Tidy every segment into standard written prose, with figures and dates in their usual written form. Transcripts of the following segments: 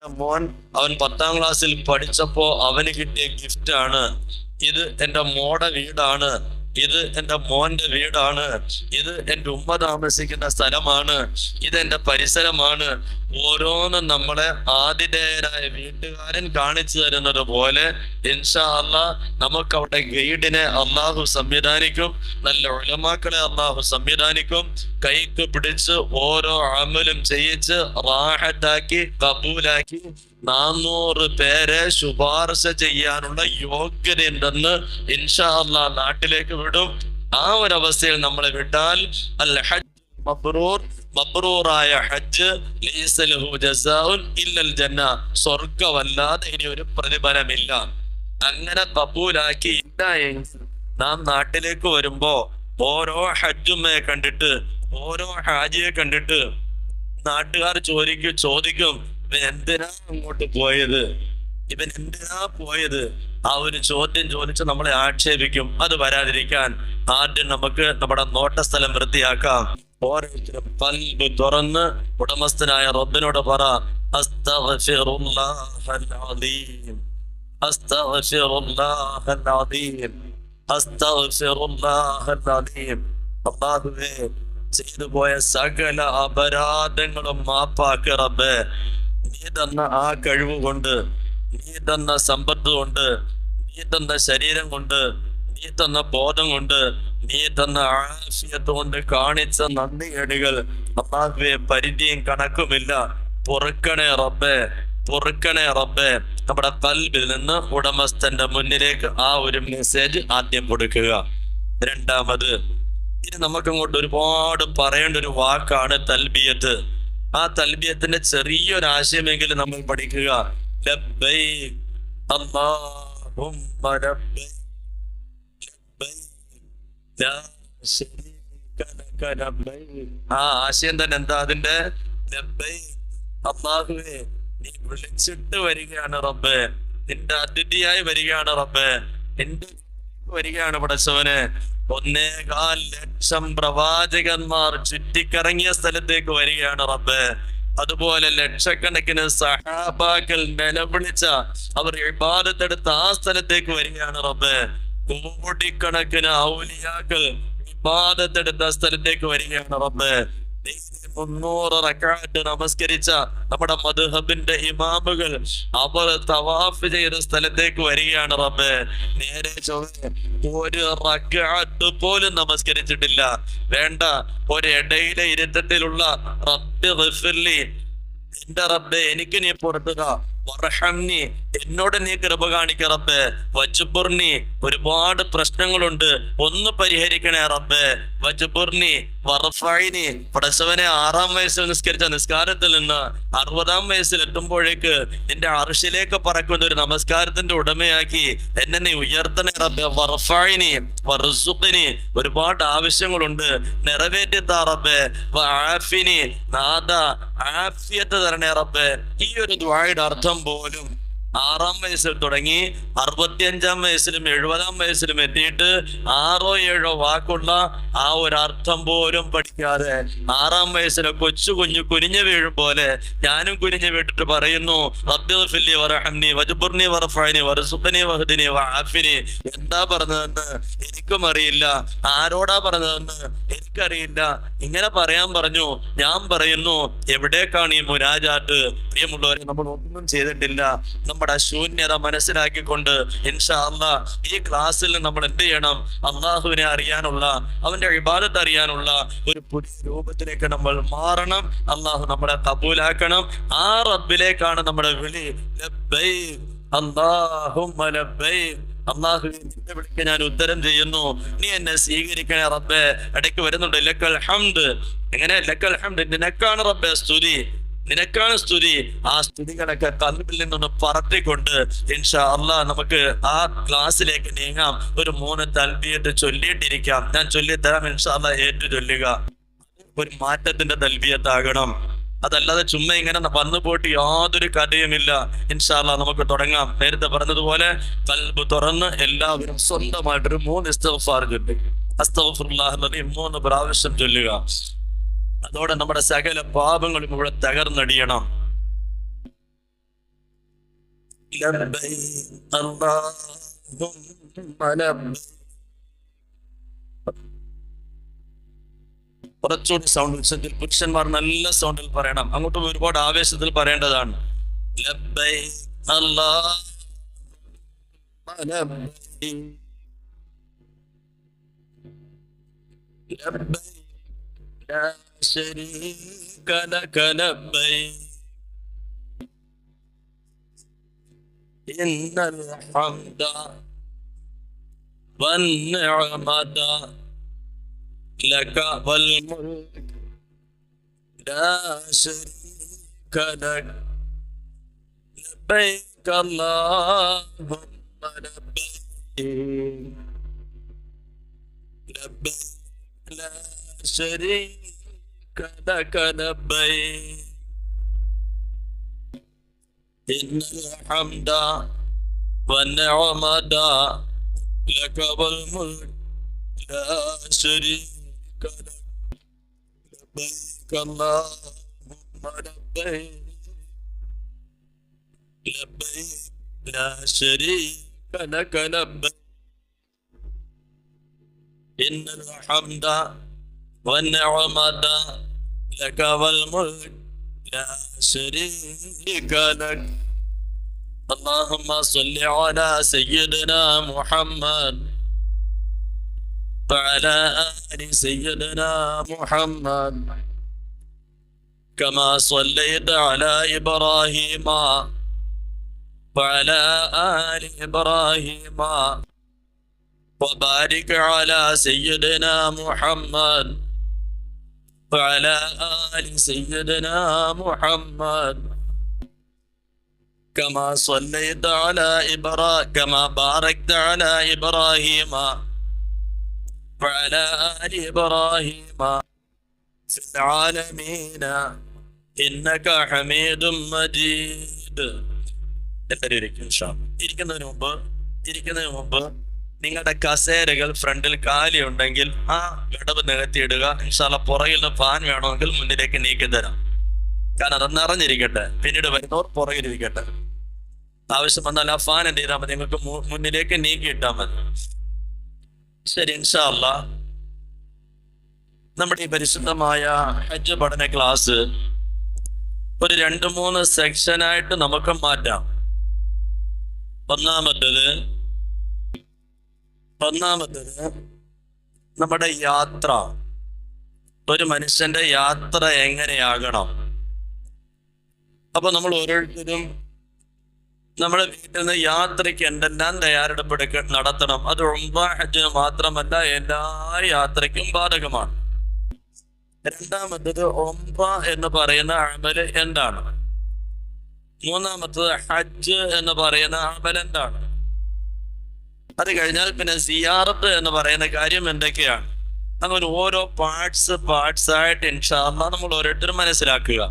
മോൻ അവൻ 10ാം ക്ലാസ്സിൽ പഠിച്ചപ്പോ അവന് കിട്ടിയ ഗിഫ്റ്റ് ആണ് ഇത്. എൻ്റെ മോടെ വീടാണ് ഇത്, എൻ്റെ മോന്റെ വീടാണ് ഇത്, എൻ്റെ ഉമ്മ താമസിക്കുന്ന സ്ഥലമാണ് ഇത്, എൻ്റെ പരിസരമാണ്. ഓരോന്നും നമ്മളെ ആതിഥേയരായ വീട്ടുകാരൻ കാണിച്ചു തരുന്നത് പോലെ ഇൻഷാ അല്ലാഹ് നമുക്ക് അവിടെ ഗൈഡിനെ അള്ളാഹു സംവിധാനിക്കും, നല്ല ഉലമാക്കളെ അള്ളാഹു സംവിധാനിക്കും. കൈക്ക് പിടിച്ച് ഓരോ അമലും ചെയ്യിച്ച് റാഹത്താക്കി കബൂലാക്കി 400 പേരെ ശുപാർശ ചെയ്യാനുള്ള യോഗ്യതയുണ്ടെന്ന് ഇൻഷാ അല്ലാഹ് നാട്ടിലേക്ക് വിടും. ആ ഒരു അവസ്ഥയിൽ നമ്മളെ വിട്ടാൽ അൽ ഹജ്ജ് മബ്റൂർ, മബ്റൂറായ ഹജ്ജ് ലൈസ ലഹു ജസാഉൻ ഇല്ലൽ ജന്ന, സ്വർഗ്ഗമല്ലാതെ ഇനി ഒരു പ്രതിഫലമില്ല. അങ്ങനെ കബൂലാക്കി ഇല്ല എങ്കിൽ നാം നാട്ടിലേക്ക് വരുമ്പോ ഓരോ ഹജ്ജുമ്മയെ കണ്ടിട്ട്, ഓരോ ഹാജിയെ കണ്ടിട്ട് നാട്ടുകാർ ചോദിക്കും ഇവൻ എന്തിനാ അങ്ങോട്ട് പോയത്, ഇവൻ എന്തിനാ പോയത്? ആ ഒരു ചോദ്യം ചോദിച്ച് നമ്മളെ ആക്ഷേപിക്കും. അത് വരാതിരിക്കാൻ ആദ്യം നമുക്ക് നമ്മുടെ നോട്ടസ്ഥലം വൃത്തിയാക്കാം. ഓരോരുത്തരും ഖൽബ് തുറന്ന് ഉടമസ്ഥനായ റബ്ബിനോട് പറ, അസ്തഗ്ഫിറുല്ലാഹൽ അദീം, അസ്തഗ്ഫിറുല്ലാഹൽ അദീം, അസ്തഗ്ഫിറുല്ലാഹൽ അദീം. അല്ലാഹുവേ, ചെയ്തു പോയ സകല അപരാധങ്ങളും മാപ്പാക്ക് റബ്ബേ. നീ തന്ന ആ കഴിവ് കൊണ്ട്, നീ തന്ന സമ്പത്ത് കൊണ്ട്, നീ തന്ന ശരീരം കൊണ്ട്, നീ തന്ന ബോധം കൊണ്ട്, നീ തന്ന ആഫിയത്ത് കൊണ്ട് കാണിച്ച നന്ദികേടുകൾ അല്ലാഹുവേ പരിധിയും കണക്കുമില്ല. പൊറുക്കണേ റബ്ബേ, പൊറുക്കണേ റബ്ബേ. നമ്മുടെ ഖൽബിൽ നിന്ന് ഉടമസ്ഥന്റെ മുന്നിലേക്ക് ആ ഒരു മെസ്സേജ് ആദ്യം കൊടുക്കുക. രണ്ടാമത്, ഇനി നമുക്കങ്ങോട്ട് ഒരുപാട് പറയേണ്ട ഒരു വാക്കാണ് തൽബിയത്ത്. ആ തൽബിയത്തിന്റെ ചെറിയൊരു ആശയമെങ്കിലും നമ്മൾ പഠിക്കുക. ലബ്ബൈക് അല്ലാഹുമ്മ ലബ്ബൈക്, ലബ്ബൈക് ലാ ശരീക ലക ലബ്ബൈക്. ആ ആശയം തന്നെ എന്താ അതിന്റെ? ലബ്ബൈക്, അല്ലാഹുവേ നീ വിളിച്ചിട്ട് വരികയാണ് റബ്ബേ, നിന്റെ അതിഥിയായി വരികയാണ് റബ്ബേ, നിന്റെ വരികയാണ് പടച്ചവനെ. 1.25 ലക്ഷം പ്രവാചകന്മാർ ചുറ്റിക്കറങ്ങിയ സ്ഥലത്തേക്ക് വരികയാണ് റബ്ബേ. അതുപോലെ ലക്ഷക്കണക്കിന് സഹാബാക്കൾ നിലവിളിച്ച, അവർ ഇബാദത്തെടുത്ത ആ സ്ഥലത്തേക്ക് വരികയാണ് റബ്ബേ. കോടിക്കണക്കിന് ഔലിയാക്കൾ ഇബാദത്തെടുത്ത സ്ഥലത്തേക്ക് വരികയാണ് റബ്ബേ. 300 റക്അത്ത് നമസ്കരിച്ച നമ്മുടെ മദ്ഹബിന്റെ ഇമാമുകൾ അവർ തവാഫ് ചെയ്ത സ്ഥലത്തേക്ക് വരികയാണ് റബ്ബേ. നേരെ ചൊവ്വേ ഒരു റക്അത്ത് പോലും നമസ്കരിച്ചിട്ടില്ല. വേണ്ട, ഒരിടയിലെ ഇരുത്തത്തിലുള്ള റബ്ബി ഗഫിർലി, എന്റെ റബ്ബേ എനിക്ക് നീ പുറത്തുക, വർഹംനി എന്നോട് നീ കൃപ കാണിക്ക റബ്ബേ, വജ്ബുർനി ഒരുപാട് പ്രശ്നങ്ങളുണ്ട് ഒന്ന് പരിഹരിക്കണേ റബ്ബേ, വജ്ബുർനി വർഫഇനി. പടച്ചവനെ 6ാം വയസ്സിൽ നിസ്കരിച്ച നിസ്കാരത്തിൽ നിന്ന് 60ാം വയസ്സിൽ എത്തുമ്പോഴേക്ക് നിന്റെ അർശിലേക്ക് പറക്കുന്ന ഒരു നമസ്കാരത്തിന്റെ ഉടമയാക്കി എന്നെ നീ ഉയർത്തണേ റബ്ബേ. വർഫഇനി വർസുഖ്നി, ഒരുപാട് ആവശ്യങ്ങളുണ്ട് നിറവേറ്റിത്താ റബ്ബേ. വആഫിനി, നാദ ആഫിയത്ത് തരണേ റബ്ബേ. ഈ ഒരു ദുആയുടെ അർത്ഥം പോലും 6ാം വയസ്സിൽ തുടങ്ങി 65ാം വയസ്സിലും 70ാം വയസ്സിലും എത്തിയിട്ട് 6ഓ 7ഓ വാക്കുള്ള ആ ഒരു അർത്ഥം പോലും പഠിക്കാതെ 6ാം വയസ്സിലെ കൊച്ചു കുഞ്ഞു കുനിഞ്ഞു വീഴും പോലെ ഞാനും കുനിഞ്ഞു വീട്ടിട്ട് പറയുന്നു, റബ്ബി ഗഫിർലി വർഹംനി വജ്ബുർനി വർഫഇനി വർസുഖ്നി വഹ്ദിനി വആഫിനി. എന്താ പറഞ്ഞതെന്ന് എനിക്കും അറിയില്ല, ആരോടാ പറഞ്ഞതെന്ന് എനിക്കറിയില്ല. ഇങ്ങനെ പറയാൻ പറഞ്ഞു, ഞാൻ പറയുന്നു എവിടേക്കാണ് ഈ മുനാജാത്ത്? പ്രിയമുള്ളവരെ, നമ്മൾ ഒന്നും ചെയ്തിട്ടില്ല. നമ്മുടെ ശൂന്യത മനസ്സിലാക്കിക്കൊണ്ട് ഇൻഷാ അല്ലാഹ് ഈ ക്ലാസ്സിൽ നമ്മൾ എന്ത് ചെയ്യണം? അള്ളാഹുവിനെ അറിയാനുള്ള, അവന്റെ ഇബാദത്ത് അറിയാനുള്ള ഒരു പുതിയ രൂപത്തിലേക്ക് നമ്മൾ മാറണം. അള്ളാഹു നമ്മളെ കബൂലാക്കണം. ആ റബ്ബിലേക്കാണ് നമ്മുടെ വിളി. ലബ്ബൈക് അല്ലാഹുമ്മ ലബ്ബൈക്, അള്ളാഹുവേ നിന്നെ വിളിക്കാൻ ഞാൻ ഉത്തരം ചെയ്യുന്നു, നീ എന്നെ സ്വീകരിക്കണേ റബ്ബേ. ഇടയ്ക്ക് വരുന്നുണ്ട് ലക്കൽ ഹംദ്. എങ്ങനെ? ലക്കൽ ഹംദ്, നിനക്കാണ് റബ്ബേ സ്തുതി, നിനക്കാണ് സ്തുതി. ആ സ്തുതികളൊക്കെ കൽബിൽ നിന്നൊന്ന് പറത്തിക്കൊണ്ട് ഇൻഷാ അല്ലാഹ് നമുക്ക് ആ ക്ലാസ്സിലേക്ക് നീങ്ങാം. ഒരു 3 തൽബിയത്ത് ചൊല്ലിയിട്ടിരിക്കാം. ഞാൻ ചൊല്ലിത്തരാം, ഇൻഷാ അല്ലാഹ് ഏറ്റു ചൊല്ലുക. ഒരു മാറ്റത്തിന്റെ തൽബിയത്താകണം. അതല്ലാതെ ചുമ്മാ ഇങ്ങനെ വന്നു പോയിട്ട് യാതൊരു കഥയുമില്ല. ഇൻഷാ അല്ലാഹ് നമുക്ക് തുടങ്ങാം. നേരത്തെ പറഞ്ഞതുപോലെ കൽബ് തുറന്ന് എല്ലാവരും സ്വന്തമായിട്ടൊരു 3 ഇസ്തിഗ്ഫാർ ചൊല്ലുക. അസ്തഗ്ഫിറുല്ലാഹൽ അദീം 3 പ്രാവശ്യം ചൊല്ലുക. അതോടെ നമ്മുടെ സകല പാപങ്ങളും ഇവിടെ തകർന്നടിയണം. ലബ്ബൈക് അല്ലാഹുമ്മ ലബ്ബൈക്. കുറച്ചുകൂടി സൗണ്ട് ഉച്ചത്തിൽ പുരുഷന്മാർ നല്ല സൗണ്ടിൽ പറയണം. അങ്ങോട്ടും ഒരുപാട് ആവേശത്തിൽ പറയേണ്ടതാണ്. ലബ്ബൈക് അല്ലാഹുമ്മ ലബ്ബൈക് ലബ്ബൈക് ലാ ശരീക ലക ലബ്ബൈക് ഇന്നൽ ഹംദ വന്നിഅമത ലക വൽ മുൽക് ലാ ശരീക ലക ലബ്ബൈക അല്ലാഹുമ്മ ലബ്ബൈക് ലബ്ബൈക് ലാ ശരീക ലക ലബ്ബൈക് ഇന്നൽ ഹംദ വന്നിഅമത ലക വൽ മുൽക് ലാ ശരീക ലക ലബ്ബൈക അല്ലാഹുമ്മ ലബ്ബൈക് ലബ്ബൈക് ലാ ശരീക ലക ലബ്ബൈക് ഇന്നൽ ഹംദ വന്നിഅമത ലക വൽ മുൽക് ലാ ശരീക ലക. اللهم صل على سيدنا محمد وعلى آل سيدنا محمد كما صليت على إبراهيم وعلى آل إبراهيم وبارك على سيدنا محمد وعلى آل سيدنا محمد كما صليت على كما باركت على إبراهيم وعلى آل إبراهيم في العالمين إنك حميد مجيد. ഇരിക്കുന്നതിന് മുമ്പ് നിങ്ങളുടെ കസേരകൾ ഫ്രണ്ടിൽ കാലി ഉണ്ടെങ്കിൽ ആ വിടവ് നികത്തിയിടുക. ഇൻഷാല്ലാ പുറകിൽ ഫാൻ വേണമെങ്കിൽ മുന്നിലേക്ക് നീക്കി തരാം. കാരണം അത് നിറഞ്ഞിരിക്കട്ടെ, പിന്നീട് വരുന്നവർ പുറകിലിരിക്കട്ടെ. ആവശ്യം വന്നാൽ ആ ഫാൻ എന്ത് ചെയ്താൽ മതി, നിങ്ങൾക്ക് മുന്നിലേക്ക് നീക്കിയിട്ടാൽ മതി. ശരി, ഇൻഷാല്ലാ നമ്മുടെ ഈ പരിശുദ്ധമായ ഹജ്ജ് പഠന ക്ലാസ് ഒരു 2-3 സെക്ഷനായിട്ട് നമുക്ക് മാറ്റാം. ഒന്നാമത്തത് നമ്മുടെ യാത്ര, ഒരു മനുഷ്യന്റെ യാത്ര എങ്ങനെയാകണം. അപ്പൊ നമ്മൾ ഓരോരുത്തരും നമ്മുടെ വീട്ടിൽ നിന്ന് യാത്രയ്ക്ക് എന്തെല്ലാം തയ്യാറെടുപ്പ് നടത്തണം. അത് ഉംറ ഹജ്ജിന് മാത്രമല്ല, എല്ലാ യാത്രയ്ക്കും ബാധകമാണ്. രണ്ടാമത്തത് ഉംറ എന്ന് പറയുന്ന അമല് എന്താണ്. മൂന്നാമത്തത് ഹജ്ജ് എന്ന് പറയുന്ന അമൽ എന്താണ്. അത് കഴിഞ്ഞാൽ പിന്നെ സിയാറത്ത് എന്ന് പറയുന്ന കാര്യം എന്തൊക്കെയാണ്. അങ്ങനെ ഓരോ പാർട്സ് ആയിട്ട് ഇൻഷാ അല്ലാഹ് നമ്മൾ ഓരോരുത്തരും മനസ്സിലാക്കുക.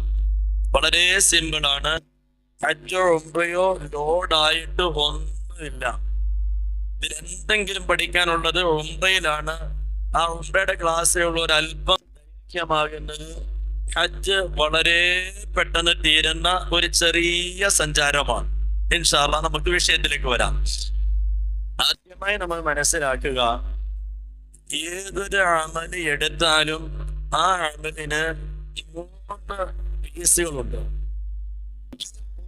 വളരെ സിമ്പിളാണ്. ഹജ്ജോ ഉംറയോ ലോഡായിട്ട് ഒന്നുമില്ല. ഇതിലെന്തെങ്കിലും പഠിക്കാനുള്ളത് ഉംറയിലാണ്. ആ ഉംറയുടെ ക്ലാസ്സിലുള്ള ഒരു അല്പം ദൈർഘ്യമാകുന്നത് ഹജ്ജ് വളരെ പെട്ടെന്ന് തീരുന്ന ഒരു ചെറിയ സഞ്ചാരമാണ്. ഇൻഷാ അല്ലാഹ് നമുക്ക് വിഷയത്തിലേക്ക് വരാം. ആദ്യമായി നമ്മൾ മനസ്സിലാക്കുക, ഏതൊരു അമല് എടുത്താലും ആ അമലിന് 3 പീസുകളുണ്ട്.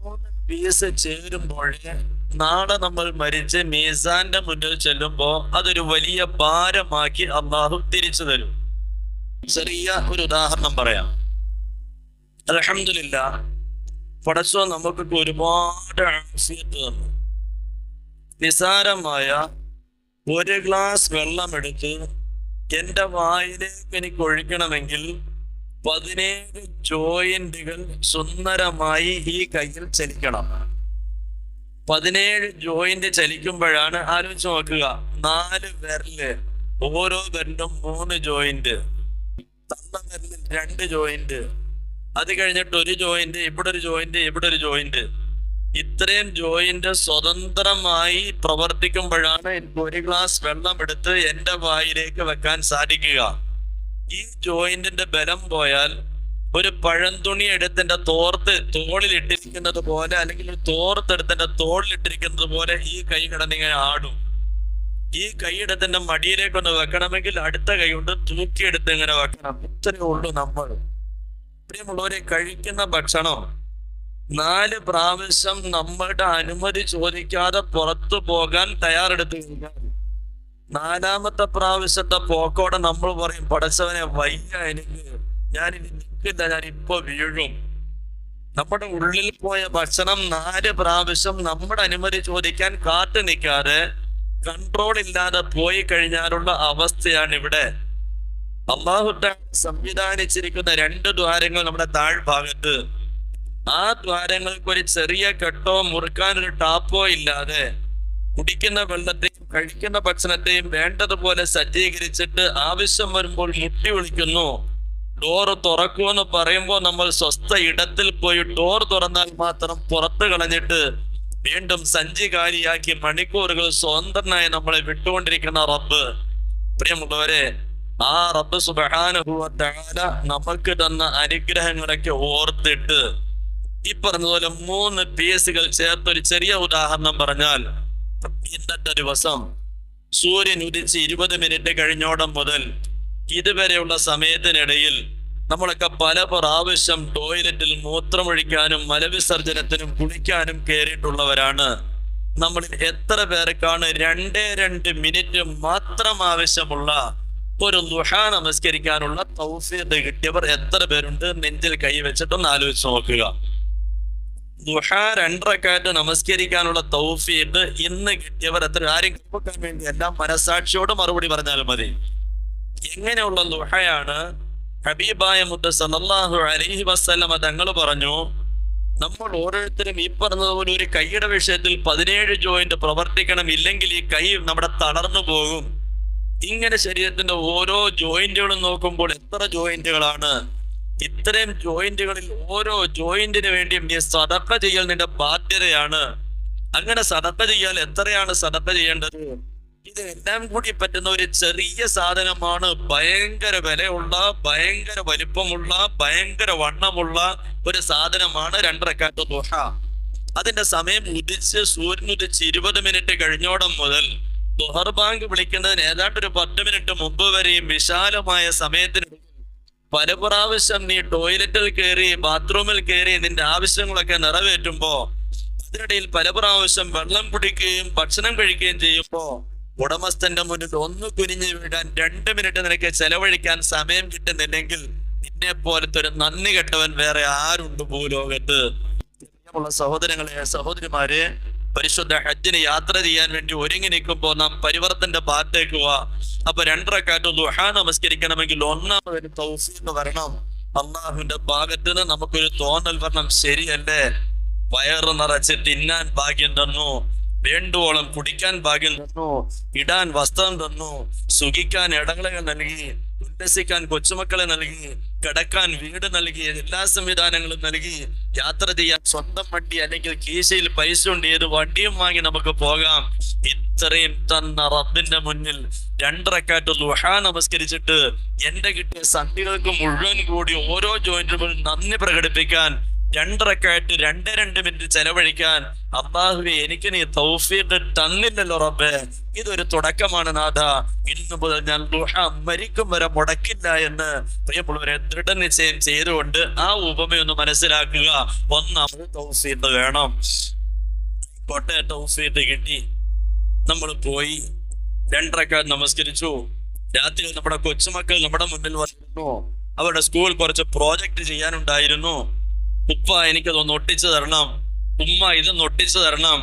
3 പീസ് ചേരുമ്പോഴേ നാളെ നമ്മൾ മരിച്ച് മീസാന്റെ മുന്നിൽ ചെല്ലുമ്പോ അതൊരു വലിയ ഭാരമാക്കി അള്ളാഹു തിരിച്ചു തരും. ചെറിയ ഒരു ഉദാഹരണം പറയാം. അൽഹംദുലില്ലാഹ്, പടച്ചോൻ നമുക്കൊക്കെ ഒരുപാട് ആഫിയത്ത് തന്നു. നിസാരമായ ഒരു ഗ്ലാസ് വെള്ളമെടുത്ത് എൻ്റെ വായിലേക്ക് എനിക്ക് ഒഴിക്കണമെങ്കിൽ 17 ജോയിന്റുകൾ സുന്ദരമായി ഈ കയ്യിൽ ചലിക്കണം. 17 ജോയിന്റ് ചലിക്കുമ്പോഴാണ്, ആലോചിച്ച് നോക്കുക, 4 വിരല്, ഓരോ വിരലിനും 3 ജോയിന്റ്, തള്ളവിരലിൽ 2 ജോയിന്റ്, അത് കഴിഞ്ഞിട്ട് ഒരു ജോയിന്റ്, ഇവിടെ ഒരു ജോയിന്റ്, ഇവിടെ ഒരു ജോയിന്റ്. ഇത്രയും ജോയിന്റ് സ്വതന്ത്രമായി പ്രവർത്തിക്കുമ്പോഴാണ് എനിക്ക് ഒരു ഗ്ലാസ് വെള്ളം എടുത്ത് എൻ്റെ വായിലേക്ക് വെക്കാൻ സാധിക്കുക. ഈ ജോയിന്റിന്റെ ബലം പോയാൽ ഒരു പഴംതുണി എടുത്തിന്റെ തോളിലിട്ടിരിക്കുന്നത് പോലെ, അല്ലെങ്കിൽ ഒരു തോർത്തെടുത്തിന്റെ തോളിലിട്ടിരിക്കുന്നത് പോലെ ഈ കൈ കിടന്നിങ്ങനെ ആടും. ഈ കൈയെടുത്തിന്റെ മടിയിലേക്കൊന്ന് വെക്കണമെങ്കിൽ അടുത്ത കൈ കൊണ്ട് തൂക്കിയെടുത്ത് ഇങ്ങനെ വെക്കണം. ഇത്രയേ ഉള്ളൂ നമ്മൾ. പ്രിയമുള്ളവരെ, കഴിക്കുന്ന ഭക്ഷണം 4 പ്രാവശ്യം നമ്മളുടെ അനുമതി ചോദിക്കാതെ പുറത്തു പോകാൻ തയ്യാറെടുത്തു കഴിഞ്ഞാൽ 4ാമത്തെ പ്രാവശ്യത്തെ പോക്കോടെ നമ്മൾ പറയും, പടച്ചവനെ വയ്യ, ഞാനിനി നിൽക്കില്ല, ഞാൻ ഇപ്പൊ വീഴും. നമ്മുടെ ഉള്ളിൽ പോയ ഭക്ഷണം 4 പ്രാവശ്യം നമ്മുടെ അനുമതി ചോദിക്കാൻ കാത്തു നിൽക്കാതെ കൺട്രോൾ ഇല്ലാതെ പോയി കഴിഞ്ഞാലുള്ള അവസ്ഥയാണ് ഇവിടെ. അല്ലാഹു തആല സംവിധാനിച്ചിരിക്കുന്ന 2 ദ്വാരങ്ങൾ നമ്മുടെ താഴ്ഭാഗത്ത്. ആ ദ്വാരങ്ങൾക്ക് ഒരു ചെറിയ കെട്ടോ മുറുക്കാനൊരു ടാപ്പോ ഇല്ലാതെ കുടിക്കുന്ന വെള്ളത്തെയും കഴിക്കുന്ന ഭക്ഷണത്തെയും വേണ്ടതുപോലെ സജ്ജീകരിച്ചിട്ട് ആവശ്യം വരുമ്പോൾ മുട്ടി വിളിക്കുന്നു. ഡോറ് തുറക്കുമെന്ന് പറയുമ്പോൾ നമ്മൾ സ്വസ്ഥ ഇടത്തിൽ പോയി ഡോർ തുറന്നാൽ മാത്രം പുറത്ത് കളഞ്ഞിട്ട് വീണ്ടും സഞ്ചി കാലിയാക്കി മണിക്കൂറുകൾ സ്വതന്ത്രനായി നമ്മളെ വിട്ടുകൊണ്ടിരിക്കുന്ന റബ്ബ്. പ്രിയമുള്ളവരെ, ആ റബ്ബ് സുബ്ഹാനഹു വ തആല നമുക്ക് തന്ന അനുഗ്രഹങ്ങളൊക്കെ ഓർത്തിട്ട് ഈ പറഞ്ഞതുപോലെ 3 പീസുകൾ ചേർത്തൊരു ചെറിയ ഉദാഹരണം പറഞ്ഞാൽ, ഇന്നത്തെ ദിവസം സൂര്യൻ ഉദിച്ച് 20 മിനിറ്റ് കഴിഞ്ഞോടം മുതൽ ഇതുവരെയുള്ള സമയത്തിനിടയിൽ നമ്മളൊക്കെ പല പ്രാവശ്യം ടോയ്ലറ്റിൽ മൂത്രമൊഴിക്കാനും മലവിസർജനത്തിനും കുളിക്കാനും കയറിയിട്ടുള്ളവരാണ്. നമ്മൾ എത്ര പേർക്കാണ് 2 മിനിറ്റ് മാത്രം ആവശ്യമുള്ള ഒരു ദുഹാ നമസ്കരിക്കാനുള്ള തൗഫീഖ് കിട്ടിയവർ എത്ര പേരുണ്ട്? നെഞ്ചിൽ കൈവച്ചിട്ടൊന്ന് ആലോചിച്ച് നോക്കുക. ദുഹാ 2 റക്അത്ത് നമസ്കരിക്കാനുള്ള തൗഫീഖ് ഇന്ന് കിട്ടിയവർ എത്ര? ആരും കേൾക്കാൻ വേണ്ടി എല്ലാം മനസാക്ഷിയോട് മറുപടി പറഞ്ഞാൽ മതി. എങ്ങനെയുള്ള ദുഹയാണ്? ഹബീബായ മുത്ത് സല്ലല്ലാഹു അലൈഹി വസല്ലമ തങ്ങൾ പറഞ്ഞു, നമ്മൾ ഓരോരുത്തരും ഈ പറഞ്ഞതുപോലെ ഒരു കൈയുടെ വിഷയത്തിൽ 17 ജോയിന്റ് പ്രവർത്തിക്കണം, ഇല്ലെങ്കിൽ ഈ കൈ നമ്മുടെ തളർന്നു പോകും. ഇങ്ങനെ ശരീരത്തിന്റെ ഓരോ ജോയിന്റുകളും നോക്കുമ്പോൾ എത്ര ജോയിന്റുകളാണ്? ഇത്രയും ജോയിന്റുകളിൽ ഓരോ ജോയിന്റിന് വേണ്ടിയും നീ സദഖ ചെയ്യൽ നിന്റെ ബാധ്യതയാണ്. അങ്ങനെ സദഖ ചെയ്യാൻ എത്രയാണ് സദഖ ചെയ്യേണ്ടത്? ഇതെല്ലാം കൂടി പറ്റുന്ന ഒരു ചെറിയ സാധനമാണ്. ഭയങ്കര വിലയുള്ള, ഭയങ്കര വലിപ്പമുള്ള, ഭയങ്കര വണ്ണമുള്ള ഒരു സാധനമാണ് 2 റക്അത്ത് ദുഹ. അതിന്റെ സമയം സൂര്യൻ ഉദിച്ച് 20 മിനിറ്റ് കഴിഞ്ഞോടം മുതൽ ദുഹർ ബാങ്ക് വിളിക്കുന്നതിന് ഏതാണ്ട് ഒരു 10 മിനിറ്റ് മുമ്പ് വരെയും വിശാലമായ സമയത്തിന് പല പ്രാവശ്യം നീ ടോയ്ലറ്റിൽ കയറി, ബാത്റൂമിൽ കയറി നിന്റെ ആവശ്യങ്ങളൊക്കെ നിറവേറ്റുമ്പോ അതിനിടയിൽ പല പ്രാവശ്യം വെള്ളം കുടിക്കുകയും ഭക്ഷണം കഴിക്കുകയും ചെയ്യുമ്പോ ഉടമസ്ഥന്റെ മുന്നിൽ ഒന്ന് കുനിഞ്ഞു വീഴാൻ 2 മിനിറ്റ് നിനക്ക് ചെലവഴിക്കാൻ സമയം കിട്ടുന്നില്ലെങ്കിൽ നിന്നെ പോലത്തെ ഒരു നന്ദി കെട്ടവൻ വേറെ ആരുണ്ട് ഭൂലോകത്ത്? സഹോദരങ്ങളെ, സഹോദരിമാരെ, പരിശുദ്ധ ഹജ്ജിന് യാത്ര ചെയ്യാൻ വേണ്ടി ഒരുങ്ങി നിൽക്കുമ്പോൾ നാം പരിവർത്തന്റെ ഭാഗത്തേക്ക് പോവാ. അപ്പൊ 2 റക്അത്ത് ദുഹാ നമസ്കരിക്കണമെങ്കിൽ ഒന്നാമതൊരു തൗഫീഖ് വരണം. അള്ളാഹുവിന്റെ ഭാഗത്ത് നിന്ന് നമുക്കൊരു തോന്നൽ വരണം, ശരിയല്ലേ, വയറ് നിറച്ച് തിന്നാൻ ഭാഗ്യം തന്നു, വേണ്ടുവോളം കുടിക്കാൻ ഭാഗ്യം തന്നു, ഇടാൻ വസ്ത്രം തന്നു, സുഖിക്കാൻ ഇടങ്ങളെ നൽകി, ഉല്ലസിക്കാൻ കൊച്ചുമക്കളെ നൽകി, കിടക്കാൻ വീട് നൽകി, എല്ലാ സംവിധാനങ്ങളും നൽകി, യാത്ര ചെയ്യാൻ സ്വന്തം വണ്ടി അല്ലെങ്കിൽ കീശയിൽ പൈസ ഉണ്ട്, ഏത് വണ്ടിയും വാങ്ങി നമുക്ക് പോകാം. ഇത്രയും തന്ന റബ്ബിന്റെ മുന്നിൽ 2 റക്അത്ത് ദുഹാ നമസ്കരിച്ചിട്ട് എന്റെ കിട്ടിയ സന്ധികൾക്ക് മുഴുവൻ കൂടി ഓരോ ജോയിന്റിനും നന്ദി പ്രകടിപ്പിക്കാൻ 2 റക്അത്ത് 2 മിനിറ്റ് ചെലവഴിക്കാൻ അല്ലാഹുവേ എനിക്ക് നീ തൗഫീഖ് തന്നില്ലല്ലോ റബ്ബേ. ഇതൊരു തുടക്കമാണ് നാഥ. ഇന്നു മുതൽ ഞാൻ ദുഹാ മരിക്കും വരെ മുടക്കില്ല എന്ന് പ്രിയമുള്ളവരെ ദൃഢനിശ്ചയം ചെയ്തുകൊണ്ട് ആ ഉപമയൊന്ന് മനസ്സിലാക്കുക. ഒന്നാമത് തൗഫീഖ് വേണം. കോട്ടെ തൗഫീഖ് കിട്ടി, നമ്മൾ പോയി 2 റക്അത്ത് നമസ്കരിച്ചു. രാത്രി നമ്മുടെ കൊച്ചുമക്കൾ നമ്മുടെ മുന്നിൽ വന്നു. അവരുടെ സ്കൂൾ കുറച്ച് പ്രോജക്റ്റ് ചെയ്യാനുണ്ടായിരുന്നു. ഉപ്പ എനിക്കതൊന്ന് ഒട്ടിച്ചു തരണം, ഉമ്മ ഇതൊന്ന് ഒട്ടിച്ചു തരണം.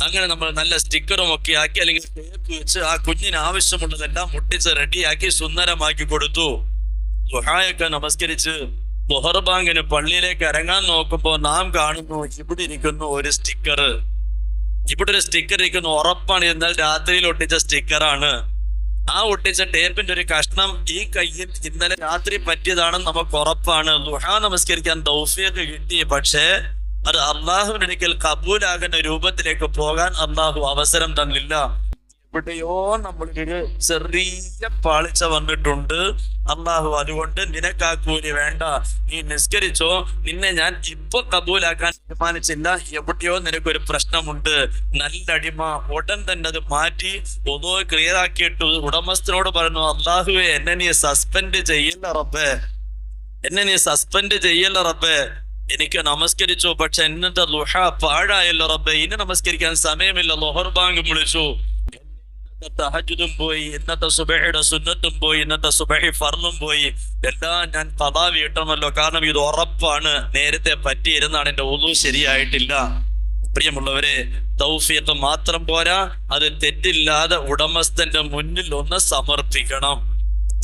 അങ്ങനെ നമ്മൾ നല്ല സ്റ്റിക്കറും ഒക്കെ ആക്കി അല്ലെങ്കിൽ ടേപ്പ് വെച്ച് ആ കുഞ്ഞിന് ആവശ്യമുള്ളതെല്ലാം ഒട്ടിച്ച് റെഡിയാക്കി സുന്ദരമാക്കി കൊടുത്തു. ദുഹായൊക്കെ നമസ്കരിച്ച് ദുഹർ ബാങ്കിന് പള്ളിയിലേക്ക് ഇറങ്ങാൻ നോക്കുമ്പോൾ നാം കാണുന്നു ഇവിടെ ഇരിക്കുന്നു ഒരു സ്റ്റിക്കർ. ഇവിടെ ഒരു സ്റ്റിക്കർ ഇരിക്കുന്നു, ഉറപ്പാണ് എന്നാൽ രാത്രിയിൽ ഒട്ടിച്ച സ്റ്റിക്കറാണ്. ആ ഒട്ടിച്ച ടേപ്പിന്റെ ഒരു കഷ്ണം ഈ കയ്യിൽ ഇന്നലെ രാത്രി പറ്റിയതാണെന്ന് നമുക്ക് ഉറപ്പാണ്. ദുഹാ നമസ്കരിക്കാൻ തൗഫീഖ് കിട്ടി, പക്ഷേ അത് അള്ളാഹുവിന്റെ അടുക്കൽ കബൂലാകുന്ന രൂപത്തിലേക്ക് പോകാൻ അള്ളാഹു അവസരം തന്നില്ല. എവിടെയോ നമ്മളൊരു ചെറിയ പാളിച്ച വന്നിട്ടുണ്ട്. അള്ളാഹു അതുകൊണ്ട് നിനക്ക് ആ കൂലി വേണ്ട, നീ നിസ്കരിച്ചോ, നിന്നെ ഞാൻ ഇപ്പൊ കബൂലാക്കാൻ തീരുമാനിച്ചില്ല, എവിടെയോ നിനക്കൊരു പ്രശ്നമുണ്ട്. നല്ല അടിമ ഉടൻ തന്നെ അത് മാറ്റി ഒന്നോ ക്ലിയർ ആക്കിയിട്ട് ഉടമസ്ഥനോട് പറഞ്ഞു, അള്ളാഹുവെ എന്നെ നീ സസ്പെൻഡ് ചെയ്യല്ല റബ്ബേ, എന്നെ നീ സസ്പെൻഡ് ചെയ്യല്ല റബ്ബേ, എനിക്ക് നമസ്കരിച്ചു പക്ഷെ എന്നിട്ട് ലുഹ പാഴായല്ലോ റബ്ബേ, ഇനി നമസ്കരിക്കാൻ സമയമില്ല, ലൊഹർ ബാങ്ക് വിളിച്ചു, തഹജ്ജുദും പോയി, ഇന്നത്തെ സുബഹിയുടെ സുന്നത്തും പോയി, ഇന്നത്തെ സുബഹി ഫർളും പോയി, എല്ലാം ഞാൻ ഖദാ വീട്ടണമല്ലോ, കാരണം ഇത് ഉറപ്പാണ്, നേരത്തെ പറ്റിയിരുന്നാണ്, എന്റെ ഒളു ശരിയായിട്ടില്ല. പ്രിയമുള്ളവരെ, തൗഫീഖ് മാത്രം പോരാ, അത് തെറ്റില്ലാതെ ഉടമസ്ഥന്റെ മുന്നിൽ ഒന്ന് സമർപ്പിക്കണം.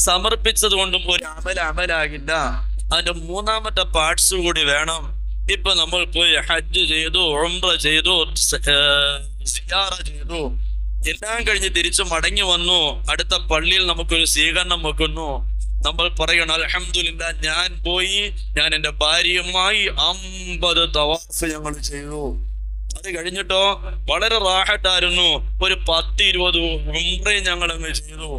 സമർപ്പിച്ചത് കൊണ്ടും ഒരു അമലാകില്ല, അതിന്റെ മൂന്നാമത്തെ പാർട്സ് കൂടി വേണം. ഇപ്പൊ നമ്മൾ പോയി ഹജ്ജ് ചെയ്തു, ഉംറ ചെയ്തു, സിയാറ ചെയ്തു, എല്ലാം കഴിഞ്ഞ് തിരിച്ചു മടങ്ങി വന്നു, അടുത്ത പള്ളിയിൽ നമുക്കൊരു സ്വീകരണം വെക്കുന്നു. നമ്മൾ പറയണം, അൽഹംദുലില്ലാ, ഞാൻ പോയി, ഞാൻ എൻ്റെ ഭാര്യയുമായി 50 തവാഫ് ഞങ്ങൾ ചെയ്തു. അത് കഴിഞ്ഞിട്ടോ വളരെ റാഹത്തായിരുന്നു, ഒരു 10-20 ഉംറയും ഞങ്ങൾ അങ്ങ് ചെയ്തു.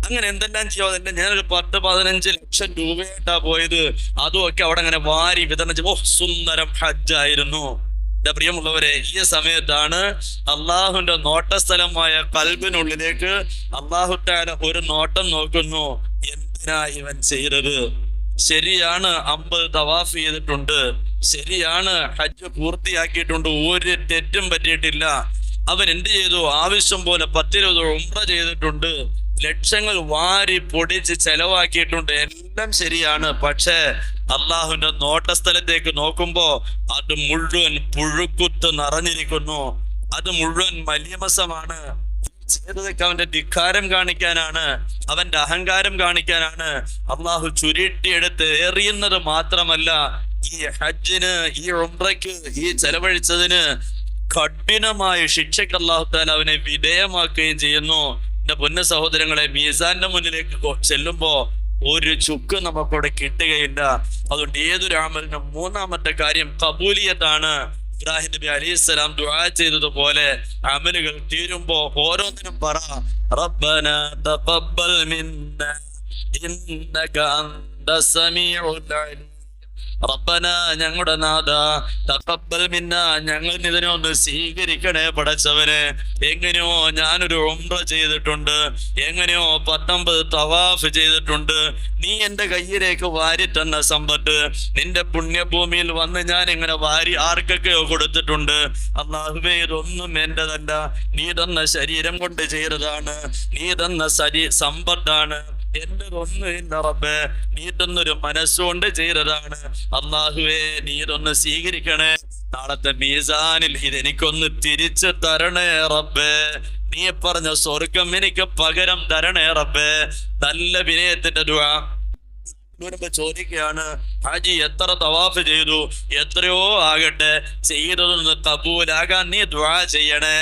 അങ്ങനെ എന്തെല്ലാം ചെയ്യാതെ ഞാനൊരു 10-15 ലക്ഷം രൂപയായിട്ടാ പോയത്. അതുമൊക്കെ അവിടെ അങ്ങനെ വാരി വിതരണം ചെയ്തു. സുന്ദരം ഹജ്ജായിരുന്നു. എന്റെ പ്രിയമുള്ളവരെ, ഈ സമയത്താണ് അള്ളാഹുവിന്റെ നോട്ടസ്ഥലമായ കൽബിനുള്ളിലേക്ക് അള്ളാഹു തആല ഒരു നോട്ടം നോക്കുന്നു. എന്തിനാ ഇവൻ ചെയ്തത്? ശരിയാണ്, 50 തവാഫ് ചെയ്തിട്ടുണ്ട്, ശരിയാണ്, ഹജ്ജ് പൂർത്തിയാക്കിയിട്ടുണ്ട്, ഒരു തെറ്റും പറ്റിയിട്ടില്ല. അവൻ എന്ത് ചെയ്തു? ആവശ്യം പോലെ 10-20 ഉംറ ചെയ്തിട്ടുണ്ട്, ലക്ഷങ്ങൾ വാരി പൊടിച്ച് ചെലവാക്കിയിട്ടുണ്ട്, എല്ലാം ശരിയാണ്. പക്ഷേ അള്ളാഹുവിന്റെ നോട്ടസ്ഥലത്തേക്ക് നോക്കുമ്പോ അത് മുഴുവൻ പുഴുക്കുത്ത് നിറഞ്ഞിരിക്കുന്നു, അത് മുഴുവൻ മലിമസമാണ്. ചെയ്തതൊക്കെ അവന്റെ ധിക്കാരം കാണിക്കാനാണ്, അവന്റെ അഹങ്കാരം കാണിക്കാനാണ്. അള്ളാഹു ചുരുട്ടിയെടുത്ത് എറിയുന്നത് മാത്രമല്ല, ഈ ഹജ്ജിന്, ഈ ഉംറയ്ക്ക്, ഈ ചെലവഴിച്ചതിന് കഠിനമായ ശിക്ഷയ്ക്ക് അള്ളാഹു തആല അവനെ വിധേയമാക്കുകയും ചെയ്യുന്നു. എന്റെ പൊന്ന സഹോദരങ്ങളെ, മീസാന്റെ മുന്നിലേക്ക് ചെല്ലുമ്പോ ഒരു ചുക്ക് നമുക്കവിടെ കിട്ടുകയില്ല. അതുകൊണ്ട് ഏതൊരു അമലിനും മൂന്നാമത്തെ കാര്യം കബൂലിയത്താണ്. ഇബ്രാഹിം നബി അലൈഹിസ്സലാം ദുആ ചെയ്തതുപോലെ അമലുകൾ തീരുമ്പോ ഓരോന്നിനും പറ, റബ്ബനാ തഖബ്ബൽ മിന്നാ ഇന്നക അൻത സമീഉൽ അലീം. റബ്ബന, ഞങ്ങളുടെ നാഥ, തഖബ്ബൽ മിന്നാ, ഞങ്ങൾ ഇതിനെ ഒന്ന് സ്വീകരിക്കണേ പടച്ചവനെ. എങ്ങനെയോ ഞാനൊരു ഉംറ ചെയ്തിട്ടുണ്ട്, എങ്ങനെയോ 19 തവാഫ് ചെയ്തിട്ടുണ്ട്, നീ എൻ്റെ കയ്യിലേക്ക് വാരി തന്ന സമ്പത്ത് നിന്റെ പുണ്യഭൂമിയിൽ വന്ന് ഞാൻ ഇങ്ങനെ വാരി ആർക്കൊക്കെയോ കൊടുത്തിട്ടുണ്ട്. അല്ലാഹുവേ, ഇതൊന്നും എന്റേതല്ല, നീ തന്ന ശരീരം കൊണ്ട് ചെയ്തതാണ്, നീ തന്ന സമ്പത്താണ്, എന്റേതൊന്നും ഇല്ല റബ്ബേ, നീ തന്നൊരു മനസ്സുകൊണ്ട് ചെയ്തതാണ്. അല്ലാഹുവേ, നീ ഇതൊന്ന് സ്വീകരിക്കണേ. നാളത്തെ മീസാനിൽ ഇതെനിക്കൊന്ന് തിരിച്ചു തരണേ റബ്ബേ. നീ പറഞ്ഞ സ്വർഗം എനിക്ക് പകരം തരണേ റബ്ബേ. നല്ല വിനയത്തിന്റെ ദുആ. ചോദിക്കുകയാണ്, ഹാജി എത്ര തവാഫ് ചെയ്തു? എത്രയോ ആകട്ടെ, ചെയ്തതൊന്ന് കബൂലാകാൻ നീ ദുആ ചെയ്യണേ.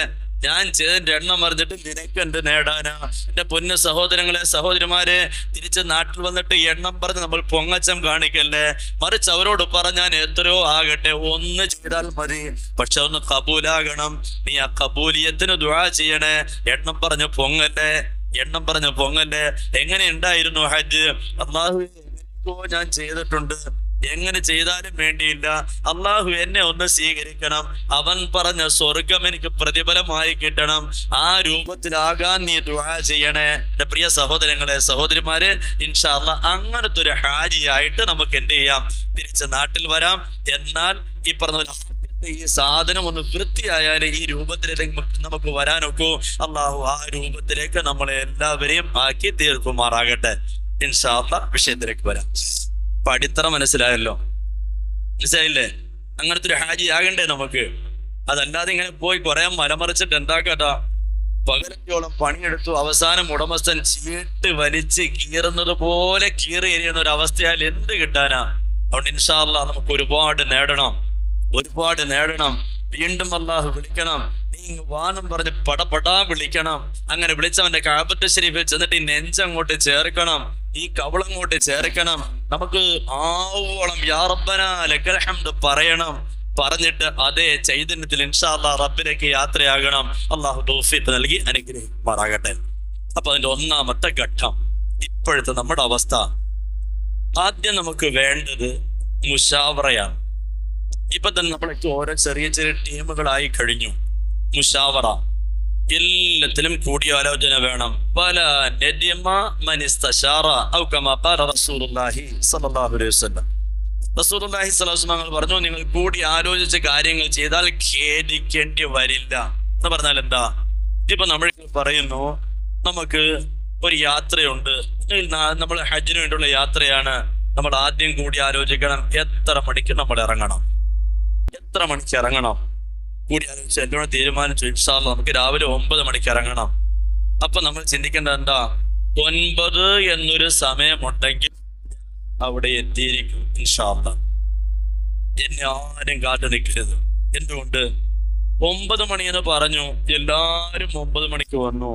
ഞാൻ ചെയ്തതിന്റെ എണ്ണം പറഞ്ഞിട്ട് നിനക്ക് എന്ത് നേടാനാ? എന്റെ പൊന്നു സഹോദരങ്ങളെ, സഹോദരിമാരെ, തിരിച്ച് നാട്ടിൽ വന്നിട്ട് എണ്ണം പറഞ്ഞ് നമ്മൾ പൊങ്ങച്ചം കാണിക്കല്ലേ. മറിച്ച് അവരോട് പറഞ്ഞാൻ എത്രയോ ആകട്ടെ, ഒന്ന് ചെയ്താൽ മതി, പക്ഷെ ഒന്ന് കബൂലാകണം. നീ ആ കബൂലിയത്തിന് ദുആ ചെയ്യണേ. എണ്ണം പറഞ്ഞ് പൊങ്ങല്ലേ, എണ്ണം പറഞ്ഞ് പൊങ്ങല്ലേ. എങ്ങനെ ഉണ്ടായിരുന്നു ഹജ്ജ്? അല്ലാഹുവേ, ഞാൻ ചെയ്തിട്ടുണ്ട്, എങ്ങനെ ചെയ്താലും വേണ്ടിയില്ല, അള്ളാഹു എന്നെ ഒന്ന് സ്വീകരിക്കണം, അവൻ പറഞ്ഞ സ്വർഗം എനിക്ക് പ്രതിഫലമായി കിട്ടണം, ആ രൂപത്തിലാകാൻ നീ ദുആ ചെയ്യണേ. എന്റെ പ്രിയ സഹോദരങ്ങളെ, സഹോദരിമാരെ, ഇൻഷാ അല്ലാഹ് അങ്ങനത്തെ ഒരു ഹാജിയായിട്ട് നമുക്ക് എന്ത് ചെയ്യാം? തിരിച്ച് നാട്ടിൽ വരാം. എന്നാൽ ഈ പറഞ്ഞ ഈ സാധനം ഒന്ന് വൃത്തിയായാലേ ഈ രൂപത്തിലേക്ക് നമുക്ക് വരാനൊക്കൂ. അള്ളാഹു ആ രൂപത്തിലേക്ക് നമ്മളെ എല്ലാവരെയും ആക്കി തീർക്കുമാറാകട്ടെ. ഇൻഷാ അല്ലാഹ് വിഷയത്തിലേക്ക് വരാം. അടിത്തറ മനസ്സിലായല്ലോ, മനസ്സിലായില്ലേ? അങ്ങനത്തെ ഒരു ഹാജി ആകണ്ടേ നമുക്ക്? അതല്ലാതെ ഇങ്ങനെ പോയി കുറെ മലമറിച്ചിട്ട് എന്താക്കാട്ടാ? പകലത്തോളം പണിയെടുത്തു, അവസാനം ഉടമസ്ഥൻ ചീട്ട് വലിച്ച് കീറുന്നത് പോലെ കീറി എറിയുന്ന ഒരു അവസ്ഥയാൽ എന്ത് കിട്ടാനാ? അതുകൊണ്ട് ഇൻഷാ അല്ലാഹ് നമുക്ക് ഒരുപാട് നേടണം, ഒരുപാട് നേടണം. വീണ്ടും അല്ലാഹു വിളിക്കണം, നീ വാനം പറഞ്ഞ് പടപടാ വിളിക്കണം. അങ്ങനെ വിളിച്ചവന്റെ കഅബത്ത് ശരീഫിൽ ചെന്നിട്ട് ഈ നെഞ്ചങ്ങോട്ട് ചേർക്കണം, ഈ കവളങ്ങോട്ട് ചേർക്കണം. നമുക്ക് ആവോളം യാ റബ്ബനാ ലക്കൽ ഹംദ് പറയണം. പറഞ്ഞിട്ട് അതേ ചൈതന്യത്തിൽ ഇൻഷാ അല്ലാഹ് റബ്ബിലേക്ക് യാത്രയാകണം. അള്ളാഹു തൗഫീഖ് നൽകി അനുഗ്രഹിക്കുമാറാകട്ടെ. അപ്പൊ അതിന്റെ ഒന്നാമത്തെ ഘട്ടം, ഇപ്പോഴത്തെ നമ്മുടെ അവസ്ഥ ആദ്യം നമുക്ക് വേണ്ടത് മുഷാവറയാണ്. ഇപ്പൊ തന്നെ നമ്മളൊക്കെ ഓരോ ചെറിയ ചെറിയ ടീമുകളായി കഴിഞ്ഞു. മുഷാവറ, എല്ലാത്തിലും കൂടിയാലോചന വേണം. പല റസൂലുള്ളാഹി സ്വല്ലല്ലാഹു അലൈഹി വസല്ലം പറഞ്ഞു, നിങ്ങൾ കൂടി ആലോചിച്ച കാര്യങ്ങൾ ചെയ്താൽ ഖേദിക്കേണ്ടി വരില്ല എന്ന് പറഞ്ഞാൽ എന്താ? ഇപ്പൊ നമ്മൾ പറയുന്നു, നമുക്ക് ഒരു യാത്രയുണ്ട്, നമ്മൾ ഹജ്ജിന് വേണ്ടിയുള്ള യാത്രയാണ്. നമ്മൾ ആദ്യം കൂടി ആലോചിക്കണം എത്ര മണിക്ക് നമ്മൾ ഇറങ്ങണം, എത്ര മണിക്ക് ഇറങ്ങണം. കൂടി ആലോചിച്ച് എന്നോട് തീരുമാനിച്ചു, ഇൻഷാ അല്ലാഹ് നമുക്ക് രാവിലെ 9 മണിക്ക് ഇറങ്ങണം. അപ്പൊ നമ്മൾ ചിന്തിക്കേണ്ടത് എന്താ? 9 എന്നൊരു സമയമുണ്ടെങ്കിൽ അവിടെ എത്തിയിരിക്കും ഇൻഷാ അല്ലാഹ്. എന്നെ ആരും കാത്തു നിൽക്കരുത്. എന്തുകൊണ്ട്? 9 മണി എന്ന് പറഞ്ഞു, എല്ലാരും 9 മണിക്ക് വന്നു.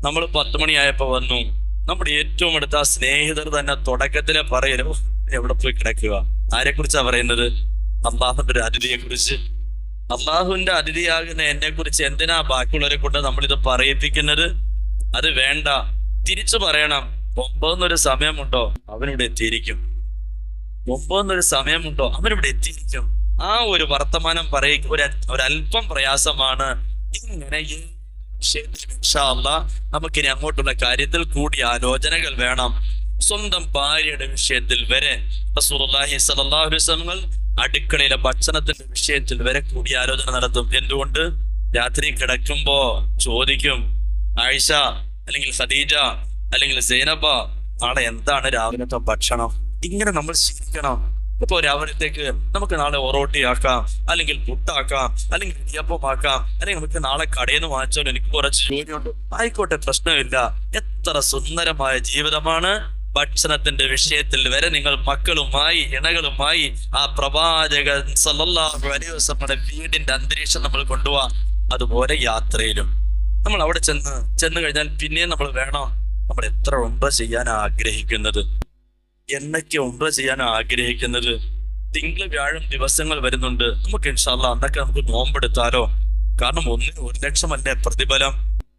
നമ്മൾ 10 മണിയായപ്പോ വന്നു. നമ്മുടെ ഏറ്റവും അടുത്ത സ്നേഹിതർ തന്നെ തുടക്കത്തിലെ പറയലോ, എവിടെ പോയി കിടക്കുക. ആരെ കുറിച്ചാ പറയുന്നത്? അള്ളാഹുന്റെ ഒരു അതിഥിയെ കുറിച്ച്. അള്ളാഹുവിന്റെ അതിഥിയാകുന്ന എന്നെ കുറിച്ച് എന്തിനാ ബാക്കിയുള്ളവരെ കൊണ്ട് നമ്മളിത് പറയിപ്പിക്കുന്നത്? അത് വേണ്ട, തിരിച്ചു പറയണം. 9 എന്നൊരു സമയമുണ്ടോ, അവനിവിടെ എത്തിയിരിക്കും. 9 എന്നൊരു സമയമുണ്ടോ, അവനിവിടെ എത്തിയിരിക്കും. ആ ഒരു വർത്തമാനം ഒരല്പം പ്രയാസമാണ്. ഇങ്ങനെ ഇൻഷാ അല്ലാഹ് നമുക്കിനി അങ്ങോട്ടുള്ള കാര്യത്തിൽ കൂടി ആലോചനകൾ വേണം. സ്വന്തം ഭാര്യയുടെ വിഷയത്തിൽ വരെ റസൂലുള്ളാഹി സ്വല്ലല്ലാഹു അലൈഹി വസല്ലം അടുക്കളയിലെ ഭക്ഷണത്തിന്റെ വിഷയത്തിൽ വരെ കൂടി ആലോചന നടത്തും. എന്തുകൊണ്ട്? രാത്രി കിടക്കുമ്പോ ചോദിക്കും, ആയിഷ അല്ലെങ്കിൽ ഖദീജ അല്ലെങ്കിൽ സൈനബ, നാളെ എന്താണ് രാവിലത്തെ ഭക്ഷണം? ഇങ്ങനെ നമ്മൾ ശീലിക്കണം. ഇപ്പൊ രാവിലത്തേക്ക് നമുക്ക് നാളെ ഒറോട്ടി ആക്കാം, അല്ലെങ്കിൽ പുട്ടാക്കാം, അല്ലെങ്കിൽ ഇടിയപ്പമാക്കാം, അല്ലെങ്കിൽ നമുക്ക് നാളെ കടയിൽ നിന്ന് വാങ്ങിച്ചാലും എനിക്ക് കുറച്ച് ജോലിയുണ്ട്, ആയിക്കോട്ടെ, പ്രശ്നമില്ല. എത്ര സുന്ദരമായ ജീവിതമാണ്. ഭക്ഷണത്തിന്റെ വിഷയത്തിൽ വരെ നിങ്ങൾ മക്കളുമായി ഇണകളുമായി ആ പ്രവാചകൻ സല്ലല്ലാഹു അലൈഹി വസല്ലമയുടെ വീടിന്റെ അന്തരീക്ഷം നമ്മൾ കൊണ്ടുപോവാം. അതുപോലെ യാത്രയിലും നമ്മൾ അവിടെ ചെന്ന് കഴിഞ്ഞാൽ പിന്നെ നമ്മൾ വേണം, നമ്മൾ എത്ര ഉംറ ചെയ്യാൻ ആഗ്രഹിക്കുന്നത്, എന്നൊക്കെ ഉംറ ചെയ്യാൻ ആഗ്രഹിക്കുന്നത്. തിങ്കൾ വ്യാഴം ദിവസങ്ങൾ വരുന്നുണ്ട്. നമുക്ക് ഇൻഷാ അല്ലാഹ് അന്നൊക്കെ നമുക്ക് നോമ്പെടുത്താലോ? കാരണം 1 ലക്ഷമല്ലേ പ്രതിഫലം.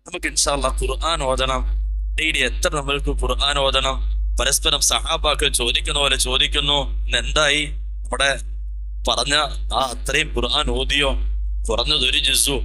നമുക്ക് ഇൻഷാ അല്ലാഹ് ഖുർആൻ ഓതണം. ഡെയിലി എത്ര നമ്മൾക്ക് ഖുർആൻ ഓതണം? പരസ്പരം സഹാബാക്കൾ ചോദിക്കുന്ന പോലെ ചോദിക്കുന്നു, എന്തായി നമ്മുടെ പറഞ്ഞ അത്രയും ഖുർആൻ ഓതിയോ? കുറഞ്ഞത് 1 ജുസു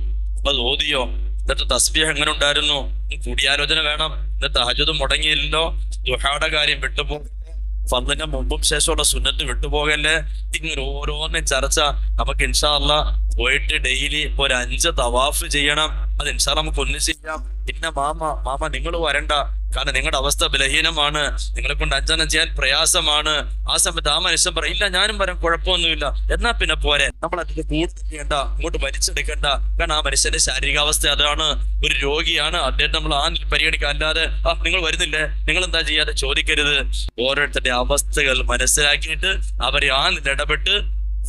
അത് ഓതിയോ? എന്നിട്ട് തസ്ബീഹ് എങ്ങനെ ഉണ്ടായിരുന്നു? കൂടിയാലോചന വേണം. എന്നിട്ട് തഹജ്ജുദ് മുടങ്ങിയില്ലല്ലോ, ദുഹായുടെ കാര്യം വിട്ടുപോകല്ലേ, ഫർദിന്റെ മുമ്പും ശേഷമുള്ള സുന്നത്ത് വിട്ടുപോകല്ലേ. ഇങ്ങനെ ഓരോന്നും ചർച്ച. നമുക്ക് ഇൻഷാ അല്ലാഹ് പോയിട്ട് ഡെയിലി ഒരു 5 തവാഫ് ചെയ്യണം. അത് ഇൻഷാ അല്ലാഹ് നമുക്ക് ഒന്ന് ചെയ്യാം. പിന്നെ മാമ നിങ്ങൾ വരണ്ട, കാരണം നിങ്ങളുടെ അവസ്ഥ ബലഹീനമാണ്, നിങ്ങളെ കൊണ്ട് 5 ചെയ്യാൻ പ്രയാസമാണ്. ആ സമയത്ത് ആ മനുഷ്യൻ പറയും, ഇല്ല ഞാനും വരാൻ, കുഴപ്പമൊന്നുമില്ല. എന്നാ പിന്നെ പോരെ, നമ്മൾ അതിന്റെ കൂടുതൽ ചെയ്യണ്ട, അങ്ങോട്ട് വലിച്ചെടുക്കണ്ട. കാരണം ആ മനുഷ്യന്റെ ശാരീരികാവസ്ഥ അതാണ്, ഒരു രോഗിയാണ്. അദ്ദേഹം നമ്മൾ പരിഗണിക്കുക. അല്ലാതെ നിങ്ങൾ വരുന്നില്ലേ, നിങ്ങൾ എന്താ ചെയ്യാതെ ചോദിക്കരുത്. ഓരോരുത്തരുടെ അവസ്ഥകൾ മനസ്സിലാക്കിയിട്ട് അവരെ ഇടപെട്ട്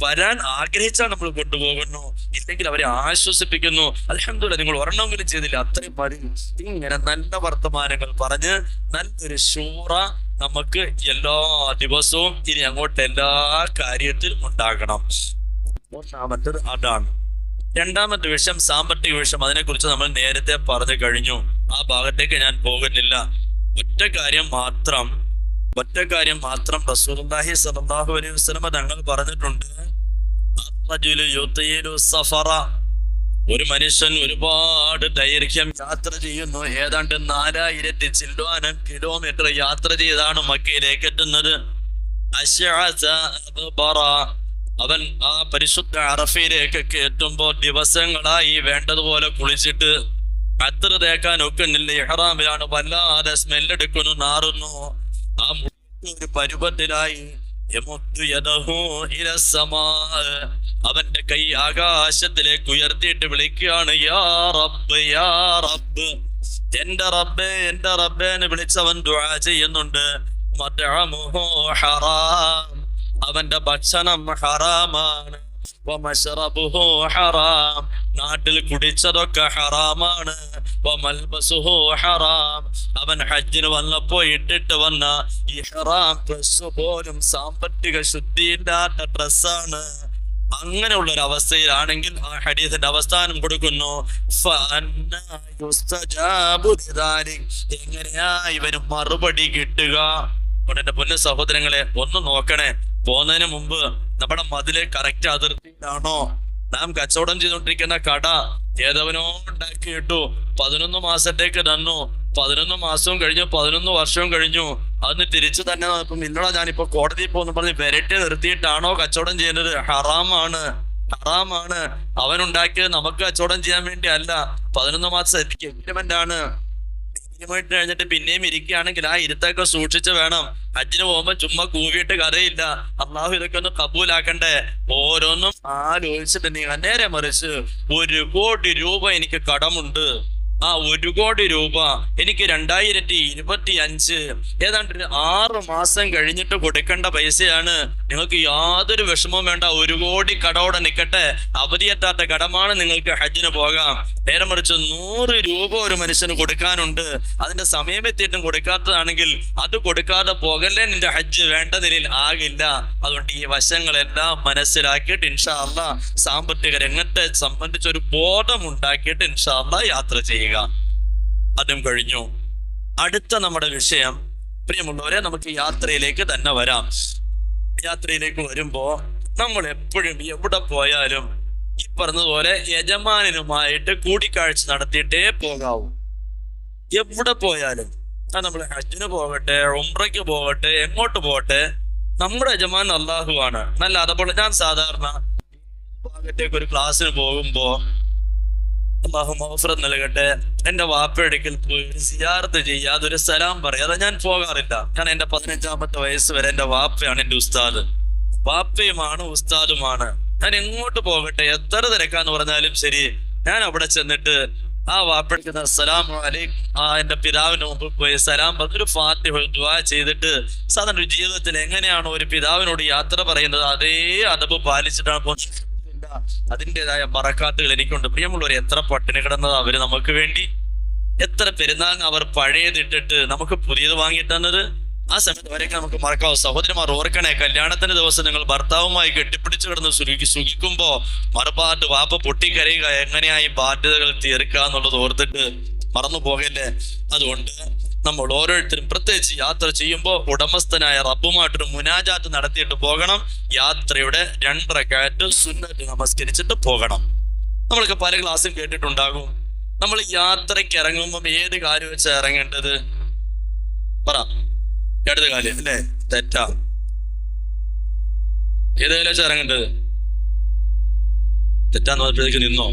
വരാൻ ആഗ്രഹിച്ചാൽ നമ്മൾ കൊണ്ടുപോകുന്നു, ഇല്ലെങ്കിൽ അവരെ ആശ്വസിപ്പിക്കുന്നു. അൽഹംദുലില്ലാഹ് നിങ്ങൾ ഒരെണ്ണമെങ്കിലും ചെയ്തില്ല, അത്രയും മതി. ഇങ്ങനെ നല്ല വർത്തമാനങ്ങൾ പറഞ്ഞ് നല്ലൊരു ശൂറ നമുക്ക് എല്ലാ ദിവസവും ഇനി അങ്ങോട്ട് എല്ലാ കാര്യത്തിലും ഉണ്ടാകണം. ഒന്നാമത്തത് അതാണ്. രണ്ടാമത്തെ വിഷയം സാമ്പത്തിക വിഷയം. അതിനെക്കുറിച്ച് നമ്മൾ നേരത്തെ പറഞ്ഞു കഴിഞ്ഞു, ആ ഭാഗത്തേക്ക് ഞാൻ പോകുന്നില്ല. ഒറ്റ കാര്യം മാത്രം റസൂലുള്ളാഹി സ്വല്ലല്ലാഹു അലൈഹി വസല്ലം തങ്ങൾ പറഞ്ഞിട്ടുണ്ട്, ഒരു മനുഷ്യൻ ഒരുപാട് ദൈർഘ്യം യാത്ര ചെയ്യുന്നു. ഏതാണ്ട് 4000 ചില്വാനം കിലോമീറ്റർ യാത്ര ചെയ്താണ് മക്കയിലേക്ക് എത്തുന്നത്. അവൻ ആ പരിശുദ്ധ അറഫയിലേക്കൊക്കെ എത്തുമ്പോൾ ദിവസങ്ങളായി വേണ്ടതുപോലെ കുളിച്ചിട്ട് അത്ര തേക്കാൻ ഒക്കുന്നില്ല. ഇഹ്റാമിലാണ്, വല്ലാതെ സ്മെല്ലെടുക്കുന്നു, നാറുന്നു. ആ ഒരു പരുവത്തിലായി അവന്റെ കൈ ആകാശത്തിലേക്ക് ഉയർത്തിയിട്ട് വിളിക്കുകയാണ്, യാ റബ്ബ് യാ റബ്ബ്, എന്റെ റബ്ബേ എന്റെ റബ്ബേ എന്ന് വിളിച്ചവൻ ദുആ ചെയ്യുന്നുണ്ട്. മത്അമുഹു ഹറാം, അവന്റെ ഭക്ഷണം ഹറാമാണ്. വമശ്റബുഹു ഹറാം, നാട്ടിൽ കുടിച്ചതൊക്കെ ഹറാമാണ്. വമൽബസുഹു ഹറാം, അവൻ ഹജ്ജിന് വന്നപ്പോ ഇട്ടിട്ട് വന്ന ഇഹ്റാം ഡ്രസ് പോലും സാമ്പത്തിക ശുദ്ധിയില്ലാത്ത ഡ്രസ്സാണ്. അങ്ങനെയുള്ള ഒരു അവസ്ഥയിലാണെങ്കിൽ ആ ഹദീസിന്റെ അവസാനം കൊടുക്കുന്നു, എങ്ങനെയാ ഇവന് മറുപടി കിട്ടുക? അതുകൊണ്ട് എന്റെ പൊന്നു സഹോദരങ്ങളെ ഒന്ന് നോക്കണേ, പോകുന്നതിന് മുമ്പ് നമ്മുടെ മതില് കറക്റ്റ് അതിർത്തിയിലാണോ? നാം കച്ചവടം ചെയ്തുകൊണ്ടിരിക്കുന്ന കട ഏതവനോ ഉണ്ടാക്കിയിട്ടു 11 മാസത്തേക്ക് തന്നു, 11 മാസവും കഴിഞ്ഞു, 11 വർഷവും കഴിഞ്ഞു, അതിന് തിരിച്ചു തന്നെ നോക്കും, ഇല്ലടാ ഞാനിപ്പോ കോടതിയിൽ പോകുന്നു പറഞ്ഞ് വിരട്ടി നിർത്തിയിട്ടാണോ കച്ചവടം ചെയ്യുന്നത്? ഹറാമാണ്, ഹറാമാണ്. അവൻ ഉണ്ടാക്കിയത് നമുക്ക് കച്ചവടം ചെയ്യാൻ വേണ്ടി അല്ല. 11 മാസം എഗ്രിമെന്റ് ആണ്. എഗ്രിമെന്റ് കഴിഞ്ഞിട്ട് പിന്നെയും ഇരിക്കുകയാണെങ്കിൽ ആ ഇരുത്തൊക്കെ സൂക്ഷിച്ച് വേണം. ഹജ്ജിന് പോകുമ്പോ ചുമ്മാ കൂവിയിട്ട് കഥയില്ല. അള്ളാഹു ഇതൊക്കെ ഒന്ന് കബൂലാക്കണ്ടേ. ഓരോന്നും ആലോചിച്ചിട്ട് നീ നേരെ മറിച്ച് 1 കോടി രൂപ എനിക്ക് കടമുണ്ട്, ആ 1 കോടി രൂപ എനിക്ക് 2025 ഏതാണ്ട് 6 മാസം കഴിഞ്ഞിട്ട് കൊടുക്കേണ്ട പൈസയാണ്. നിങ്ങൾക്ക് യാതൊരു വിഷമവും വേണ്ട, 1 കോടി കടോടെ നിൽക്കട്ടെ, അവധിയെത്താത്ത കടമാണ്, നിങ്ങൾക്ക് ഹജ്ജിന് പോകാം. നേരെ മറിച്ച് 100 രൂപ ഒരു മനുഷ്യന് കൊടുക്കാനുണ്ട്, അതിന്റെ സമയം എത്തിയിട്ടും കൊടുക്കാത്തതാണെങ്കിൽ അത് കൊടുക്കാതെ പോകല്ലേ, നിന്റെ ഹജ്ജ് വേണ്ട നിലയിൽ ആകില്ല. അതുകൊണ്ട് ഈ വശങ്ങളെല്ലാം മനസ്സിലാക്കിയിട്ട് ഇൻഷാ അല്ലാഹ് സാമ്പത്തിക രംഗത്തെ സംബന്ധിച്ചൊരു ബോധം ഉണ്ടാക്കിയിട്ട് ഇൻഷാ അല്ലാഹ് യാത്ര ചെയ്യുക. അതും കഴിഞ്ഞു. അടുത്ത നമ്മുടെ വിഷയം, പ്രിയമുള്ളവരെ, നമുക്ക് യാത്രയിലേക്ക് തന്നെ വരാം. യാത്രയിലേക്ക് വരുമ്പോ നമ്മൾ എപ്പോഴും എവിടെ പോയാലും ഈ പറഞ്ഞതുപോലെ യജമാനനുമായിട്ട് കൂടിക്കാഴ്ച നടത്തിയിട്ടേ പോകാവൂ. എവിടെ പോയാലും, നമ്മൾ ഹജ്ജിന് പോകട്ടെ, ഉംറയ്ക്ക് പോകട്ടെ, എങ്ങോട്ട് പോകട്ടെ, നമ്മുടെ യജമാൻ അള്ളാഹുവാണ്. നല്ല അതുപോലെ ഞാൻ സാധാരണ ഭാഗത്തേക്ക് ഒരു ക്ലാസ്സിന് പോകുമ്പോ അള്ളാഹു മഗ്ഫിറത്ത് നൽകട്ടെ, എന്റെ വാപ്പയടുക്കൽ പോയി ഒരു സിയാറത്ത് ചെയ്യാതെ ഒരു സലാം പറയാതെ ഞാൻ പോകാറില്ല. ഞാൻ എന്റെ 15ാമത്തെ വയസ്സ് വരെ എന്റെ വാപ്പയാണ് എന്റെ ഉസ്താദ്, വാപ്പയുമാണ് ഉസ്താദുമാണ്. ഞാൻ എങ്ങോട്ട് പോകട്ടെ, എത്ര തിരക്കാന്ന് പറഞ്ഞാലും ശരി, ഞാൻ അവിടെ ചെന്നിട്ട് ആ വാപ്പയ്ക്ക് അസ്സലാമു അലൈക്കും, എന്റെ പിതാവിന് മുമ്പ് പോയി സലാം പറഞ്ഞൊരു ഫാത്തിഹ ദുആ ചെയ്തിട്ട്, സാധാരണ ഒരു ജീവിതത്തിൽ എങ്ങനെയാണോ ഒരു പിതാവിനോട് യാത്ര പറയുന്നത് അതേ അദബ് പാലിച്ചിട്ടാണ് പോകുന്നത്. അതിൻ്റെതായ ബറക്കാത്തുകൾ എനിക്കുണ്ട്. പ്രിയമുള്ളവർ, എത്ര പട്ടിണി കിടന്നത് അവര് നമുക്ക് വേണ്ടി, എത്ര പെരുന്നാളിന് അവർ പഴയതിട്ടിട്ട് നമുക്ക് പുതിയത് വാങ്ങി തന്നത്. ആ സമയത്ത് വരെയൊക്കെ നമുക്ക് മറക്കാവും. സഹോദരന്മാർ ഓർക്കണേ, കല്യാണത്തിന്റെ ദിവസം നിങ്ങൾ ഭർത്താവുമായി കെട്ടിപ്പിടിച്ചു കിടന്ന് സുഖിക്കുമ്പോ മറുപാട്ട് വാപ്പ പൊട്ടിക്കരയുക, എങ്ങനെയായി ബാധ്യതകൾ തീർക്കുക എന്നുള്ളത് ഓർത്തിട്ട് മറന്നു പോകല്ലേ. അതുകൊണ്ട് നമ്മൾ ഓരോരുത്തരും പ്രത്യേകിച്ച് യാത്ര ചെയ്യുമ്പോൾ ഉടമസ്ഥനായ റബ്ബുമായിട്ടൊരു മുനാജാത്ത് നടത്തിയിട്ട് പോകണം. യാത്രയുടെ 2 റക്അത്ത് സുന്നത്ത് നമസ്കരിച്ചിട്ട് പോകണം. നമ്മൾക്ക് പല ക്ലാസ്സും കേട്ടിട്ടുണ്ടാകും, നമ്മൾ യാത്രയ്ക്ക് ഇറങ്ങുമ്പോൾ ഏത് കാര്യം വെച്ചാ ഇറങ്ങേണ്ടത്? പറ, ഇടത് കാര്യം അല്ലേ? തെറ്റാ. ഏത് കാര്യം വെച്ചാ ഇറങ്ങേണ്ടത്? തെറ്റാന്ന് പറഞ്ഞപ്പോഴേക്ക് നിന്നോ?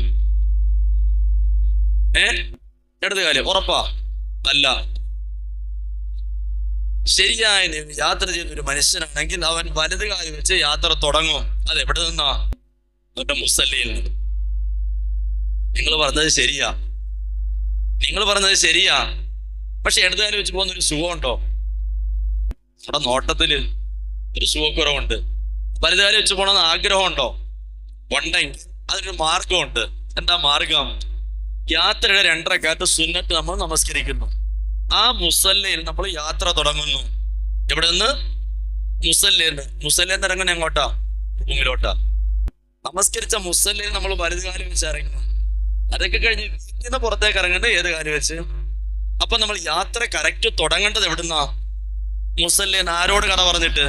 ഇടത് കാര്യം ഉറപ്പാ? അല്ല. ശരിയായ യാത്ര ചെയ്യുന്ന ഒരു മനുഷ്യനാണെങ്കിൽ അവൻ വലത് കാര്യം വെച്ച് യാത്ര തുടങ്ങും. അത് എവിടെ നിന്നാ? അവന്റെ മുസല്ലയിൽ നിന്ന്. നിങ്ങൾ പറഞ്ഞത് ശരിയാ, നിങ്ങൾ പറഞ്ഞത് ശരിയാ. പക്ഷെ ഇടത് കാര്യം വെച്ച് പോകുന്ന ഒരു സുഖമുണ്ടോ? അവിടെ നോട്ടത്തില് ഒരു സുഖക്കുറവുണ്ട്. വലത് കാര്യം വെച്ച് പോകണമെന്ന് ആഗ്രഹമുണ്ടോ? ഉണ്ടെങ്കിൽ അതിനൊരു മാർഗമുണ്ട്. എന്താ മാർഗം? യാത്രയുടെ 2 റക്അത്ത് സുന്നത്ത് നമ്മൾ നമസ്കരിക്കുന്നു. ആ മുസല്ലയിൽ നമ്മൾ യാത്ര തുടങ്ങുന്നു. എവിടെ നിന്ന്? മുസല്ലേന്ന്. മുസല്ലേന്ന് ഇറങ്ങുന്ന എങ്ങോട്ടാ? റൂമിലോട്ടാ. നമസ്കരിച്ച മുസല്ലയിൽ നമ്മൾ വലത് കാര്യം വെച്ച് ഇറങ്ങുന്നു. അതൊക്കെ കഴിഞ്ഞ് വീട്ടിൽ നിന്ന് പുറത്തേക്ക് ഇറങ്ങേണ്ടത് ഏത് കാര്യം വെച്ച്? അപ്പൊ നമ്മൾ യാത്ര കറക്റ്റ് തുടങ്ങേണ്ടത് എവിടുന്നാ? മുസല്ലേന്ന്. ആരോട് കഥ പറഞ്ഞിട്ട്?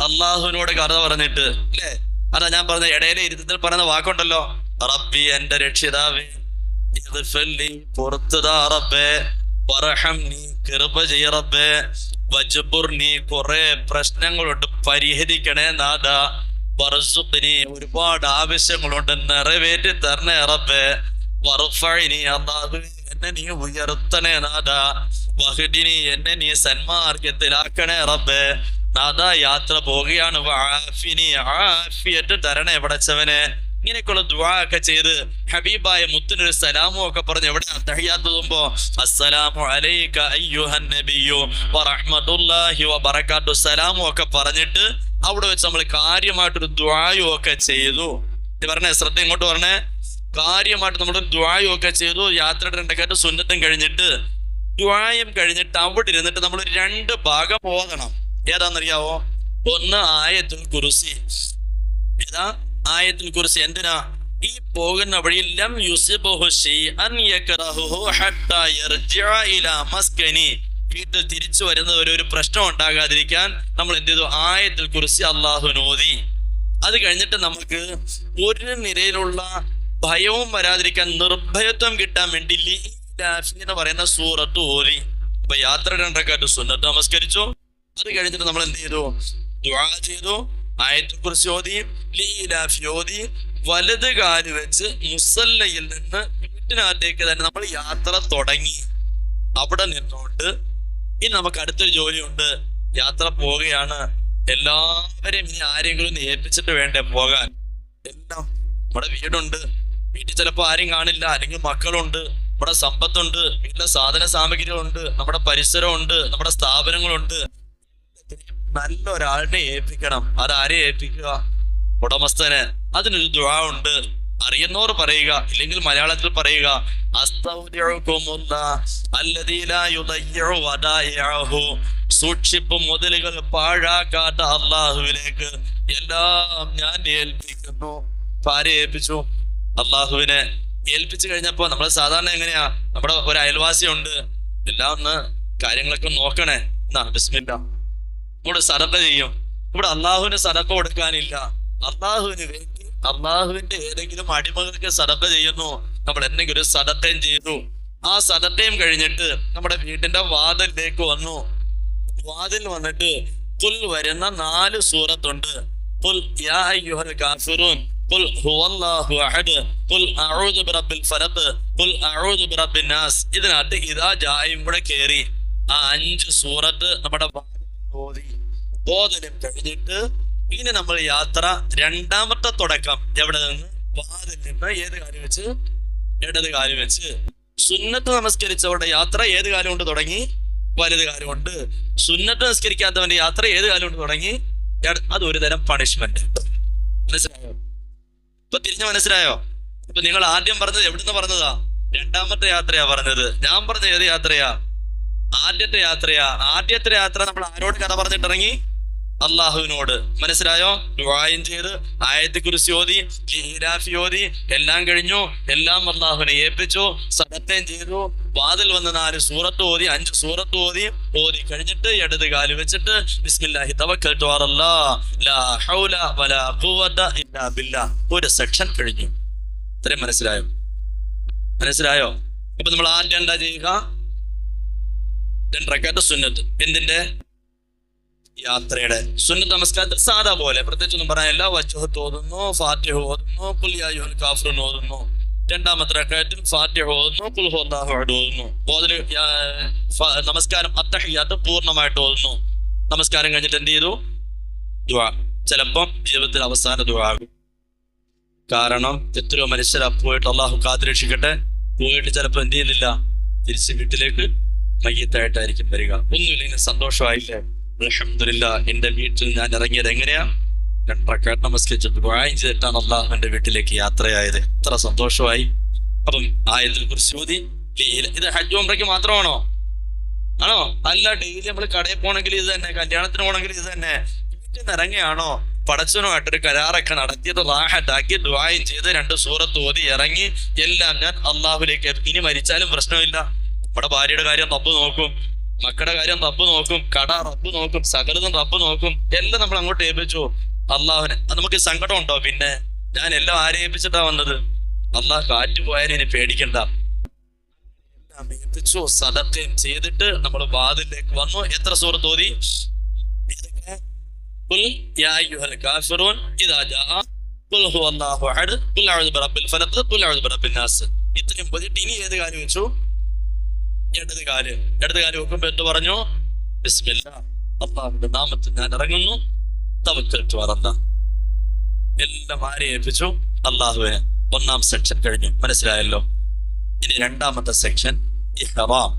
അള്ളാഹുവിനോട് കഥ പറഞ്ഞിട്ട് അല്ലേ? അതാ ഞാൻ പറഞ്ഞ ഇടയിലെ ഇരുത്തത്തിൽ പറയുന്ന വാക്കുണ്ടല്ലോ, റബ്ബി എന്റെ രക്ഷിതാവേ, പുറത്തുതാ റബ്ബേ, വറഹംനി കൃപ ചെയ്യ റബ്ബേ, വജ്ബുർനി കുറെ പ്രശ്നങ്ങളുണ്ട് പരിഹരിക്കണേ നാഥ, വർസുഖ്നി ഒരുപാട് ആവശ്യങ്ങളുണ്ട് നിറവേറ്റി തരണേ റബ്ബേ, വർഫഇനി അല്ലാഹു എന്നെ നീ ഉയർത്തണേ നാഥ, വഹ്ദിനി എന്നെ നീ സന്മാർഗത്തിലാക്കണേ റബ്ബേ. നാഥ യാത്ര പോവുകയാണ്, വആഫിനി ആഫിയത്ത് തരണേ പടച്ചവനെ. ഇങ്ങനെയൊക്കെയുള്ള ദുആ ഒക്കെ ചെയ്ത് ഹബീബായ മുത്തിനൊരു സലാമും ഒക്കെ പറഞ്ഞ് എവിടെ തഹിയ്യാത്ത് പോകുമ്പോ അസ്സലാമു അലൈക അയ്യുഹൻ നബിയ്യു വറഹ്മത്തുള്ളാഹി വബറകാത്തു സലാമും ഒക്കെ പറഞ്ഞിട്ട് അവിടെ വെച്ച് നമ്മൾ കാര്യമായിട്ടൊരു ദുആയും ഒക്കെ ചെയ്തു. പറഞ്ഞേ, ശ്രദ്ധ ഇങ്ങോട്ട് പറഞ്ഞേ. കാര്യമായിട്ട് നമ്മൾ ദുആയും ഒക്കെ ചെയ്തു. യാത്രയുടെ 2 റക്അത്ത് സുന്നത്തും കഴിഞ്ഞിട്ട് ദുആയും കഴിഞ്ഞിട്ട് അവിടെ ഇരുന്നിട്ട് നമ്മൾ 2 ഭാഗം ഓതണം. ഏതാണെന്നറിയാവോ? ഒന്ന് ആയത്തുൽ കുർസി. ഏതാ ആയത്തുൽ കുർസി? എന്തിനാ? ഈ പോകുന്ന വഴിയിൽ ലം യുസിബുഹു ശൈഅൻ യക്റഹുഹു ഹത്താ യർജിഅ ഇലാ മസ്കനി, വീട്ടിൽ തിരിച്ചു വരുന്നത് ഒരു പ്രശ്നം ഉണ്ടാകാതിരിക്കാൻ നമ്മൾ എന്ത് ചെയ്തു? ആയത്തുൽ കുർസി അള്ളാഹുവിന് ഓതി. അത് കഴിഞ്ഞിട്ട് നമുക്ക് ഒരു നിരയിലുള്ള ഭയവും വരാതിരിക്കാൻ, നിർഭയത്വം കിട്ടാൻ വേണ്ടി ലീലാഫ് എന്ന് പറയുന്ന സൂറത്ത് ഓതി. അപ്പൊ യാത്ര 2 റക്അത്ത് സുന്നത്ത് നമസ്കരിച്ചു. അത് കഴിഞ്ഞിട്ട് നമ്മൾ എന്ത് ചെയ്തു? ദുആ ചെയ്തു, ആയത്തുൽ കുർസി ഓതി, ലീലാഫ് ഓതി, വലത് കാല് വെച്ച് മുസല്ലയിൽ നിന്ന് വീട്ടിനകത്തേക്ക് തന്നെ നമ്മൾ യാത്ര തുടങ്ങി. അവിടെ നിന്നോണ്ട് ഇനി നമുക്ക് അടുത്തൊരു ജോലിയുണ്ട്. യാത്ര പോവുകയാണ്. എല്ലാവരെയും ഇനി ആരെങ്കിലും ഒന്ന് ഏൽപ്പിച്ചിട്ട് വേണ്ടേ പോകാൻ. എല്ലാം നമ്മുടെ വീടുണ്ട്, വീട്ടിൽ ചിലപ്പോൾ ആരും കാണില്ല, അല്ലെങ്കിൽ മക്കളുണ്ട്, നമ്മുടെ സമ്പത്തുണ്ട്, വീട്ടിലെ സാധന സാമഗ്രികളുണ്ട്, നമ്മുടെ പരിസരമുണ്ട്, നമ്മുടെ സ്ഥാപനങ്ങളുണ്ട്. നല്ലൊരാളിനെ ഏൽപ്പിക്കണം. അതാരെ ഏൽപ്പിക്കുക? ഉടമസ്ഥന്. അതിനൊരു ദുആ ഉണ്ട്. അറിയുന്നവർ പറയുക, ഇല്ലെങ്കിൽ മലയാളത്തിൽ പറയുക, സൂക്ഷിപ്പ് മുതലുകൾ പാഴാക്കാത്ത അള്ളാഹുവിലേക്ക് എല്ലാം ഞാൻ ഏൽപ്പിക്കുന്നു. ആരെ ഏൽപ്പിച്ചു? അള്ളാഹുവിനെ ഏൽപ്പിച്ചു കഴിഞ്ഞപ്പോ നമ്മൾ സാധാരണ എങ്ങനെയാ? നമ്മുടെ ഒരു അയൽവാസിയുണ്ട്, എല്ലാം ഒന്ന് കാര്യങ്ങളൊക്കെ നോക്കണേ, എന്നാ ബിസ്മില്ലാ ഇവിടെ സദഖ ചെയ്യും. ഇവിടെ അള്ളാഹുവിന് സദഖ കൊടുക്കാനില്ല. അള്ളാഹുവിന് വേണ്ടി അള്ളാഹുവിന്റെ ഏതെങ്കിലും അടിമകൾക്ക് സദഖ ചെയ്യുന്നു. നമ്മൾ എന്തെങ്കിലും ഒരു സദഖയും ചെയ്തു. ആ സദഖയും കഴിഞ്ഞിട്ട് നമ്മുടെ വീട്ടിന്റെ വാതിലിലേക്ക് വന്നു. വാതിൽ വന്നിട്ട് കുൽ വരുന്ന 4 സൂറത്തുണ്ട്. കുൽ യാ അയ്യുഹൽ കാഫിറൂൻ, കുൽ ഹുവല്ലാഹു അഹദ്, കുൽ അഊദു ബിറബ്ബിൽ ഫലഖ്, കുൽ അഊദു ബിറബ്ബിൻ നാസ്. ഇതിനകത്ത് ഇദാ ജായും കൂടെ കേറി ആ 5 സൂറത്ത് നമ്മുടെ ഓതി. ഓതലും കഴിഞ്ഞിട്ട് ഇനി നമ്മൾ യാത്ര രണ്ടാമത്തെ തുടക്കം എവിടെ നിന്ന്? വാതിൽ നിന്ന് ഏത് കാര്യം വെച്ച്? ഇടത് കാര്യം വെച്ച്. സുന്നത്ത് നമസ്കരിച്ചവരുടെ യാത്ര ഏത് കാലം കൊണ്ട് തുടങ്ങി? വലത് കാലം കൊണ്ട്. സുന്നത്ത് നമസ്കരിക്കാത്തവന്റെ യാത്ര ഏത് കാലം കൊണ്ട് തുടങ്ങി? അത് ഒരു തരം പണിഷ്മെന്റ്. മനസ്സിലായോ? ഇപ്പൊ തിരിഞ്ഞ് മനസ്സിലായോ? ഇപ്പൊ നിങ്ങൾ ആദ്യം പറഞ്ഞത് എവിടുന്ന് പറഞ്ഞതാ? രണ്ടാമത്തെ യാത്രയാ പറഞ്ഞത്. ഞാൻ പറഞ്ഞ ഏത് യാത്രയാ? ആദ്യത്തെ യാത്രയാ. ആദ്യത്തെ യാത്ര നമ്മൾ ആരോട് കഥ പറഞ്ഞിട്ടിറങ്ങി? അള്ളാഹുവിനോട്. മനസ്സിലായോ? ദുആയും ചെയ്ത്, ആയത്തുൽ കുർസി ഓതി, ലീലാഫ് ഓതി, എല്ലാം കഴിഞ്ഞു. എല്ലാം അള്ളാഹുവിനെ ഏൽപ്പിച്ചു. സദഖയും ചെയ്തു. വാതിൽ വന്ന് 4 സൂറത്ത് ഓതി, 5 സൂറത്ത് ഓതി. ഓതി കഴിഞ്ഞിട്ട് ഇടത് കാല് വെച്ചിട്ട് ബിസ്മില്ലാഹി തവക്കൽതു അലല്ലാഹ് ലാ ഹൗല വലാ ഖുവത ഇല്ലാ ബില്ലാഹ്. ഒരു സെക്ഷൻ കഴിഞ്ഞു. ഇത്രയും മനസ്സിലായോ? മനസ്സിലായോ? അപ്പൊ നമ്മൾ ആദ്യം എന്താ ചെയ്യുക? 2 റക്അത്ത് സുന്നത്ത്. എന്തിന്റെ? യാത്രയുടെ സുന്നത്ത് നമസ്കാരത്തിൽ സാധാ പോലെ പ്രത്യേകിച്ചൊന്നും പറയാനില്ല. വജ്ഹത്ത് ഓതുന്നു, ഫാത്തിഹ ഓതുന്നു, ഖുൽ യാ അയ്യുഹൽ കാഫിറൂൻ ഓതുന്നു. രണ്ടാമത്തെ റക്അത്തിൽ ഫാത്തിഹ ഓതുന്നു, ഖുൽ ഹുവല്ലാഹു അഹദ് ഓതുന്നു. ഓതല് നമസ്കാരം അത്തഹിയ്യാത്ത് പൂർണ്ണമായിട്ട് ഓതുന്നു. നമസ്കാരം കഴിഞ്ഞിട്ട് എന്ത് ചെയ്തു? ദുആ. ചിലപ്പം ജീവിതത്തിൽ അവസാന ദുആ ആകും. കാരണം എത്രയോ മനുഷ്യരാ പോയിട്ട്, അള്ളാഹു കാത്തുരക്ഷിക്കട്ടെ, പോയിട്ട് ചിലപ്പോൾ എന്ത് ചെയ്യുന്നില്ല, തിരിച്ച് വീട്ടിലേക്ക് മയ്യത്തായിട്ടായിരിക്കും വരിക. ഒന്നുമില്ലെങ്കിൽ സന്തോഷമായില്ലേ? അൽഹംദുലില്ലാഹ്, എന്റെ വീട്ടിൽ ഞാൻ ഇറങ്ങിയത് എങ്ങനെയാ? 2 റക്അത്ത് നമസ്കരിച്ച് ദുആയും ചെയ്തിട്ടാണ് അള്ളാഹുവിന്റെ വീട്ടിലേക്ക് യാത്രയായത്. എത്ര സന്തോഷമായി. അപ്പം ആയത്തുൽ കുർസി ഓതി. ഇത് ഹജ്ജ് ഉംറയ്ക്ക് മാത്രമാണോ? ആണോ? അല്ല, ഡെയിലി നമ്മൾ കടയിൽ പോകണമെങ്കിൽ ഇത് തന്നെ, കല്യാണത്തിന് പോകണമെങ്കിൽ ഇത് തന്നെ. വീട്ടിൽ നിന്ന് ഇറങ്ങിയാണോ പടച്ചവനുമായിട്ടൊരു കരാറൊക്കെ നടത്തിയത്, റാഹത്താക്കി ദുആയും ചെയ്ത് 2 സൂറത്ത് ഓതി ഇറങ്ങി. എല്ലാം ഞാൻ അള്ളാഹുലേക്ക്. ഇനി മരിച്ചാലും പ്രശ്നമില്ല. നമ്മുടെ ഭാര്യയുടെ കാര്യം റബ്ബ് നോക്കും, മക്കളുടെ കാര്യം റബ്ബ് നോക്കും, കട റബ്ബ് നോക്കും, സകലതും റബ്ബ് നോക്കും. എല്ലാം നമ്മൾ അങ്ങോട്ട് ഏൽപ്പിച്ചു അള്ളാഹുവിനെ. അത് നമുക്ക് സങ്കടം ഉണ്ടോ? പിന്നെ ഞാൻ എല്ലാം ആരെ ഏൽപ്പിച്ചിട്ടാ വന്നത്? അള്ളാഹ് കാറ്റ് പോയാലും ഇനി പേടിക്കണ്ട. എല്ലാം ഏൽപ്പിച്ചു, സദഖയും ചെയ്തിട്ട് നമ്മൾ വാതിലേക്ക് വന്നു. എത്ര സൂറത്ത് ഓതി? ഖുൽ യാ അയ്യുഹൽ കാഫിറൂൻ ഇദാ ജാഅ ഖുൽ ഹുവല്ലാഹു അഹദ് ഖുൽ അഊദു ബിറബ്ബിൽ ഫലഖ് ഖുൽ അഊദു ബിറബ്ബിൻ നാസ്. ഇത്രയും പോയിട്ട് ഇനി ഏത് കാര്യം വെച്ചു? ഇടത് കാല് വെക്കുമ്പോ എന്ത് പറഞ്ഞു? ബിസ്മില്ലാഹ്, അല്ലാഹുവിന്റെ നാമത്തിൽ ഞാൻ ഇറങ്ങുന്നു. തവക്കൽതു അലല്ലാഹ്. എല്ലാം ആരെ ഏൽപ്പിച്ചു? അള്ളാഹുവിനെ. 1ാം സെക്ഷൻ കഴിഞ്ഞു. മനസ്സിലായല്ലോ? ഇനി 2ാമത്തെ സെക്ഷൻ ഇഹ്റാം.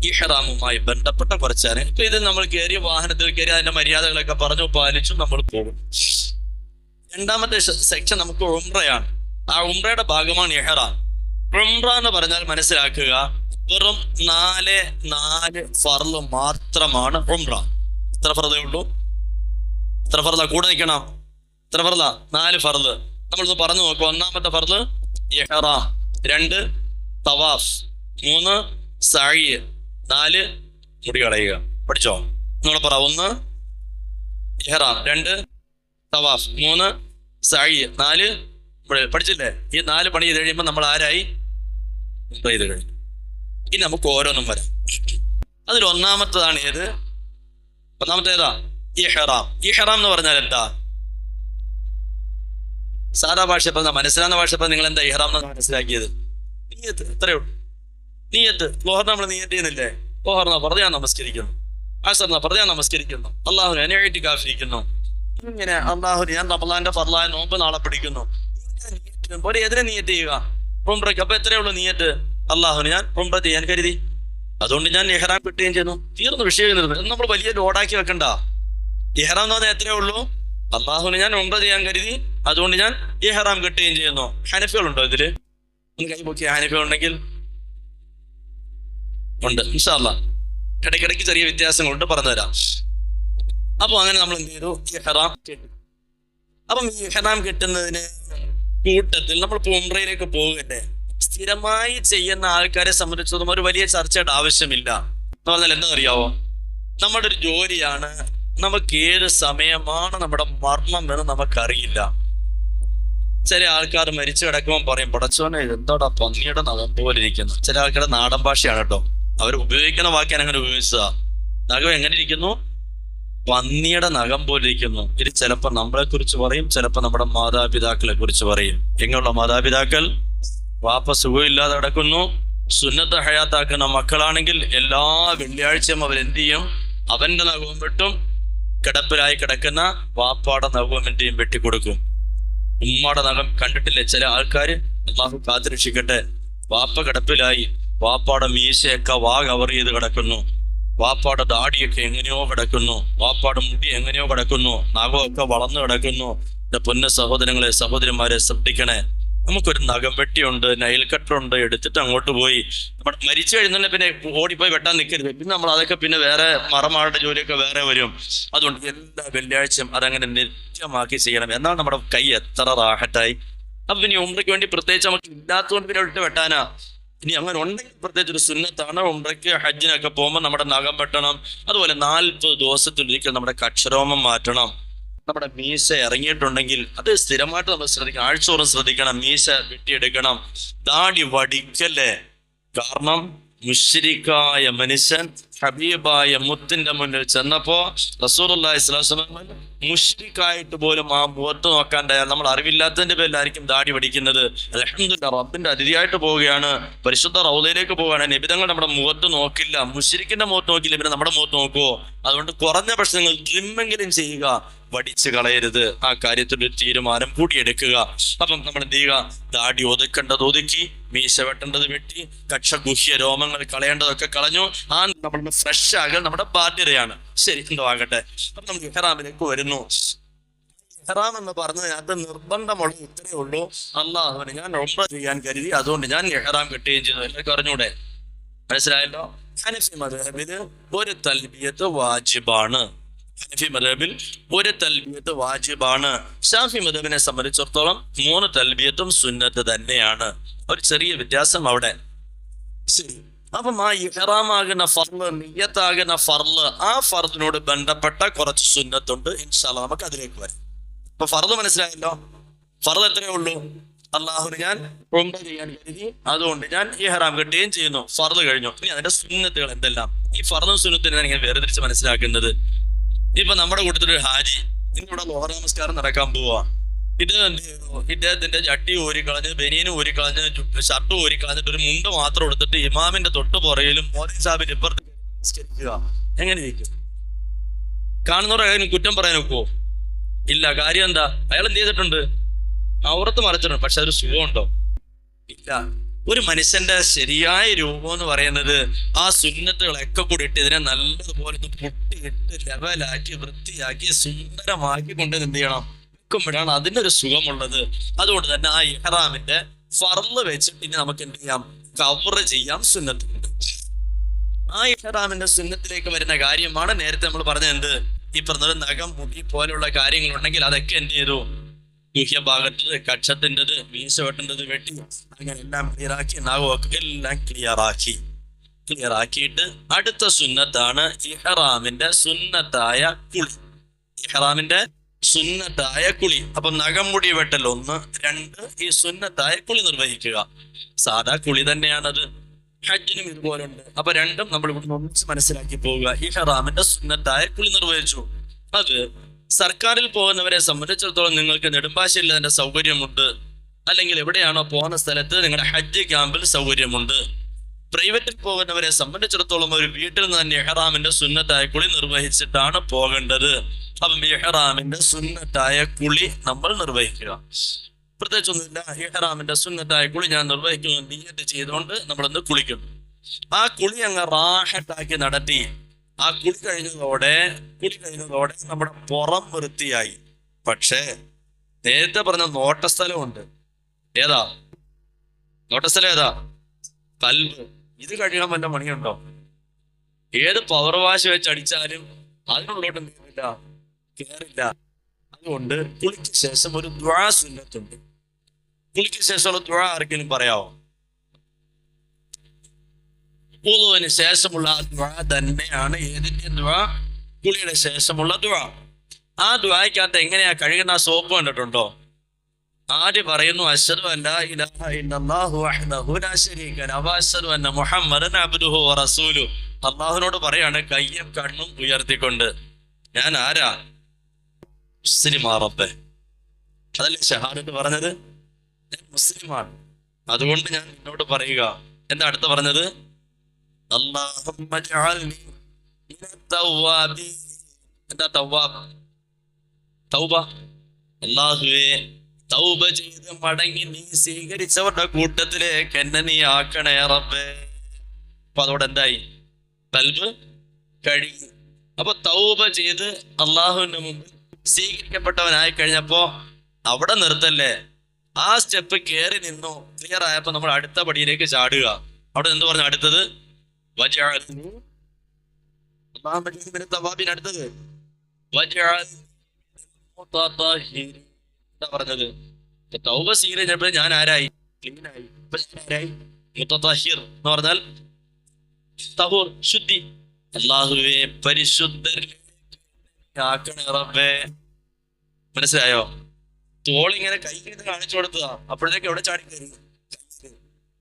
ഇഹ്റാമുമായി ബന്ധപ്പെട്ട കുറച്ചാണ്. ഇപ്പൊ ഇത് നമ്മൾ കയറിയ വാഹനത്തിൽ കയറി അതിന്റെ മര്യാദകളൊക്കെ പറഞ്ഞു പാലിച്ചു നമ്മൾ പോകും. 2ാമത്തെ സെക്ഷൻ നമുക്ക് ഉംറയാണ്. ആ ഉംറയുടെ ഭാഗമാണ് ഇഹ്റാം. ഉംറ എന്ന് പറഞ്ഞാൽ മനസ്സിലാക്കുക, വെറും 4 ഫർള് മാത്രമാണ് ഉംറ. എത്ര ഫർളേ ഉള്ളൂ? എത്ര ഫർളാ? കൂടെ നിൽക്കണം. എത്ര ഫർളാ? 4 ഫർള്. നമ്മളൊന്ന് പറഞ്ഞു നോക്കുക. 1ാമത്തെ ഫർള് ഇഹ്റാം, 2 തവാഫ്, 3 സഅയ് 4 മുടി കളയുക. പഠിച്ചോ? നിങ്ങൾ പറ. 1 ഇഹ്റാം, 2 തവാഫ്, 3 സഅയ്, 4 പഠിച്ചില്ലേ? ഈ 4 പണി ചെയ്ത് കഴിയുമ്പോൾ നമ്മൾ ആരായി? ചെയ്ത് കഴിഞ്ഞു. ഇനി നമുക്ക് ഓരോന്നും വരാം. അതിൽ ഒന്നാമത്തേതാണ് ഏത്? ഒന്നാമത്തേതാ? ഇഹ്റാം. ഇഹ്റാം എന്ന് പറഞ്ഞാൽ എന്താ? സാധാ ഭാഷ മനസ്സിലാവുന്ന ഭാഷ നിങ്ങൾ എന്താ ഇഹ്റാം എന്ന് മനസ്സിലാക്കിയത്? നീയത്ത്. എത്രയേ ഉള്ളൂ. നീയത്ത്. ലോഹർ നമ്മൾ നീയത്ത് ചെയ്യുന്നില്ലേ? ലോഹർന്ന പറഞ്ഞ് ഞാൻ നമസ്കരിക്കുന്നു, അസർന്ന പറഞ്ഞ് ഞാൻ നമസ്കരിക്കുന്നു, അള്ളാഹുനെ എന്നെ കാഫിരിക്കുന്നു, ഇങ്ങനെ അള്ളാഹുനെ ഞാൻ റമളാന്റെ ഫർളായ നോമ്പ് നാളെ പിടിക്കുന്നു. പോലെ എതിരെ നീയത്ത് ചെയ്യുക ഉംറയ്ക്ക്. അപ്പൊ എത്രയേ ഉള്ളൂ നീയത്ത്? അള്ളാഹുന് ഞാൻ ഉംറ ചെയ്യാൻ കരുതി, അതുകൊണ്ട് ഞാൻ ഇഹ്റാം കിട്ടുകയും ചെയ്യുന്നു. തീർന്നു വിഷയം. നമ്മൾ വലിയ ലോഡാക്കി വെക്കണ്ട. ഇഹ്റാം എന്ന് പറഞ്ഞാൽ എത്രയേ ഉള്ളൂ? അള്ളാഹുന് ഞാൻ ഉംറ ചെയ്യാൻ കരുതി, അതുകൊണ്ട് ഞാൻ ഇഹ്റാം കിട്ടുകയും ചെയ്യുന്നു. ഹനഫികളുണ്ടോ ഇതില്? ഒന്ന് കൈ പൊക്കിയ ഹനഫികളുണ്ടെങ്കിൽ ഉണ്ട്. ഇൻഷാ അല്ലാഹ് ഇടയ്ക്കിടയ്ക്ക് ചെറിയ വ്യത്യാസങ്ങളുണ്ട്, പറഞ്ഞുതരാം. അപ്പൊ അങ്ങനെ നമ്മൾ എന്ത് ചെയ്തു? ഇഹ്റാം കിട്ടി. അപ്പം ഈ ഇഹ്റാം കിട്ടുന്നതിന് കൂട്ടത്തിൽ നമ്മൾ ഉംറയിലേക്ക് പോകണ്ടേ? സ്ഥിരമായി ചെയ്യുന്ന ആൾക്കാരെ സംബന്ധിച്ചതും ഒരു വലിയ ചർച്ചയുടെ ആവശ്യമില്ല. എന്ന് പറഞ്ഞാൽ എന്താ അറിയാവോ? നമ്മുടെ ഒരു ജോലിയാണ്. നമുക്ക് ഏത് സമയമാണ് നമ്മുടെ മരണം എന്ന് നമുക്കറിയില്ല. ചില ആൾക്കാർ മരിച്ചു കിടക്കുമ്പോൾ പറയും, പടച്ചോനെ എന്തോടാ പന്നിയുടെ നഖം പോലെ ഇരിക്കുന്നു. ചില ആൾക്കാരുടെ നാടൻ ഭാഷയാണ് കേട്ടോ, അവർ ഉപയോഗിക്കുന്ന വാക്യാണ് അങ്ങനെ ഉപയോഗിച്ചതാ. നഖം എങ്ങനെ ഇരിക്കുന്നു? പന്നിയുടെ നഖം പോലെ ഇരിക്കുന്നു. ഇത് ചിലപ്പോൾ നമ്മളെ കുറിച്ച് പറയും, ചിലപ്പോൾ നമ്മുടെ മാതാപിതാക്കളെ കുറിച്ച് പറയും. എങ്ങനെയുള്ള മാതാപിതാക്കൾ? വാപ്പ സുഖമില്ലാതെ കിടക്കുന്നു, സുന്നത്ത് ഹയാത്താക്കുന്ന മക്കളാണെങ്കിൽ എല്ലാ വെള്ളിയാഴ്ചയും അവരെന്ത് ചെയ്യും? അവന്റെ നഖവും വെട്ടും, കിടപ്പിലായി കിടക്കുന്ന വാപ്പാടെ നഖവും എന്റെയും വെട്ടിക്കൊടുക്കും. ഉമ്മാടെ നഖം കണ്ടിട്ടില്ലേ ചില ആൾക്കാർ? അള്ളാഹു കാത്തുരക്ഷിക്കട്ടെ. വാപ്പ കിടപ്പിലായി, വാപ്പാടെ മീശയൊക്കെ കവർ ചെയ്ത് കിടക്കുന്നു, വാപ്പാടെ ദാടിയൊക്കെ എങ്ങനെയോ കിടക്കുന്നു, വാപ്പാടെ മുടി എങ്ങനെയോ കിടക്കുന്നു, നഖമൊക്കെ വളർന്നു കിടക്കുന്നു. എന്റെ പൊന്ന സഹോദരങ്ങളെ, സഹോദരിമാരെ ശ്രദ്ധിക്കണേ. നമുക്കൊരു നഖം വെട്ടിയുണ്ട്, നൈൽ കട്ടറുണ്ട്, എടുത്തിട്ട് അങ്ങോട്ട് പോയി നമ്മുടെ മരിച്ചു കഴിഞ്ഞാൽ പിന്നെ ഓടിപ്പോയി വെട്ടാൻ നിൽക്കരുത്. പിന്നെ നമ്മൾ അതൊക്കെ പിന്നെ വേറെ മറമാരുടെ ജോലിയൊക്കെ വേറെ വരും. അതുകൊണ്ട് എല്ലാ വെള്ളിയാഴ്ചയും അതങ്ങനെ നിത്യമാക്കി ചെയ്യണം. എന്നാൽ നമ്മുടെ കൈ എത്ര റാഹത്തായി. അപ്പൊ പിന്നെ ഉംറയ്ക്ക് വേണ്ടി പ്രത്യേകിച്ച് നമുക്ക് ഇല്ലാത്തതുകൊണ്ട് പിന്നെ ഇട്ട് വെട്ടാനാ. ഇനി അങ്ങനെ ഉണ്ടെങ്കിൽ പ്രത്യേകിച്ച് ഒരു സുന്നത്താണ്. ഉംറയ്ക്ക് ഹജ്ജിനൊക്കെ പോകുമ്പോൾ നമ്മുടെ നഖം വെട്ടണം. അതുപോലെ 40 ദിവസത്തിലൊരിക്കൽ നമ്മുടെ കക്ഷരോമം മാറ്റണം. നമ്മുടെ മീശ ഇറങ്ങിയിട്ടുണ്ടെങ്കിൽ അത് സ്ഥിരമായിട്ട് നമ്മൾ ശ്രദ്ധിക്കണം. ആഴ്ചോറും ശ്രദ്ധിക്കണം. മീശ വെട്ടിയെടുക്കണം. ദാടി വടിക്കല്ലേ. കാരണം മുശ്രിക്കായ മനുഷ്യൻ ഹബീബായ മുത്തിന്റെ മുന്നിൽ ചെന്നപ്പോ റസൂലുള്ളാഹി സ്വല്ലല്ലാഹു അലൈഹി വസല്ലം മുശ്രിക്കായിട്ട് പോലും ആ മുഖത്ത് നോക്കാണ്ടായാൽ നമ്മൾ അറിവില്ലാത്തതിന്റെ പേരിലായിരിക്കും ദാടി വടിക്കുന്നത്. അൽഹംദുലില്ലാഹ് റബ്ബിന്റെ അതിഥിയായിട്ട് പോവുകയാണ്, പരിശുദ്ധ റൗളയിലേക്ക് പോവുകയാണ്. നബിതങ്ങൾ നമ്മുടെ മുഖത്ത് നോക്കില്ല, മുശ്രിക്കിന്റെ മുഖത്ത് നോക്കില്ല, പിന്നെ നമ്മുടെ മുഖത്ത് നോക്കുവോ? അതുകൊണ്ട് കുറഞ്ഞ പ്രശ്നങ്ങൾ ട്രിമ്മെങ്കിലും ചെയ്യുക, വടിച്ചു കളയരുത്. ആ കാര്യത്തിൽ ഒരു തീരുമാനം കൂടിയെടുക്കുക. അപ്പം നമ്മൾ എന്ത് ചെയ്യുക? ദാടി ഒതുക്കേണ്ടത് ഒതുക്കി, മീശ വെട്ടേണ്ടത് വെട്ടി, കക്ഷഗുഹ്യ രോമങ്ങൾ കളയേണ്ടതൊക്കെ കളഞ്ഞു. ആ നമ്മൾ ഫ്രഷ് ആകൽ നമ്മുടെ ബാധ്യതയാണ്. ശരി, എന്തോ ആകട്ടെ. അപ്പം നമ്മൾ ഇഹ്റാമിലേക്ക് വരുന്നു. ഇഹ്റാം എന്ന് പറഞ്ഞതിനകത്ത് നിർബന്ധമുള്ള ഇത്രയേ ഉള്ളൂ: അല്ലാഹുവിനെ ഞാൻ ഉംറ ചെയ്യാൻ കരുതി, അതുകൊണ്ട് ഞാൻ ഇഹ്റാം കെട്ടുകയും ചെയ്തു. എല്ലാവർക്കും അറിഞ്ഞൂടെ? മനസ്സിലായല്ലോ? ഹനഫി മദ്ഹബില് ഒരു തൽബിയത്ത് വാജിബാണ്. ഹനഫി മദ്ഹബിൽ ഒരു തൽബിയത്ത് വാജിബാണ്. ശാഫി മദ്ഹബിനെ സംബന്ധിച്ചിടത്തോളം 3 തൽബിയത്തും സുന്നത്ത് തന്നെയാണ്. ഒരു ചെറിയ വ്യത്യാസം അവിടെ. ശരി, അപ്പം ആ ഇഹ്റാമാകുന്ന ഫർള്, നിയ്യത്താകുന്ന ഫർള്, ആ ഫർദിനോട് ബന്ധപ്പെട്ട കുറച്ച് സുന്നത്തുണ്ട്. ഇൻഷാ അല്ലാഹ് നമുക്ക് അതിലേക്ക് വരാം. അപ്പൊ ഫർദ് മനസ്സിലായല്ലോ? ഫർദ് എത്രയേ ഉള്ളൂ? അല്ലാഹുവിനെ ഞാൻ ഉംറ ചെയ്യാൻ കരുതി, അതുകൊണ്ട് ഞാൻ ഇഹ്റാം കെട്ടുകയും ചെയ്യുന്നു. ഫർദ് കഴിഞ്ഞു. ഇനി അതിന്റെ സുന്നത്തുകൾ എന്തെല്ലാം? ഈ ഫർദും സുന്നത്തിനാണ് ഞാൻ വേർതിരിച്ച് മനസ്സിലാക്കുന്നത്. ഇപ്പൊ നമ്മുടെ കൂട്ടത്തിലൊരു ഹാജി ഇന്നിവിടെ ലോഹർ നമസ്കാരം നടക്കാൻ പോവാ. ഇദ്ദേഹത്തിന്റെ ചട്ടി ഊരിക്കളഞ്ഞ്, ബനിയനും ഊരിക്കളഞ്ഞ്, ഷർട്ട് ഊരിക്കളഞ്ഞിട്ട് ഒരു മുണ്ട് മാത്രം എടുത്തിട്ട് ഇമാമിന്റെ തൊട്ട് പുറയിലും മോദി സാഹിബിന്റെ ഇപ്പുറത്ത് നമസ്കരിക്കുക. എങ്ങനെ ഇരിക്കും? കാണുന്നവർ അയാൾ കുറ്റം പറയാൻ ഒക്കുവോ? ഇല്ല. കാര്യം എന്താ? അയാൾ എന്ത് ചെയ്തിട്ടുണ്ട്? ഔറത്ത് മറച്ചിട്ടുണ്ട്. പക്ഷെ അതൊരു സുഖമുണ്ടോ? ഇല്ല. ഒരു മനുഷ്യന്റെ ശരിയായ രൂപം എന്ന് പറയുന്നത് ആ സുന്നത്തുകളൊക്കെ കൂടി ഇട്ട് ഇതിനെ നല്ലതുപോലെ പൊട്ടിയിട്ട് ലെവലാക്കി വൃത്തിയാക്കി സുന്ദരമാക്കി കൊണ്ട് എന്ത് ചെയ്യണം? വെക്കുമ്പോഴാണ് അതിനൊരു സുഖമുള്ളത്. അതുകൊണ്ട് തന്നെ ആ ഇഹ്റാമിന്റെ ഫർള് വെച്ചിട്ട് ഇനി നമുക്ക് എന്ത് ചെയ്യാം? കവർ ചെയ്യാം സുന്നത്തുണ്ട്. ആ ഇഹ്റാമിന്റെ സുന്നത്തിലേക്ക് വരുന്ന കാര്യമാണ് നേരത്തെ നമ്മൾ പറഞ്ഞത്. എന്ത്? ഈ പറഞ്ഞത് നഖം, മുടി പോലുള്ള കാര്യങ്ങളുണ്ടെങ്കിൽ അതൊക്കെ എന്ത് ചെയ്തു? ഗുഹ്യഭാഗത്ത് കക്ഷത്തിൻ്റെത്, മീശ വെട്ടേണ്ടത് വെട്ടി, അങ്ങനെ എല്ലാം ക്ലിയറാക്കി, നഖമൊക്കെ എല്ലാം ക്ലിയറാക്കി. ക്ലിയർ ആക്കിയിട്ട് അടുത്ത സുന്നത്താണ് ഇഹ്റാമിന്റെ സുന്നത്തായ കുളി. ഇഹ്റാമിന്റെ സുന്നത്തായ കുളി. അപ്പൊ നഖംമുടി വെട്ടൽ 1, 2 ഈ സുന്നത്തായ കുളി നിർവഹിക്കുക. സാധാ കുളി തന്നെയാണത്, ഹജ്ജിനും ഇതുപോലെ ഉണ്ട്. അപ്പൊ രണ്ടും നമ്മൾ ഇവിടുന്ന് ഒന്നിച്ച് മനസ്സിലാക്കി പോവുക. ഇഹ്റാമിന്റെ സുന്നത്തായ കുളി നിർവഹിച്ചു. അത് സർക്കാരിൽ പോകുന്നവരെ സംബന്ധിച്ചിടത്തോളം നിങ്ങൾക്ക് നെടുമ്പാശ്ശേരിയിൽ അതിന്റെ സൗകര്യമുണ്ട്, അല്ലെങ്കിൽ എവിടെയാണോ പോകുന്ന സ്ഥലത്ത് നിങ്ങളുടെ ഹജ്ജ് ക്യാമ്പിൽ സൗകര്യമുണ്ട്. പ്രൈവറ്റിൽ പോകുന്നവരെ സംബന്ധിച്ചിടത്തോളം ഒരു വീട്ടിൽ നിന്ന് തന്നെ ഇഹ്റാമിന്റെ സുന്നത്തായ കുളി നിർവഹിച്ചിട്ടാണ് പോകേണ്ടത്. അപ്പം ഇഹ്റാമിന്റെ സുന്നത്തായ കുളി നമ്മൾ നിർവഹിക്കുക. പ്രത്യേകിച്ചൊന്നുമില്ല, ഇഹ്റാമിന്റെ സുന്നത്തായ കുളി ഞാൻ നിർവഹിക്കുന്നു നിയ്യത്ത് ചെയ്തുകൊണ്ട് നമ്മളൊന്ന് കുളിക്കുന്നു. ആ കുളി അങ്ങ് റാഹത്താക്കി നടത്തി ആ കുളി കഴിഞ്ഞതോടെ നമ്മുടെ പുറം വൃത്തിയായി. പക്ഷേ നേരത്തെ പറഞ്ഞ നോട്ടസ്ഥലമുണ്ട്. ഏതാ നോട്ടസ്ഥലം? ഏതാ? കൽബ്. ഇത് കഴുകാൻ വല്ല പണിയുണ്ടോ? ഏത് പവർ വാഷ് വെച്ച് അടിച്ചാലും അതിനുള്ളോട്ട് നീങ്ങില്ല, കേറില്ല. അതുകൊണ്ട് കുളിക്ക് ശേഷം ഒരു ദുആ സുന്നത്തുണ്ട്. കുളിക്ക് ശേഷമുള്ള ദുആ ആർക്കെങ്കിലും പറയാമോ? വുളുവിന് ശേഷമുള്ള ആ ദുആ തന്നെയാണ് ഏതിന്റെ ദുആ? കുളിയുടെ ശേഷമുള്ള ദുആ. ആ ദുആയ്ക്കകത്ത് എങ്ങനെയാ കഴുകുന്ന? ആ സോപ്പ് കണ്ടിട്ടുണ്ടോ? ആര് പറയുന്നു അശ്ഹദു അല്ലാ ഇലാഹ ഇല്ലല്ലാഹു വഹ്ദഹു ലാ ശരീക ലഹു വഅശ്ഹദു അന്ന മുഹമ്മദൻ അബ്ദുഹു വറസൂലുഹു. അല്ലാഹുവിനോട് പറയാണ് കയ്യും കണ്ണും ഉയർത്തിക്കൊണ്ട്, ഞാൻ ആരാ? മുസ്ലിമാ റബ്ബേ. അതല്ലേ ഷഹാദത്ത് പറഞ്ഞത്? ഞാൻ മുസ്ലിമാണ്, അതുകൊണ്ട് ഞാൻ നിന്നോട് പറയുക. എന്താ അടുത്ത പറഞ്ഞത്? അല്ലാഹുമ്മ ജഅൽനി മിനത് തവ്വാബീൻ. എന്താ തവ്വാബ്? തൗബ. അല്ലാഹുവേ, തൗബ ചെയ്ത് മടങ്ങി നീ സ്വീകരിച്ചവരുടെ കൂട്ടത്തിലേക്ക് എന്നെ നീ ആക്കണേ റബ്ബേ. അപ്പൊ അതോടെ എന്തായി? കൽബ് കഴുകി. അപ്പൊ തൗബ ചെയ്ത് അള്ളാഹുവിന്റെ മുമ്പിൽ സ്വീകരിക്കപ്പെട്ടവനായി കഴിഞ്ഞപ്പോ അവിടെ നിർത്തല്ലേ, ആ സ്റ്റെപ്പ് കയറി നിന്നു. ക്ലിയർ ആയപ്പോ നമ്മൾ അടുത്ത പടിയിലേക്ക് ചാടുക. അവിടെ എന്ത് പറഞ്ഞു? അടുത്തത് അടുത്തത് എന്താ പറഞ്ഞത്? തൗബ സ്വീകരിച്ചപ്പോൾ ഞാൻ ആരായി? ക്ലീനായി. ഇപ്പൊ ഞാൻ ആരായി? മുത്തതഹിർ എന്ന് പറഞ്ഞാൽ തഹൂർ, ശുദ്ധി. അല്ലാഹുവേ, പരിശുദ്ധനാക്കണേ റബ്ബേ. മനസ്സിലായോ? തോളിങ്ങനെ കൈ ചെയ്ത് കാണിച്ചു കൊടുത്തതാ. അപ്പോഴത്തേക്ക് എവിടെ ചാടിക്കറി?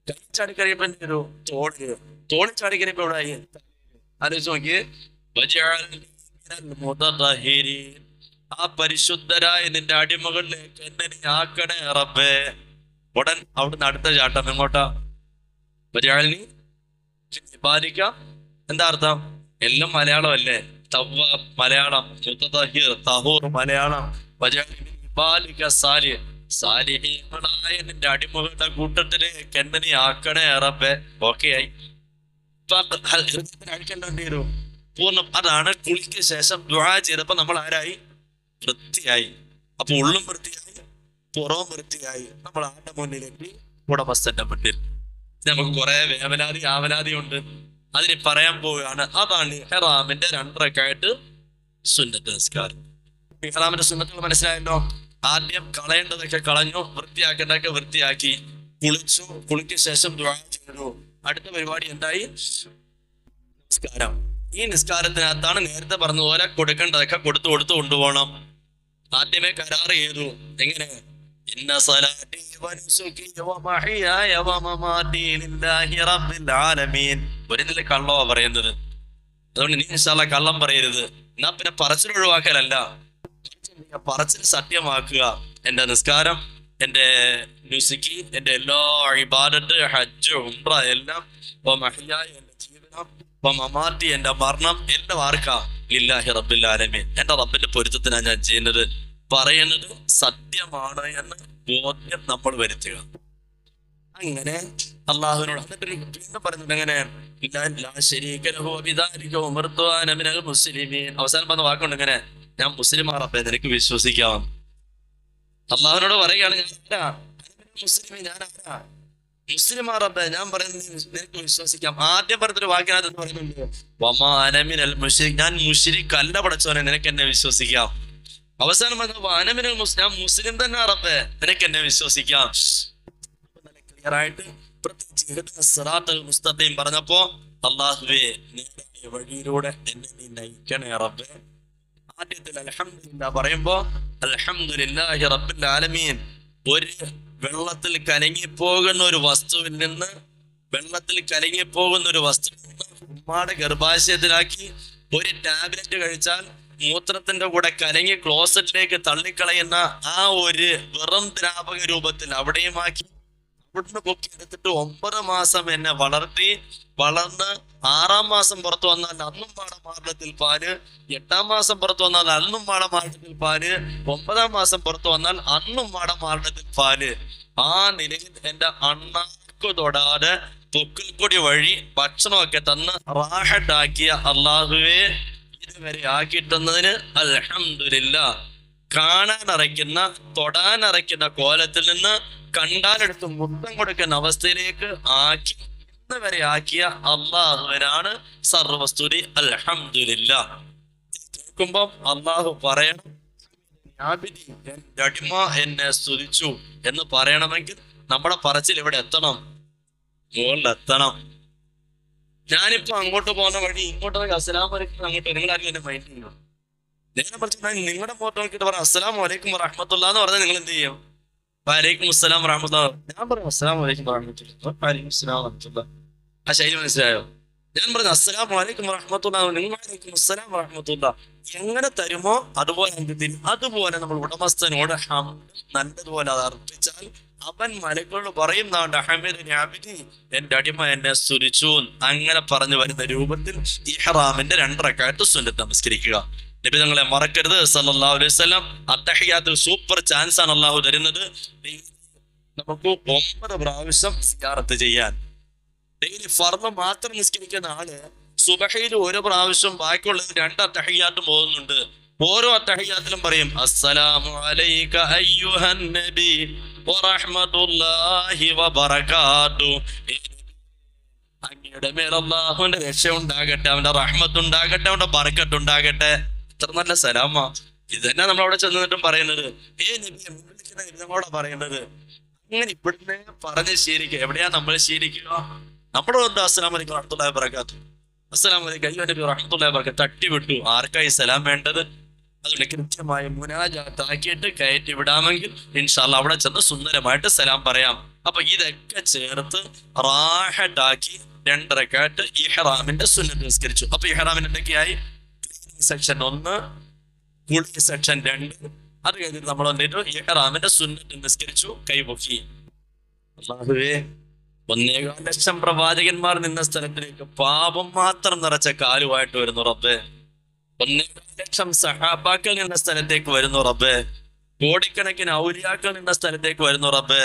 കൈ ചാടിക്കറിയപ്പോ എന്ത് ചെയ്തു? തോളി ചാടിക്കറിയപ്പോ എവിടെ ആയി? ആലോചിച്ച് നോക്കി. ആ പരിശുദ്ധരായ നിന്റെ അടിമകളിലേക്ക് എന്നെ നീ ആക്കണേ റബ്ബേ. ഉടൻ അവിടുന്ന് അടുത്ത ചാട്ടം എങ്ങോട്ടാ? പാലിക്കാം. എന്താ അർത്ഥം? എല്ലാം മലയാളം അല്ലേ? തവ്വാബ് മലയാളം, മുത്തതഹിർ തഹൂർ മലയാളം, സാലിഹീങ്ങളായ നിന്റെ അടിമകളുടെ കൂട്ടത്തിലേക്ക് എന്നെ നീ ആക്കണേ റബ്ബേ. ഓക്കെ ആയി. അഴിക്കേണ്ടി പൂർണ്ണം. അതാണ് കുളിക്ക് ശേഷം ദുആ ചെയ്തപ്പോ നമ്മൾ ആരായി? വൃത്തിയായി. അപ്പൊ ഉള്ളും വൃത്തിയായി, പുറവും വൃത്തിയായി. നമ്മൾ ആരുടെ മുന്നിലേക്ക്? ഉടമസ്ഥന്റെ മുന്നിൽ. നമുക്ക് കുറെ ആവലാതി ഉണ്ട്, അതിന് പറയാൻ പോവുകയാണ്. അതാണ് ഇഹ്റാമിന്റെ 2 റക്അത്ത് സുന്നത്ത് നിസ്കാരം. ഇഹ്റാമിന്റെ സുന്നത്തുകൾ മനസ്സിലായല്ലോ. ആദ്യം കളയേണ്ടതൊക്കെ കളഞ്ഞു, വൃത്തിയാക്കേണ്ടതൊക്കെ വൃത്തിയാക്കി, കുളിച്ചു. കുളിക്ക് ശേഷം ദുആ ചെയ്തു. അടുത്ത പരിപാടി എന്തായി? നിസ്കാരം. ഈ നിസ്കാരത്തിനകത്താണ് നേരത്തെ പറഞ്ഞതുപോലെ കൊടുക്കേണ്ടതൊക്കെ കൊടുത്തു കൊണ്ടുപോകണം. ആദ്യമേ കരാർ ചെയ്തു. എങ്ങനെ? ഇന്ന സലാത്തി വനുസുകി വമഹിയായ വമമാതി ലില്ലാഹി റബ്ബിൽ ആലമീൻ. ഒരിക്കലും കള്ളവാ പറയുന്നത്. അതുകൊണ്ട് നീ ഇൻഷാ അല്ലാഹ് കള്ളം പറയരുത്. എന്നാ പിന്നെ പറച്ചിൽ ഒഴിവാക്കലല്ല, പറച്ചിൽ സത്യമാക്കുക. എന്റെ നിസ്കാരം, എന്റെ നുസുക്കി, എന്റെ എല്ലാ ഇബാദത്ത്, ഹജ്ജ്, ഉംറ എല്ലാം, വമഹിയായ എന്റെ ജീവിതം, വമമാതി എന്റെ മരണം എല്ലാം ആർക്കാ? ലില്ലാഹി റബ്ബിൽ ആലമീൻ. എന്റെ റബ്ബിന്റെ പൊരുത്തത്തിനാണ് ഞാൻ ചെയ്യുന്നത്. പറയുന്നത് സത്യമാണ് എന്ന് ബോധ്യം നമ്മൾ വരുത്തുക. അങ്ങനെ അള്ളാഹുവിനോട് പിന്നെ പറയുന്നത് എങ്ങനെ? അവസാനം പറഞ്ഞ വാക്കുണ്ട് എങ്ങനെ? ഞാൻ മുസ്ലിമാ റബ്ബേ, നിനക്ക് വിശ്വസിക്കാം. അള്ളാഹുവിനോട് പറയുകയാണ്, ഞാൻ ആരാ? മുസ്ലിമേ, ഞാൻ ആരാ? മുസ്ലിമാ റബ്ബേ, ഞാൻ പറയുന്നത് നിനക്ക് വിശ്വസിക്കാം. ആദ്യം പറഞ്ഞൊരു വാക്കിനകത്ത് പറയുന്നുണ്ട്, വമാ അന മിനൽ മുശ്രിക്, ഞാൻ മുശ്രിക് അല്ല പടച്ചോനെ, നിനക്ക് എന്നെ വിശ്വസിക്കാം. അവസാനം പറഞ്ഞത് അനമിനൽ മുസ്ലിം, ഞാൻ മുസ്ലിം തന്നെ റബ്ബേ, നിനക്ക് എന്നെ വിശ്വസിക്കാം. ക്ലിയർ ആയിട്ട് പ്രത്യേകിച്ച് സിറാത്തുൽ മുസ്തഖീം പറഞ്ഞപ്പോ അള്ളാഹുവേ നേരായ വഴിയിലൂടെ എന്നെ നീ നയിക്കണേ റബ്ബേ. ആദ്യത്തിൽ അൽഹംദുലില്ലാ പറയുമ്പോ അൽഹംദുലില്ലാഹി റബ്ബിൽ ആലമീൻ. ഒരു വെള്ളത്തിൽ കലങ്ങിപ്പോകുന്ന ഒരു വസ്തുവിൽ നിന്ന് ഉമ്മാടെ ഗർഭാശയത്തിലാക്കി ഒരു ടാബ്ലറ്റ് കഴിച്ചാൽ മൂത്രത്തിന്റെ കൂടെ കലങ്ങി ക്ലോസറ്റിലേക്ക് തള്ളിക്കളയുന്ന ആ ഒരു വെറും ദ്രാവക രൂപത്തിൽ അവിടെയുമാക്കി അവിടുന്ന് പൊക്കി എടുത്തിട്ട് 9 മാസം എന്നെ വളർന്ന് 6-ാം മാസം പുറത്തു വന്നാൽ അന്നും മാടമാർഗത്തിൽ പാല്, 8-ാം മാസം പുറത്തു വന്നാൽ അന്നും മാടമാർഗത്തിൽ പാല്, 9-ാം മാസം പുറത്തു വന്നാൽ അന്നും മാടമാർഗത്തിൽ പാല്. ആ നിലയിൽ എന്റെ അണ്ണാക്കു തൊടാതെ പൊക്കിൽ കൊടി വഴി ഭക്ഷണമൊക്കെ തന്ന് റാഹത്താക്കിയ അള്ളാഹുവേ, ഇതുവരെ ആക്കിയിട്ടുന്നതിന് അൽഹംദുലില്ലാ. കാണാനറയ്ക്കുന്ന തൊടാനറയ്ക്കുന്ന കോലത്തിൽ നിന്ന് കണ്ടാലെടുത്ത് മുത്തം കൊടുക്കുന്ന അവസ്ഥയിലേക്ക് ആക്കി ഇന്ന് വരെ ആക്കിയ അള്ളാഹുവിനാണ് സർവസ്തുതി. അൽഹംദുലില്ലാ. കേൾക്കുമ്പം അള്ളാഹു പറയണം, എന്റെ അടിമ എന്നെ സ്തുതിച്ചു എന്ന് പറയണമെങ്കിൽ നമ്മുടെ പറച്ചിൽ ഇവിടെ എത്തണം, മുകളിലെത്തണം. ഞാനിപ്പോ അങ്ങോട്ട് പോകുന്ന വഴി ഇങ്ങോട്ട് അസ്സലാമു അലൈക്കും അങ്ങോട്ട് നിങ്ങളാരും എന്നെ മൈൻഡ് ചെയ്യണം. നേരെ മറിച്ച് ഞാൻ നിങ്ങളുടെ മുഖത്ത് നോക്കിയിട്ട് പറയാം അസ്സലാമു അലൈക്കും വറഹ്മത്തുള്ളാഹി എന്ന് പറഞ്ഞാൽ നിങ്ങൾ എന്ത് ചെയ്യും? വഅലൈക്കും അസ്സലാം വറഹ്മത്തുള്ളാഹി. ഞാൻ പറയും അസ്സലാമു അലൈക്കും വറഹ്മത്തുള്ളാഹി, വഅലൈക്കും അസ്സലാം വറഹ്മത്തുള്ളാഹി. ആ ശൈലി മനസ്സിലായോ? ഞാൻ പറഞ്ഞു അസ്സലാമു അലൈക്കും വറഹ്മത്തുള്ളാഹി, നിങ്ങൾ വഅലൈക്കും അസ്സലാം വറഹ്മത്തുള്ളാഹി. എങ്ങനെ തരുമോ അതുപോലെ നമ്മൾ ഉടമസ്ഥനോട് നല്ലതുപോലെ അത് അർപ്പിച്ചാൽ അവൻ മലക്കളോട് പറയും എന്റെ അടിമ എന്നെ സ്തുതിച്ചു. അങ്ങനെ പറഞ്ഞു വരുന്ന രൂപത്തിൽ ഇഹ്റാമിന്റെ 2 റക്അത്ത് സുന്നത്ത് നമസ്കരിക്കുക. നബി തങ്ങളെ മറക്കരുത് സല്ലല്ലാഹു അലൈഹി വസല്ലം. അത്തഹിയാത്തിൽ സൂപ്പർ ചാൻസ് ആണ് അള്ളാഹു തരുന്നത്. നമുക്ക് 9 പ്രാവശ്യം സിയാറത്ത് ചെയ്യാൻ. ഡെയിലി ഫർള് മാത്രം നിസ്കരിക്കുന്ന ആള് സുബഹയിൽ 1 പ്രാവശ്യം, ബാക്കിയുള്ളത് 2 അത്തഹിയാത്തും പോകുന്നുണ്ട്. ഓരോ അത്തഹിയാത്തിലും പറയും അസ്സലാമു അലൈക അയ്യുഹൻ നബി വറഹ്മത്തുള്ളാഹി വബറകാതുഹു. അങ്ങയുടെ മേൽ അല്ലാഹുവിന്റെ രക്ഷ ഉണ്ടാകട്ടെ, അവന്റെ റഹ്മത്ത് ഉണ്ടാകട്ടെ, അവന്റെ ബറക്കത്ത് ഉണ്ടാകട്ടെ. ഇത്ര നല്ല സലാമാ. ഇത് തന്നെ നമ്മളവിടെ ചെന്നിട്ടും പറയുന്നത്. നബി നമ്മളോട് പറയുന്നത്. അങ്ങനെ ഇവിടുന്ന് പറഞ്ഞ് ശീലിക്കുക. എവിടെയാ നമ്മൾ ശീലിക്കുക? നമ്മുടെ കൊണ്ട് അസ്സലാമു അലൈക്കും വറഹ്മത്തുള്ളാഹി വബറകാതുഹു, അസ്സലാമു അലൈക്കും അയ്യുഹൻ നബി വറഹ്മത്തുള്ളാഹി വബറകാതുഹു തട്ടിവിട്ടു. ആർക്കായി സലാം വേണ്ടത്? അതുകൊണ്ട് കൃത്യമായ മുനാജാത്താക്കിയിട്ട് കയറ്റി വിടാമെങ്കിൽ ഇൻഷാ അല്ലാഹ് അവിടെ ചെന്ന് സുന്ദരമായിട്ട് സലാം പറയാം. അപ്പൊ ഇതൊക്കെ ചേർത്ത് റാഹത്താക്കി 2 റക്അത്ത് ഇഹ്റാമിന്റെ സുന്നത്ത് നിസ്കരിച്ചു. അപ്പൊ ഇഹ്റാമിന്റെ എന്തൊക്കെയായി? സെക്ഷൻ 1, കുളി സെക്ഷൻ 2. അത് കഴിഞ്ഞിട്ട് നമ്മൾ വന്നിട്ട് ഇഹ്റാമിന്റെ സുന്നത്ത് നിസ്കരിച്ചു, കൈപൊക്കി. അല്ലാഹുവേ, 1.25 ലക്ഷം പ്രവാചകന്മാർ നിന്ന സ്ഥലത്തിലേക്ക് പാപം മാത്രം നിറച്ച കാലുമായിട്ട് വരുന്നു റബ്ബേ. 1.25 ലക്ഷം സഹാബാക്കൾ നിന്ന സ്ഥലത്തേക്ക് വരുന്നു റബ്ബേ. കോടിക്കണക്കിന് ഔലിയാക്കൾ നിന്ന സ്ഥലത്തേക്ക് വരുന്നു റബ്ബേ.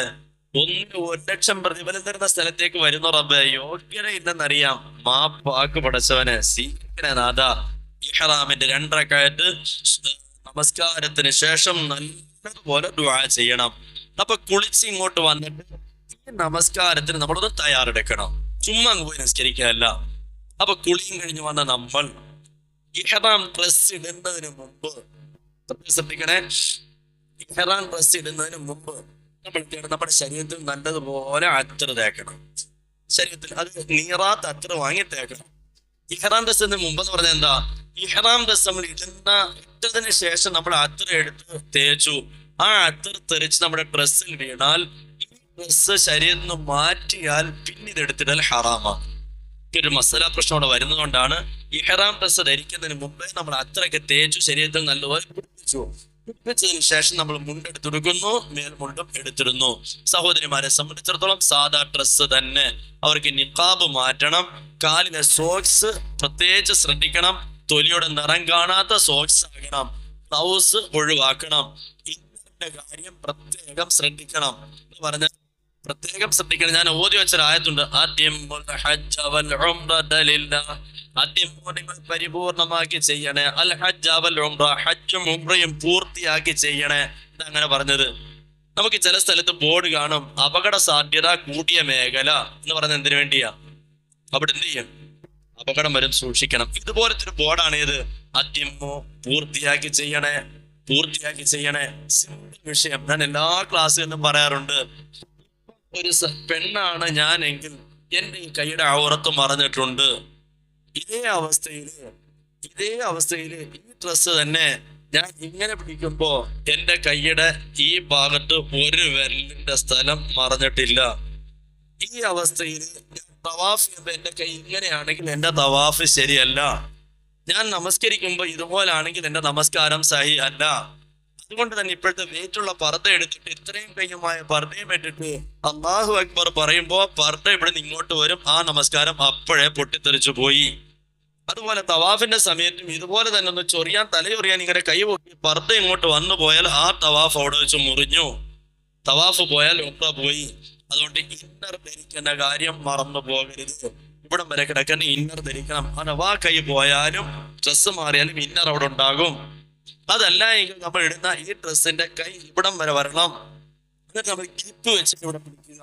1 ലക്ഷം പ്രതിഫലം തരുന്ന സ്ഥലത്തേക്ക് വരുന്നു റബ്ബേ. യോഗ്യത ഇല്ലെന്നറിയാം, മാപ്പാക്ക് പടച്ചവനെ, സീക്കനെ നാഥ. ഇഹ്റാമിന്റെ 2 റക്അത്ത് നമസ്കാരത്തിന് ശേഷം നല്ലതുപോലെ ദുആ ചെയ്യണം. അപ്പൊ കുളിച്ച് ഇങ്ങോട്ട് വന്നിട്ട് ഈ നമസ്കാരത്തിന് നമ്മളൊന്ന് തയ്യാറെടുക്കണം. ചുമ്മാ അങ്ങ് പോയി നിസ്കരിക്കാനല്ല. അപ്പൊ കുളിയും കഴിഞ്ഞ് വന്ന നമ്മൾ ഇഹ്റാം ഡ്രസ് ഇടുന്നതിന് മുമ്പ് ശ്രദ്ധിക്കണേ. ഇഹ്റാം ഡ്രസ് ഇടുന്നതിന് മുമ്പ് നമ്മൾ നമ്മുടെ ശരീരത്തിൽ നല്ലതുപോലെ അത്തർ തേക്കണം. ശരീരത്തിൽ അത് നീറാത്ത അത്തർ വാങ്ങി തേക്കണം. ഇഹ്റാം ഡ്രസ്സിന് മുമ്പ് എന്ന് പറഞ്ഞാൽ എന്താ? ഇഹ്റാം ഡ്രസ് നമ്മൾ ഇട്ടതിന് ശേഷം നമ്മൾ അത്തർ എടുത്ത് തേച്ചു. ആ അത്തർ തെറിച്ച് നമ്മുടെ ഡ്രസ്സിൽ വീണാൽ ഈ ഡ്രസ് ശരീരത്തിൽ നിന്ന് മാറ്റിയാൽ പിന്നെ ഇത് എടുത്തിടാൻ ഹറാമാണ്. ഒരു മസാല പ്രശ്നം അവിടെ വരുന്നതുകൊണ്ടാണ് ഇഹ്റാം ഡ്രസ് ധരിക്കുന്നതിന് മുമ്പേ നമ്മൾ അത്രയൊക്കെ തേച്ചു ശരീരത്തിൽ നല്ലപോലെ പിടിപ്പിച്ചതിന് ശേഷം നമ്മൾ മുണ്ടെടുത്തെടുക്കുന്നു, മേൽമുണ്ടും എടുത്തിടുന്നു. സഹോദരിമാരെ സംബന്ധിച്ചിടത്തോളം സാധാ ഡ്രസ്സ് തന്നെ. അവർക്ക് നിഖാബ് മാറ്റണം. കാലിലെ സോക്സ് പ്രത്യേകിച്ച് ശ്രദ്ധിക്കണം. തൊലിയുടെ നിറം കാണാത്ത സോക്സ് ആകണം. ഗ്ലൗസ് ഒഴിവാക്കണം. ഇന്നത്തെ കാര്യം പ്രത്യേകം ശ്രദ്ധിക്കണം എന്ന് പറഞ്ഞ പ്രത്യേകം ശ്രദ്ധിക്കണം. ഞാൻ ഓതി വെച്ചൊരായത്തുണ്ട്, നിങ്ങൾ പരിപൂർണമാക്കി ചെയ്യണേ. അൽ ഹജ്ജ വൽ ഉംറ, ഹജ്ജും ഉംറയും പൂർത്തിയാക്കി ചെയ്യണേ. ഇതങ്ങനെ പറഞ്ഞത്. നമുക്ക് ചില സ്ഥലത്ത് ബോർഡ് കാണും, അപകട സാധ്യത കൂടിയ മേഖല എന്ന് പറഞ്ഞത് എന്തിനു വേണ്ടിയാ? അവിടെ എന്ത് ചെയ്യും? അപകടം വരും, സൂക്ഷിക്കണം. ഇതുപോലത്തെ ഒരു ബോർഡാണ് ഇത്. അത്തിമ്മു, പൂർത്തിയാക്കി ചെയ്യണേ, പൂർത്തിയാക്കി ചെയ്യണേ. സിമ്പിൾ വിഷയം. ഞാൻ എല്ലാ ക്ലാസ്സുകളിലും പറയാറുണ്ട്. ഒരു പെണ്ണാണ് ഞാനെങ്കിൽ എന്റെ ഈ കൈയുടെ ഔറത്ത് മറഞ്ഞിട്ടുണ്ട്. ഇതേ അവസ്ഥയില് ഈ ഡ്രസ്സ് തന്നെ ഞാൻ ഇങ്ങനെ പിടിക്കുമ്പോ എന്റെ കൈയുടെ ഈ ഭാഗത്ത് ഒരു വിരലിന്റെ സ്ഥലം മറഞ്ഞിട്ടില്ല. ഈ അവസ്ഥയിൽ ഞാൻ തവാഫ് ചെയ്യുമ്പോ എന്റെ കൈ ഇങ്ങനെയാണെങ്കിൽ എന്റെ തവാഫ് ശരിയല്ല. ഞാൻ നമസ്കരിക്കുമ്പോ ഇതുപോലാണെങ്കിൽ എന്റെ നമസ്കാരം സഹി അല്ല. അതുകൊണ്ട് തന്നെ ഇപ്പോഴത്തെ വെയിറ്റുള്ള പർദ്ദ എടുത്തിട്ട് ഇത്രയും കയ്യുമായ പർദ്ദയും ഇട്ടിട്ട് അല്ലാഹു അക്ബർ പറയുമ്പോ പർദ്ദ ഇവിടെ നിന്ന് ഇങ്ങോട്ട് വരും, ആ നമസ്കാരം അപ്പോഴേ പൊട്ടിത്തെറിച്ചു പോയി. അതുപോലെ തവാഫിന്റെ സമയത്തും ഇതുപോലെ തന്നെ ഒന്ന് തലയൊറിയാൻ ഇങ്ങനെ കൈ പൊക്കി പർദ്ദ ഇങ്ങോട്ട് വന്നു പോയാൽ ആ തവാഫ് അവിടെ വെച്ച് മുറിഞ്ഞു. തവാഫ് പോയാൽ ഉംറ പോയി. അതുകൊണ്ട് ഇന്നർ ധരിക്കേണ്ട കാര്യം മറന്നു പോകരുത്. ഇവിടം വരെ കിടക്കേണ്ട ഇന്നർ ധരിക്കണം. അഥവാ കൈ പോയാലും ഡ്രസ്സ് മാറിയാലും ഇന്നർ അവിടെ ഉണ്ടാകും. അതല്ല എങ്കിൽ നമ്മൾ ഇടുന്ന ഈ ഡ്രസ്സിന്റെ കൈ ഇവിടം വരെ വരണം. എന്നിട്ട് നമ്മൾ ക്ലിപ്പ് വെച്ചിട്ട് ഇവിടെ പിടിക്കുക,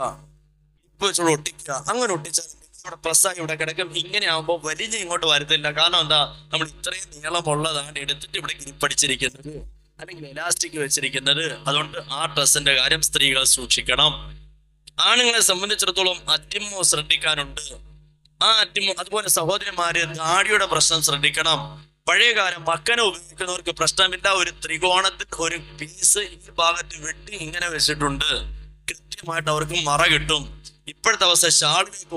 ക്ലിപ്പ് വെച്ചിട്ട് ഒട്ടിക്കുക. അങ്ങനെ ഒട്ടിച്ചാൽ ഇവിടെ പ്രസ്സായി ഇവിടെ കിടക്കും. ഇങ്ങനെ ആകുമ്പോൾ വലിഞ്ഞ് ഇങ്ങോട്ട് വരത്തില്ല. കാരണം എന്താ, നമ്മൾ ഇത്രയും നീളമുള്ളതാണ് എടുത്തിട്ട് ഇവിടെ ക്ലിപ്പടിച്ചിരിക്കുന്നത് അല്ലെങ്കിൽ എലാസ്റ്റിക് വെച്ചിരിക്കുന്നത്. അതുകൊണ്ട് ആ ഡ്രസ്സിന്റെ കാര്യം സ്ത്രീകൾ സൂക്ഷിക്കണം. ആണുങ്ങളെ സംബന്ധിച്ചിടത്തോളം അറ്റിമോ ശ്രദ്ധിക്കാനുണ്ട്. ആ അറ്റിമോ അതുപോലെ സഹോദരിമാര് ദാടിയുടെ പ്രശ്നം ശ്രദ്ധിക്കണം. പഴയകാലം മക്കന ഉപയോഗിക്കുന്നവർക്ക് പ്രശ്നമില്ല. ഒരു ത്രികോണത്തിൽ ഒരു പീസ് ഈ ഭാഗത്ത് വെട്ടി ഇങ്ങനെ വെച്ചിട്ടുണ്ട്, കൃത്യമായിട്ട് അവർക്ക് മറ കിട്ടും. ഇപ്പോഴത്തെ അവസ്ഥ ഷാളിലേക്ക്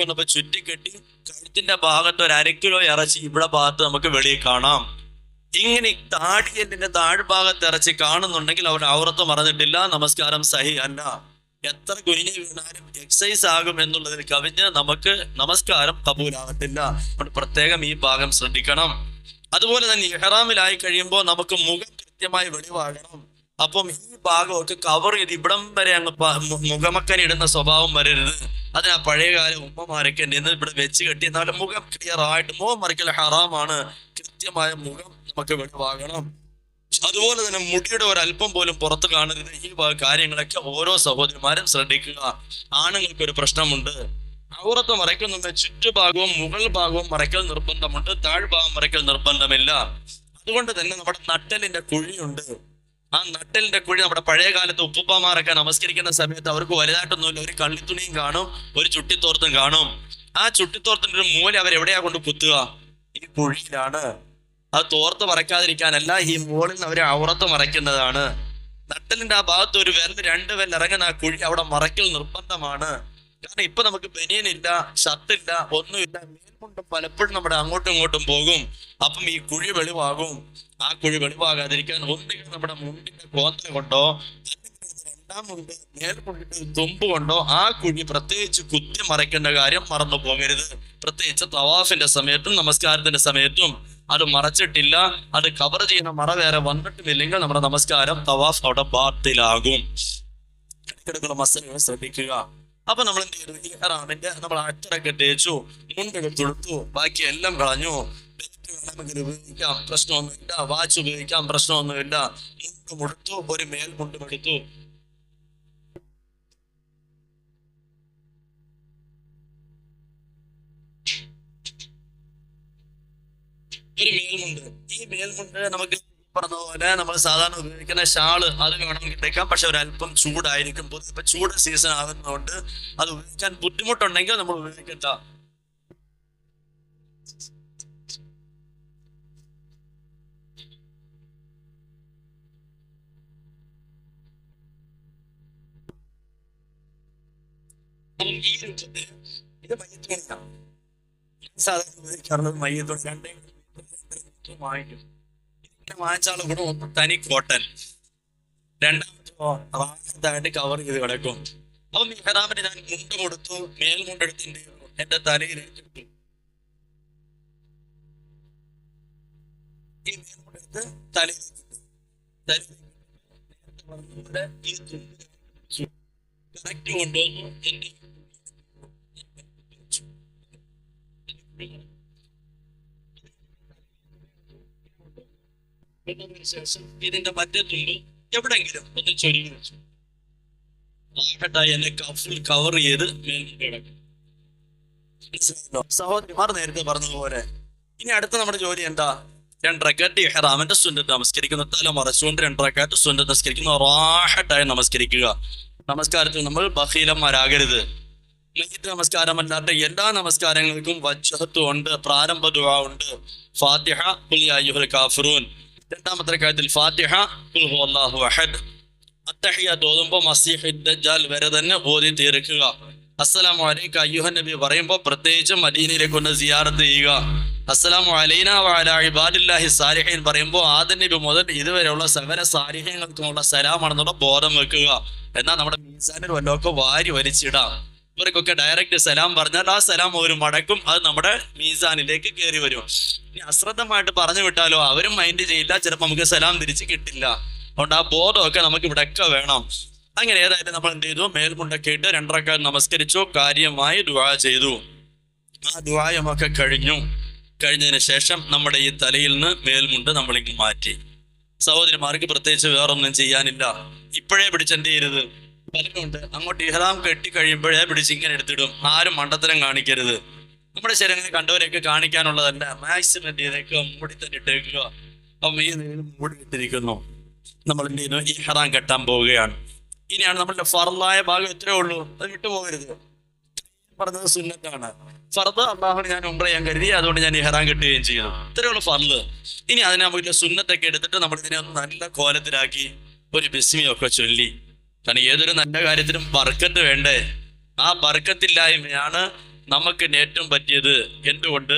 വന്നപ്പോ ചുറ്റിക്കെട്ടി കഴുത്തിന്റെ ഭാഗത്ത് ഒരു 1/2 കിലോ ഇറച്ചി ഇവിടെ ഭാഗത്ത് നമുക്ക് വെളിയിൽ കാണാം. ഇങ്ങനെ താടിയെല്ലിന്റെ താഴ്ഭാഗത്ത് ഇറച്ചി കാണുന്നുണ്ടെങ്കിൽ അവരുടെ ഔറത്ത് മറന്നിട്ടില്ല, നമസ്കാരം സഹി അല്ല. എത്ര കുനിഞ്ഞു വീണാലും എക്സസൈസ് ആകും എന്നുള്ളതിൽ കവിഞ്ഞ് നമുക്ക് നമസ്കാരം കബൂലാകത്തില്ല. അപ്പോൾ പ്രത്യേകം ഈ ഭാഗം ശ്രദ്ധിക്കണം. അതുപോലെ തന്നെ ഇഹ്റാമിലായി കഴിയുമ്പോൾ നമുക്ക് മുഖം കൃത്യമായി വെളിവാകണം. അപ്പം ഈ ഭാഗമൊക്കെ കവർ ചെയ്ത് ഇവിടം വരെ അങ്ങ് മുഖമക്കൻ ഇടുന്ന സ്വഭാവം വരരുത്. അതിനാ പഴയകാല ഉമ്മമാരൊക്കെ നിന്ന് ഇവിടെ വെച്ച് കെട്ടി എന്നാലും മുഖം ക്ലിയർ ആയിട്ട്, മുഖം മറിക്കൽ ഹറാമാണ്. കൃത്യമായ മുഖം നമുക്ക് വെളിവാകണം. അതുപോലെ തന്നെ മുടിയുടെ ഒരല്പം പോലും പുറത്ത് കാണരുത്. ഈ കാര്യങ്ങളൊക്കെ ഓരോ സഹോദരിമാരും ശ്രദ്ധിക്കുക. ആണുങ്ങൾക്ക് ഒരു പ്രശ്നമുണ്ട്, ഔറത്ത് മറയ്ക്കുന്നുണ്ട്. ചുറ്റുഭാഗവും മുകൾ ഭാഗവും മറയ്ക്കൽ നിർബന്ധമുണ്ട്, താഴ്ഭാഗം മറയ്ക്കൽ നിർബന്ധമില്ല. അതുകൊണ്ട് തന്നെ നമ്മുടെ നട്ടലിന്റെ കുഴിയുണ്ട്. ആ നട്ടലിന്റെ കുഴി നമ്മുടെ പഴയ കാലത്ത് ഉപ്പുപ്പമാരൊക്കെ നമസ്കരിക്കുന്ന സമയത്ത് അവർക്ക് വലുതായിട്ടൊന്നുമില്ല, ഒരു കള്ളിത്തുണിയും കാണും, ഒരു ചുട്ടിത്തോർത്തും കാണും. ആ ചുട്ടിത്തോർത്തിന്റെ ഒരു മൂല അവരെവിടെയാ കൊണ്ട് കുത്തുക? ഈ കുഴിയിലാണ്. അത് തോർത്ത് മറയ്ക്കാതിരിക്കാനല്ല, ഈ മുകളിൽ നിന്ന് അവരെ ഔറത്ത് മറയ്ക്കുന്നതാണ്. നട്ടലിന്റെ ആ ഭാഗത്ത് ഒരു വിരൽ 2 വിരൽ ഇറങ്ങുന്ന ആ കുഴി അവിടെ മറയ്ക്കൽ നിർബന്ധമാണ്. കാരണം ഇപ്പൊ നമുക്ക് ബനിയനില്ല, ഷർട്ടില്ല, ഒന്നുമില്ല, മേൽമുണ്ടും പലപ്പോഴും നമ്മുടെ അങ്ങോട്ടും ഇങ്ങോട്ടും പോകും. അപ്പം ഈ കുഴി വെളിവാകും. ആ കുഴി വെളിവാകാതിരിക്കാൻ ഒന്നുകിൽ നമ്മുടെ മുണ്ടിന്റെ കോന്തല കൊണ്ടോ അല്ലെങ്കിൽ 2ാം മുണ്ട് മേൽമുണ്ടിന്റെ തുമ്പ് കൊണ്ടോ ആ കുഴി പ്രത്യേകിച്ച് കുത്തി മറയ്ക്കേണ്ട കാര്യം മറന്നു പോകരുത്. പ്രത്യേകിച്ച് തവാഫിന്റെ സമയത്തും നമസ്കാരത്തിന്റെ സമയത്തും അത് മറച്ചിട്ടില്ല, അത് കവർ ചെയ്യുന്ന മറ വേറെ വന്നിട്ടുമില്ലെങ്കിൽ നമ്മുടെ നമസ്കാരം തവാഫ് അവിടെ ബാത്തിലാകും. ഇടയ്ക്കിടയ്ക്കുള്ള മസലുകൾ ശ്രദ്ധിക്കുക. അപ്പൊ നമ്മൾ എന്ത് ചെയ്തു? ഇഹ്റാമിന്റെ നമ്മൾ അറ്ററൊക്കെ തേച്ചു, മുണ്ടെടുത്തെടുത്തു, ബാക്കി എല്ലാം കളഞ്ഞു. ബെൽറ്റ് വേണമെങ്കിൽ ഉപയോഗിക്കാം, പ്രശ്നമൊന്നുമില്ല. വാച്ച് ഉപയോഗിക്കാം, പ്രശ്നമൊന്നുമില്ല. മുണ്ടും എടുത്തു, ഒരു മേൽമുണ്ടും എടുത്തു. ഒരു മേൽമുണ്ട്. ഈ മേൽമുണ്ട് നമുക്ക് പറഞ്ഞതുപോലെ നമ്മൾ സാധാരണ ഉപയോഗിക്കുന്ന ഷാള് അത് വേണമെങ്കിൽ ഇട്ടേക്കാം. പക്ഷെ ഒരല്പം ചൂടായിരിക്കും. ഇപ്പൊ ചൂട് സീസൺ ആകുന്നതുകൊണ്ട് അത് ഉപയോഗിക്കാൻ ബുദ്ധിമുട്ടുണ്ടെങ്കിൽ നമ്മൾ ഉപയോഗിക്കണ്ട. ഇത് മയ്യത്തുണിയാണ്. സാധാരണ ഉപയോഗിക്കാറുള്ളത് മയ്യത്തുണി. 2 വാങ്ങിക്കും. വാങ്ങിച്ചാൽ കൂടെ ഒന്ന് തനി കോട്ടൻ, രണ്ടാമതായിട്ട് കവർ ചെയ്ത് കിടക്കും. അപ്പൊ ഇഹ്റാമിന് ഞാൻ മുണ്ട് കൊടുത്തു, മേൽമുണ്ടെടുത്ത് എന്റെ തലയിലേക്ക് ഇട്ടു. ഈ മേൽമുണ്ടെടുത്ത് തലയിലേക്ക് കറക്റ്റ് കൊണ്ടുവന്നു എന്റെ ശേഷം ഇതിന്റെ മറ്റേ തുമ്പ് എവിടെങ്കിലും ഒന്ന് ചൊരുങ്ങി വെച്ചു. എന്നെ ഫുൾ കവർ ചെയ്ത് മേൽമുണ്ട് കിടക്കും. സഹോദരിമാർ നേരത്തെ പറഞ്ഞതുപോലെ ഇനി അടുത്ത നമ്മുടെ ജോലി എന്താ? 2 റക്അത്ത് ഇഹ്റാമിന്റെ സുന്നത്ത് നമസ്കരിക്കുന്ന, തല മറച്ചുകൊണ്ട് 2 റക്അത്ത് സുന്നത്ത് നമസ്കരിക്കുന്ന, റാഹത്തായി നമസ്കരിക്കുക. നമസ്കാരത്തിൽ നമ്മൾ ബഖീലന്മാരാകരുത്. മയ്യിത്ത് നമസ്കാരമല്ലാത്ത എല്ലാ നമസ്കാരങ്ങൾക്കും വജ്ഹത്ത് ഉണ്ട്, പ്രാരംഭ ദുആ ഉണ്ട്. ഫാത്തിഹ, ഖുൽ യാ അയ്യുഹൽ കാഫിറൂൻ. രണ്ടാമത്തെ റക്അത്തിൽ ഫാത്തിഹ, ഖുൽ ഹുവല്ലാഹു അഹദ്. അത്തഹിയ്യാത്ത് ഓതുമ്പോൾ മസീഹ് ദജ്ജാൽ വരെ തന്നെ ഓതി തീർക്കുക. അസ്സലാമു അലൈക അയ്യുഹൻ നബി പറയുമ്പോൾ പ്രത്യേകിച്ചും മദീനയിലേക്ക് ഒന്ന് സിയാറത്ത് ചെയ്യുക. അസ്സലാമു അലൈനാ വഅലാ ഇബാദില്ലാഹി സാലിഹീൻ പറയുമ്പോൾ ആദം നബി മുതൽ ഇതുവരെയുള്ള സകല സാലിഹീങ്ങൾക്കുമുള്ള സലാമാണെന്നുള്ള ബോധം വെക്കുക. എന്നാൽ നമ്മുടെ മീസാനിൽ വല്ലതൊക്കെ വാരി വലിച്ചിടാം. ഇവർക്കൊക്കെ ഡയറക്റ്റ് സലാം പറഞ്ഞാൽ ആ സലാം ഒരു മടക്കും, അത് നമ്മുടെ മീസാനിലേക്ക് കയറി വരും. ഇനി അശ്രദ്ധമായിട്ട് പറഞ്ഞു വിട്ടാലോ അവരും മൈൻഡ് ചെയ്യില്ല, ചിലപ്പോൾ നമുക്ക് സലാം തിരിച്ച് കിട്ടില്ല. അതുകൊണ്ട് ആ ബോധമൊക്കെ നമുക്ക് ഇവിടെയൊക്കെ വേണം. അങ്ങനെ ഏതായാലും നമ്മൾ എന്ത് ചെയ്തു, മേൽമുണ്ടൊക്കെ ഇട്ട് 2 റക്അത്ത് നമസ്കരിച്ചു, കാര്യമായി ദുആ ചെയ്തു. ആ ദുആയുമൊക്കെ കഴിഞ്ഞതിന് ശേഷം നമ്മുടെ ഈ തലയിൽ നിന്ന് മേൽമുണ്ട് നമ്മളിങ്ങ് മാറ്റി. സഹോദരിമാർക്ക് പ്രത്യേകിച്ച് വേറൊന്നും ചെയ്യാനില്ല. ഇപ്പോഴേ പിടിച്ചെന്ത് ചെയ്യരുത്, പലരുണ്ട് അങ്ങോട്ട് ഇഹ്റാം കെട്ടി കഴിയുമ്പോഴേ പിടിച്ച് ഇങ്ങനെ എടുത്തിടും. ആരും മണ്ടത്തരം കാണിക്കരുത്. നമ്മുടെ ശരീരങ്ങൾ കണ്ടവരെയൊക്കെ കാണിക്കാനുള്ളതല്ല. മാക്സിമം എന്ത് ചെയ്തേക്കുക, മൂടി തന്നെ ഇട്ടേക്കുക. അപ്പം ഈ മൂടി ഇട്ടിരിക്കുന്നു, നമ്മൾ എന്ത് ചെയ്യുന്നു, ഇഹ്റാം കെട്ടാൻ പോവുകയാണ്. ഇനിയാണ് നമ്മളുടെ ഫർളായ ഭാഗം എത്രയേ ഉള്ളൂ, അത് വിട്ടുപോകരുത്. പറഞ്ഞത് സുന്നത്താണ്. ഫർദ് അല്ലാഹുവിന് ഞാൻ ഉംറ ചെയ്യാൻ കരുതി, അതുകൊണ്ട് ഞാൻ ഇഹ്റാം കെട്ടുകയും ചെയ്തു. ഇത്രയുള്ള ഫർള്. ഇനി അതിനെ നമുക്ക് സുന്നത്തൊക്കെ എടുത്തിട്ട് നമ്മൾ ഇതിനെ ഒന്ന് നല്ല കോലത്തിലാക്കി ഒരു ബിസ്മിയൊക്കെ ചൊല്ലി. കാരണം ഏതൊരു നല്ല കാര്യത്തിനും ബർക്കത്ത് വേണ്ടേ? ആ ബർക്കത്തില്ലായ്മയാണ് നമുക്ക് ഏറ്റവും പറ്റിയത്. എന്തുകൊണ്ട്?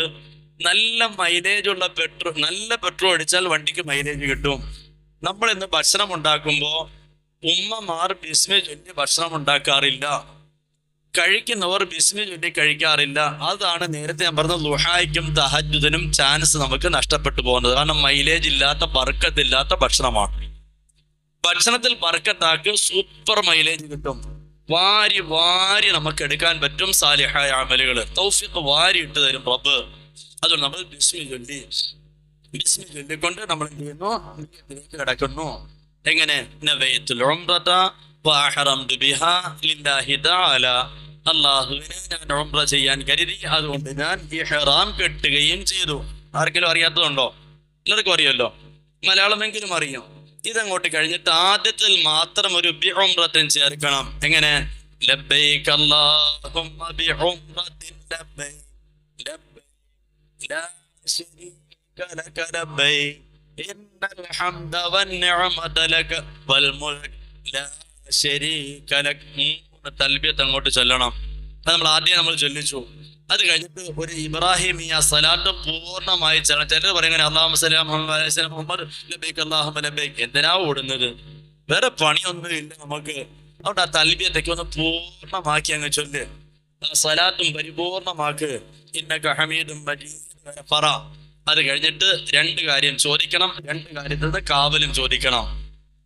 നല്ല മൈലേജുള്ള നല്ല പെട്രോൾ അടിച്ചാൽ വണ്ടിക്ക് മൈലേജ് കിട്ടും. നമ്മൾ ഇന്ന് ഭക്ഷണം ഉണ്ടാക്കുമ്പോൾ ഉമ്മമാർ ബിസ്മി ചൊല്ലി ഭക്ഷണം ഉണ്ടാക്കാറില്ല, കഴിക്കുന്നവർ ബിസ്മി ചൊല്ലി കഴിക്കാറില്ല. അതാണ് നേരത്തെ ഞാൻ പറഞ്ഞ ളുഹായ്ക്കും തഹജ്ജുദിനും ചാൻസ് നമുക്ക് നഷ്ടപ്പെട്ടു പോകുന്നത്. കാരണം മൈലേജ് ഇല്ലാത്ത ബർക്കത്തില്ലാത്ത ഭക്ഷണമാണ്. ഭക്ഷണത്തിൽ ബർക്കത്താക്ക് സൂപ്പർ മൈലേജ് കിട്ടും. വാരി വാരി നമുക്ക് എടുക്കാൻ പറ്റും സാലിഹായ അമലുകൾ. തൗഫീഖ് വാരി ഇട്ട് തരും റബ്ബ്. അതുകൊണ്ട് നമ്മൾ ബിസ്മി ചൊല്ലിക്കൊണ്ട് നമ്മൾ എന്ത് ചെയ്യുന്നു, ഇതിലേക്ക് കിടക്കുന്നു. എങ്ങനെ? നവൈത്തുൽ ഉംറത വഅഹറംതു ബിഹാ ലില്ലാഹി തആല. അല്ലാഹുവിനെ ഞാൻ ഉംറ ചെയ്യാൻ കരുതി, അതുകൊണ്ട് ഞാൻ ഇഹ്റാം കെട്ടുകയും ചെയ്തു. ആർക്കെങ്കിലും അറിയാത്തതുണ്ടോ? എല്ലാവർക്കും അറിയാമല്ലോ, മലയാളമെങ്കിലും അറിയാം. ഇതങ്ങോട്ട് കഴിഞ്ഞിട്ട് ആദ്യത്തിൽ മാത്രം ഒരു ബിഉംറത്തിൻ ചേർക്കണം. എങ്ങനെ? ലബ്ബൈക അല്ലാഹുമ്മ ബിഉംറത്തിൻ ലബ്ബൈക ലബ്ബൈക ലാ ശരീക ലക ലബ്ബൈക ഇന്നൽ ഹംദ വന്നിഅമത ലക വൽ മുൽക് ലാ ശരീക ലക. തൽബിയത്ത് അങ്ങോട്ട് ചൊല്ലണം. അത് നമ്മൾ ചൊല്ലിച്ചു. അത് കഴിഞ്ഞിട്ട് ഒരു ഇബ്രാഹിമിയ സലാത്ത് പൂർണ്ണമായി ചിലർ പറയുന്നത് അല്ലാഹുമ്മ സ്വല്ലി അലാ മുഹമ്മദ് മുഹമ്മദ് ലബ്ബൈക അല്ലാഹുമ്മ ലബ്ബൈക. എന്തിനാ ഓടുന്നത്? വേറെ പണിയൊന്നും ഇല്ല നമുക്ക്. അതുകൊണ്ട് ആ തൽബിയത്തൊക്കെ ഒന്ന് പൂർണ്ണമാക്കി അങ്ങ് ചൊല്ല്. ആ സലാത്തും പരിപൂർണമാക്ക്. ഇന്നക ഹമീദും മജീദ് പറ. അത് കഴിഞ്ഞിട്ട് 2 കാര്യം ചോദിക്കണം. 2 കാര്യത്തിൽ കാവലും ചോദിക്കണം.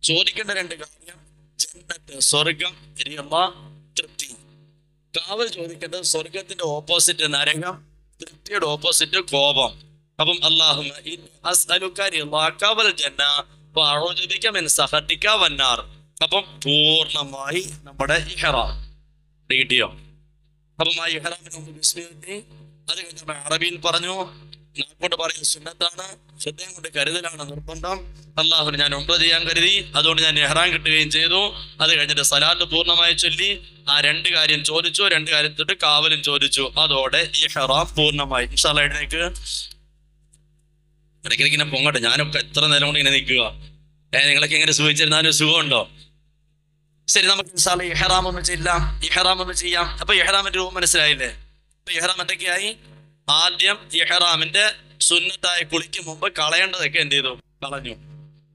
ചോദിക്കേണ്ട 2 കാര്യം ജന്നത്ത്, സ്വർഗം, തൃപ്തി. കാവൽ ചോദിക്കേണ്ടത് സ്വർഗത്തിന്റെ ഓപ്പോസിറ്റ് നരകം, തൃപ്തിയുടെ ഓപ്പോസിറ്റ് കോപം. അപ്പം അല്ലാഹുമ്മ ഇന്നി അസ്അലുക റിളാക വൽ ജന്ന വഅഊദു ബിക മിൻ സഖതിക വന്നാർ. അപ്പം പൂർണ്ണമായി നമ്മുടെ ഇഹ്റാം കിട്ടിയോ? അപ്പം ആ ഇഹ്റാമിന് മുമ്പ് ബിസ്മില്ലാഹി. അത് കഴിഞ്ഞ അറബിയിൽ പറഞ്ഞു, നാക്കൊണ്ട് പറയുന്ന സുന്നത്താണ്, ശ്രദ്ധയും കൊണ്ട് കരുതലാണ് നിർബന്ധം. അല്ലാഹുവിനെ ഞാൻ ഉംറ ചെയ്യാൻ കരുതി, അതുകൊണ്ട് ഞാൻ ഇഹ്റാം കിട്ടുകയും ചെയ്തു. അത് കഴിഞ്ഞിട്ട് സലാത്ത് പൂർണ്ണമായി ചൊല്ലി ആ 2 കാര്യം ചോദിച്ചു. 2 കാര്യത്തിട്ട് കാവലും ചോദിച്ചു. അതോടെ ഇഹ്റാം പൂർണ്ണമായി. ഇൻഷാ അല്ലാഹ് എഴുന്നേക്ക്. ഇടയ്ക്കിടയ്ക്ക് ഇങ്ങനെ പൊങ്ങട്ടെ. ഞാനൊക്കെ എത്ര നേരം കൊണ്ട് ഇങ്ങനെ നിൽക്കുക. നിങ്ങളൊക്കെ ഇങ്ങനെ സുഖിച്ചിരുന്നാലും സുഖമുണ്ടോ? ശരി, നമുക്ക് ഇൻഷാ അല്ലാഹ് ഇഹ്റാം ഒന്ന് ചെയ്യാം. അപ്പൊ ഇഹ്റാമിന്റെ രൂപം മനസ്സിലായില്ലേ? അപ്പൊ ഇഹ്റാം എന്തൊക്കെയായി? ആദ്യം ഇഹ്റാമിന്റെ സുന്നത്തായ കുളിക്ക് മുമ്പ് കളയേണ്ടതൊക്കെ എന്ത് ചെയ്തു? കളഞ്ഞു.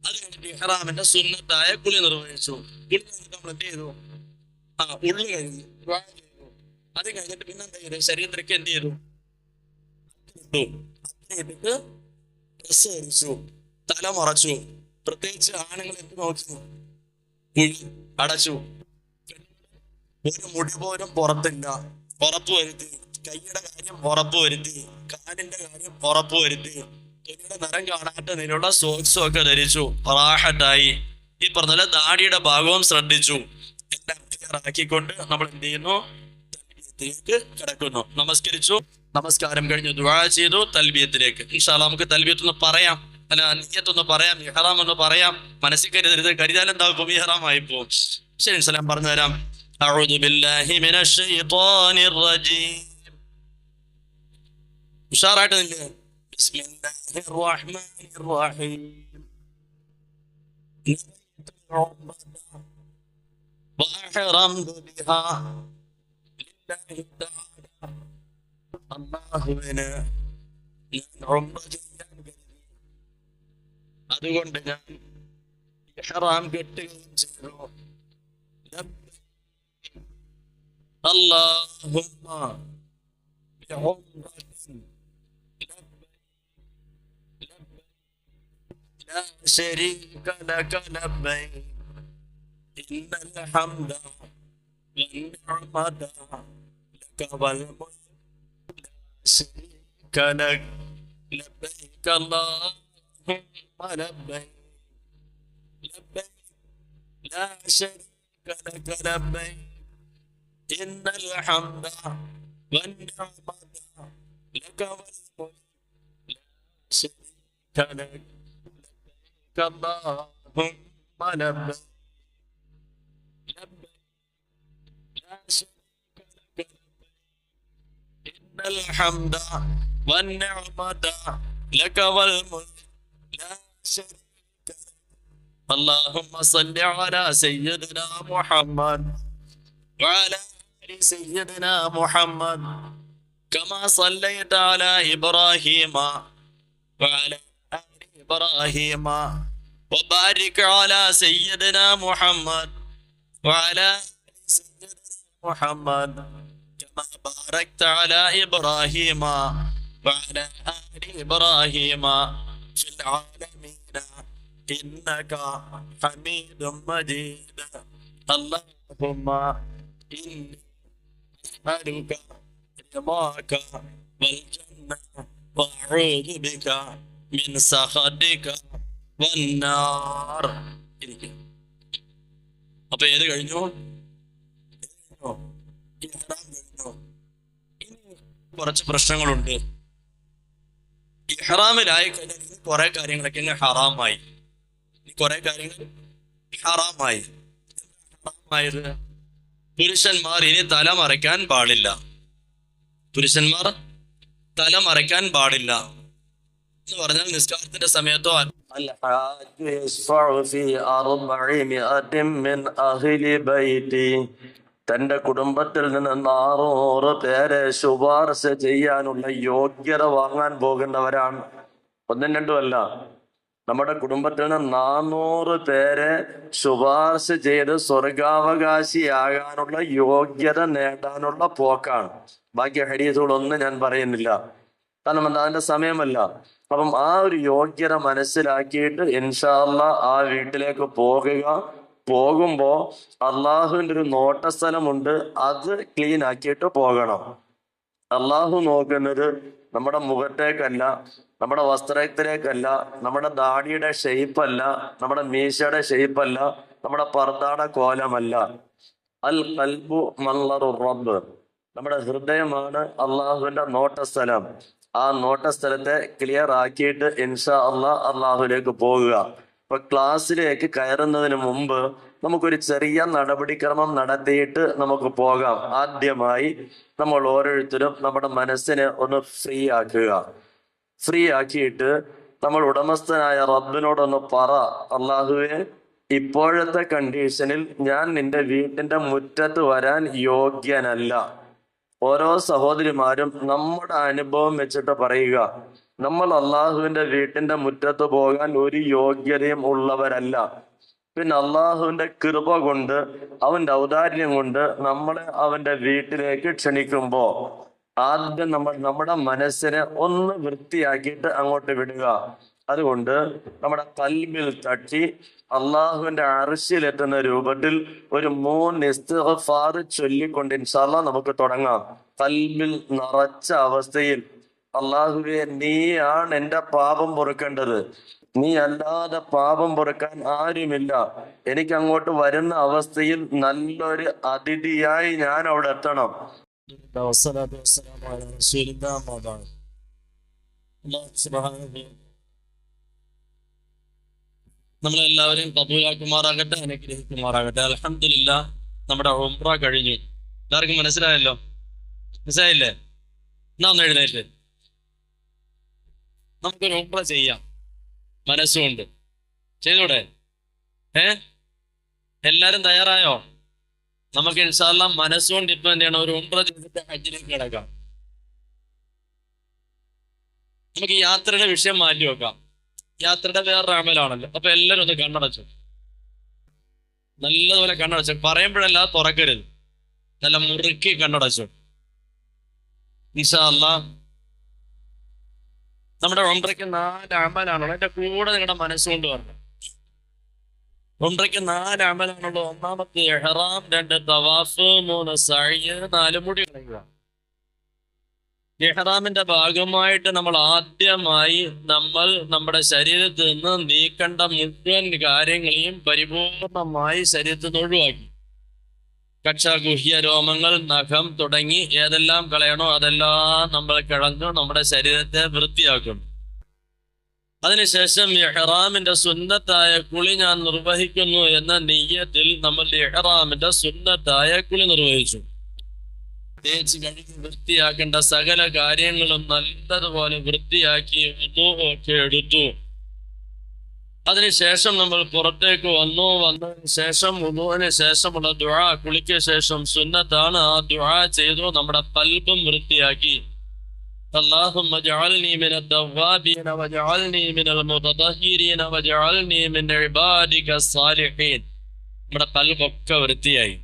അത് കഴിഞ്ഞിട്ട് ഇഹ്റാമിന്റെ സുന്നത്തായ കുളി നിർവഹിച്ചു. കുളി കഴിഞ്ഞിട്ട് നമ്മൾ എന്ത് ചെയ്തു? ഉള്ളു കഴിഞ്ഞു. അത് കഴിഞ്ഞിട്ട് പിന്നെ എന്താ ചെയ്തു? ശരീരത്തിലേക്ക് എന്ത് ചെയ്തു? ഇട്ടിട്ട് ഡ്രസ് ധരിച്ചു, തല മറച്ചു. പ്രത്യേകിച്ച് ആണുങ്ങൾ എന്ത് നോക്കി? കുഴി അടച്ചു. ഒരു മുടി പോലും പുറത്തില്ല. ഉറപ്പുവരുത്തി. കൈയുടെ കാര്യം ഉറപ്പുവരുത്തി. കാലിന്റെ കാര്യം ഉറപ്പുവരുത്തി. കൈയുടെ നിറം കാണാത്ത നിലയുള്ള സോക്സും ഒക്കെ ധരിച്ചു. റാഹത്തായി. ഈ പറഞ്ഞ ദാടിയുടെ ഭാഗവും ശ്രദ്ധിച്ചു. എല്ലാം ക്ലിയർ ആക്കിക്കൊണ്ട് നമ്മൾ എന്ത് ചെയ്യുന്നു? തൽബിയത്തിലേക്ക് കിടക്കുന്നു. നമസ്കരിച്ചു. നമസ്കാരം കഴിഞ്ഞ് ദുആ ചെയ്തു. തൽബിയത്തിലേക്ക്. ഇൻഷാ അല്ലാഹ് നമുക്ക് തൽബിയത്തൊന്ന് പറയാം. അല്ല, നിയ്യത്തൊന്ന് പറയാം, ഇഹ്റാം ഒന്ന് പറയാം. മനസ്സിൽ കരുതരുത്. കരുതാലെന്താവും? ഇഹ്റാം ആയി പോകും. ശരി, സലാം പറഞ്ഞു തരാം. أعوذ بالله من الشيطان الرجيم. إشارة بسم الله الرحمن الرحيم. نبيت العبد وأحرمت بها لله تعالى. അള്ളാഹുവിന് ഞാൻ ഉംറ ചെയ്യാൻ കരുതി, അതുകൊണ്ട് ഞാൻ ഇഹ്റാം കെട്ടുകയും ചെയ്തു. اللهم بعمرة لا شريك لك لبيك إن الحمد والنعمة لك والملك لا شريك لك لبيك اللهم لبيك لبيك لا شريك لك لبيك إن الحمد والنعمة لك والملك لا شريك لك لبيك اللهم لبيك لبيك لا شريك لك لبيك إن الحمد والنعمة لك والملك لا شريك لك. اللهم صل على سيدنا محمد وعلى آل سيدنا محمد كما صليت على إبراهيم وعلى آل إبراهيم وبارك على سيدنا محمد وعلى آل سيدنا محمد كما باركت على إبراهيم وعلى آل إبراهيم في العالمين إنك حميد مجيد. اللهم إني أسألك رضاك والجنة وأعوذ بك من سخطك والنار. അപ്പൊ ഏത് കഴിഞ്ഞു? ഇഹ്റാം കഴിഞ്ഞു. ഇനി കുറച്ച് പ്രശ്നങ്ങളുണ്ട്. ഇഹ്റാമിലായി കഴിഞ്ഞാൽ ഇനി കുറെ കാര്യങ്ങളൊക്കെ ഇങ്ങനെ ഹറാമായി. കുറെ കാര്യങ്ങൾ ഹറാമായി. പുരുഷന്മാർ ഇനി തല മറയ്ക്കാൻ പാടില്ല. പുരുഷന്മാർ തല മറയ്ക്കാൻ പാടില്ല എന്ന് പറഞ്ഞാൽ നിസ്കാരത്തിന്റെ സമയത്തോ തന്റെ കുടുംബത്തിൽ നിന്ന് 600 പേരെ ശുപാർശ ചെയ്യാനുള്ള യോഗ്യത വാങ്ങാൻ പോകുന്നവരാണ്. ഒന്നും രണ്ടുമല്ല, നമ്മുടെ കുടുംബത്തിൽ നിന്ന് 400 പേരെ ശുപാർശ ചെയ്ത് സ്വർഗാവകാശിയാകാനുള്ള യോഗ്യത നേടാനുള്ള പോക്കാണ്. ബാക്കി ഹദീസുകളൊന്നും ഞാൻ പറയുന്നില്ല, കാരണം എന്താ, അതിന്റെ സമയമല്ല. അപ്പം ആ ഒരു യോഗ്യത മനസ്സിലാക്കിയിട്ട് ഇൻഷാ അല്ലാഹ് ആ വീട്ടിലേക്ക് പോകുമ്പോ അള്ളാഹുവിന്റെ ഒരു നോട്ട സ്ഥലമുണ്ട്, അത് ക്ലീൻ ആക്കിയിട്ട് പോകണം. അള്ളാഹു നോക്കുന്നത് നമ്മുടെ മുഖത്തേക്കല്ല, നമ്മുടെ വസ്ത്രത്തിലേക്കല്ല, നമ്മുടെ ദാടിയുടെ ഷെയ്പ്പല്ല, നമ്മുടെ മീശയുടെ ഷെയ്പ്പല്ല, നമ്മുടെ പർദ്ദയുടെ കോലമല്ല. അൽ ഖൽബു മൻളറു റബ്ബ്, നമ്മുടെ ഹൃദയമാണ് അള്ളാഹുവിന്റെ നോട്ട സ്ഥലം. ആ നോട്ട സ്ഥലത്തെ ക്ലിയർ ആക്കിയിട്ട് ഇൻഷാ അല്ലാഹ് അള്ളാഹുലേക്ക് പോകുക. ഇപ്പൊ ക്ലാസ്സിലേക്ക് കയറുന്നതിന് മുമ്പ് നമുക്കൊരു ചെറിയ നടപടിക്രമം നടത്തിയിട്ട് നമുക്ക് പോകാം. ആദ്യമായി നമ്മൾ ഓരോരുത്തരും നമ്മുടെ മനസ്സിനെ ഒന്ന് ഫ്രീ ആക്കുക. ഫ്രീ ആക്കിയിട്ട് നമ്മൾ ഉടമസ്ഥനായ റബ്ബിനോടൊന്ന് പറ, അള്ളാഹുവേ, ഇപ്പോഴത്തെ കണ്ടീഷനിൽ ഞാൻ നിന്റെ വീട്ടിന്റെ മുറ്റത്ത് വരാൻ യോഗ്യനല്ല. ഓരോ സഹോദരിമാരും നമ്മുടെ അനുഭവം വെച്ചിട്ട് പറയുക, നമ്മൾ അള്ളാഹുവിന്റെ വീട്ടിന്റെ മുറ്റത്ത് പോകാൻ ഒരു യോഗ്യതയും ഉള്ളവരല്ല. പിന്നെ അള്ളാഹുവിന്റെ കൃപ കൊണ്ട്, അവന്റെ ഔദാര്യം കൊണ്ട് നമ്മളെ അവന്റെ വീട്ടിലേക്ക് ക്ഷണിക്കുമ്പോ ആദ്യം നമ്മുടെ മനസ്സിനെ ഒന്ന് വൃത്തിയാക്കിയിട്ട് അങ്ങോട്ട് വിടുക. അതുകൊണ്ട് നമ്മുടെ കൽബിൽ തട്ടി അള്ളാഹുവിന്റെ അർശിലെത്തുന്ന രൂപത്തിൽ ഒരു 3 ഇസ്തിഗ്ഫാർ ചൊല്ലിക്കൊണ്ട് ഇൻഷാ അല്ലാഹ് നമുക്ക് തുടങ്ങാം. കൽബിൽ നിറച്ച അവസ്ഥയിൽ, അള്ളാഹുവേ, നീയാണ് എന്റെ പാപം പൊറുക്കേണ്ടത്, നീ അല്ലാതെ പാപം പൊറുക്കാൻ ആരുമില്ല. എനിക്ക് അങ്ങോട്ട് വരുന്ന അവസ്ഥയിൽ നല്ലൊരു അതിഥിയായി ഞാൻ അവിടെ എത്തണം. നമ്മളെല്ലാവരെയും കബൂലാക്കുമാറാകട്ടെ, അനുഗ്രഹിക്കുമാറാകട്ടെ. അൽഹംദുലില്ലാഹ്, നമ്മുടെ ഉംറ കഴിഞ്ഞു. എല്ലാവർക്കും മനസ്സിലായല്ലോ? മനസ്സിലായില്ലേ? എന്നാ ഒന്ന് എഴുന്നേറ്റ് നമുക്കൊരു ഉംറ ചെയ്യാം മനസ്സുകൊണ്ട്. ചെയ്തൂടെ? എല്ലാരും തയ്യാറായോ? നമുക്ക് ഇൻഷാ അല്ലാഹ് മനസ്സുകൊണ്ട് ഇപ്പൊ എന്ത് ചെയ്യണം? ഒരു ഉംറ ചെയ്തിട്ട് ഹജ്ജിലേക്ക് കിടക്കാം. നമുക്ക് ഈ യാത്രയുടെ വിഷയം മാറ്റി വെക്കാം. യാത്രയുടെ വേറൊരു അമലാണല്ലോ. അപ്പൊ എല്ലാരും ഒന്ന് കണ്ണടച്ചു, നല്ലതുപോലെ കണ്ണടച്ചു. പറയുമ്പോഴല്ല തുറക്കരുത്, നല്ല മുറുക്കി കണ്ണടച്ചു. ഇൻഷാ അല്ലാഹ് നമ്മുടെ ഉംറയ്ക്ക് 4 അമലാണുള്ളത്. അതിന്റെ കൂടെ നിങ്ങളുടെ മനസ്സുകൊണ്ട് പറഞ്ഞു. ഉംറയ്ക്ക് 4 അമലാണുള്ളത്. ഒന്നാമത്തെ ഇഹ്റാം, 2 തവാഫ്, 3 സഅയ്, 4 മുടി കളയുക. ഇഹ്റാമിന്റെ ഭാഗമായിട്ട് നമ്മൾ ആദ്യമായി നമ്മുടെ ശരീരത്തിൽ നിന്ന് നീക്കേണ്ട മുഴുവൻ കാര്യങ്ങളെയും പരിപൂർണമായി ശരീരത്തിൽ നിന്ന് ഒഴിവാക്കി. കക്ഷ, ഗുഹ്യ, രോമങ്ങൾ, നഖം തുടങ്ങി ഏതെല്ലാം കളയണോ അതെല്ലാം നമ്മൾ കളഞ്ഞു നമ്മുടെ ശരീരത്തെ വൃത്തിയാക്കും. അതിനുശേഷം ഇഹ്റാമിന്റെ സുന്നത്തായ കുളി ഞാൻ നിർവഹിക്കുന്നു എന്ന നിയ്യത്തിൽ നമ്മൾ ഇഹ്റാമിന്റെ സുന്നത്തായ കുളി നിർവഹിച്ചു. തേച്ച് കഴുകി വൃത്തിയാക്കേണ്ട സകല കാര്യങ്ങളും നല്ലതുപോലെ വൃത്തിയാക്കി ഒക്കെ എടുത്തു. അതിനുശേഷം നമ്മൾ പുറത്തേക്ക് വന്നതിന് ശേഷം വുളൂഇന് ശേഷമുള്ള ദുആ, കുളിക്ക് ശേഷം സുന്നത്താണ്. ആ ദുആ ചെയ്തു. നമ്മുടെ ഖൽബും വൃത്തിയാക്കി. اللهم اجعلني من التوابين واجعلني من المتطهرين واجعلني من عبادك الصالحين. നമ്മുടെ ഖൽബൊക്കെ വൃത്തിയായി.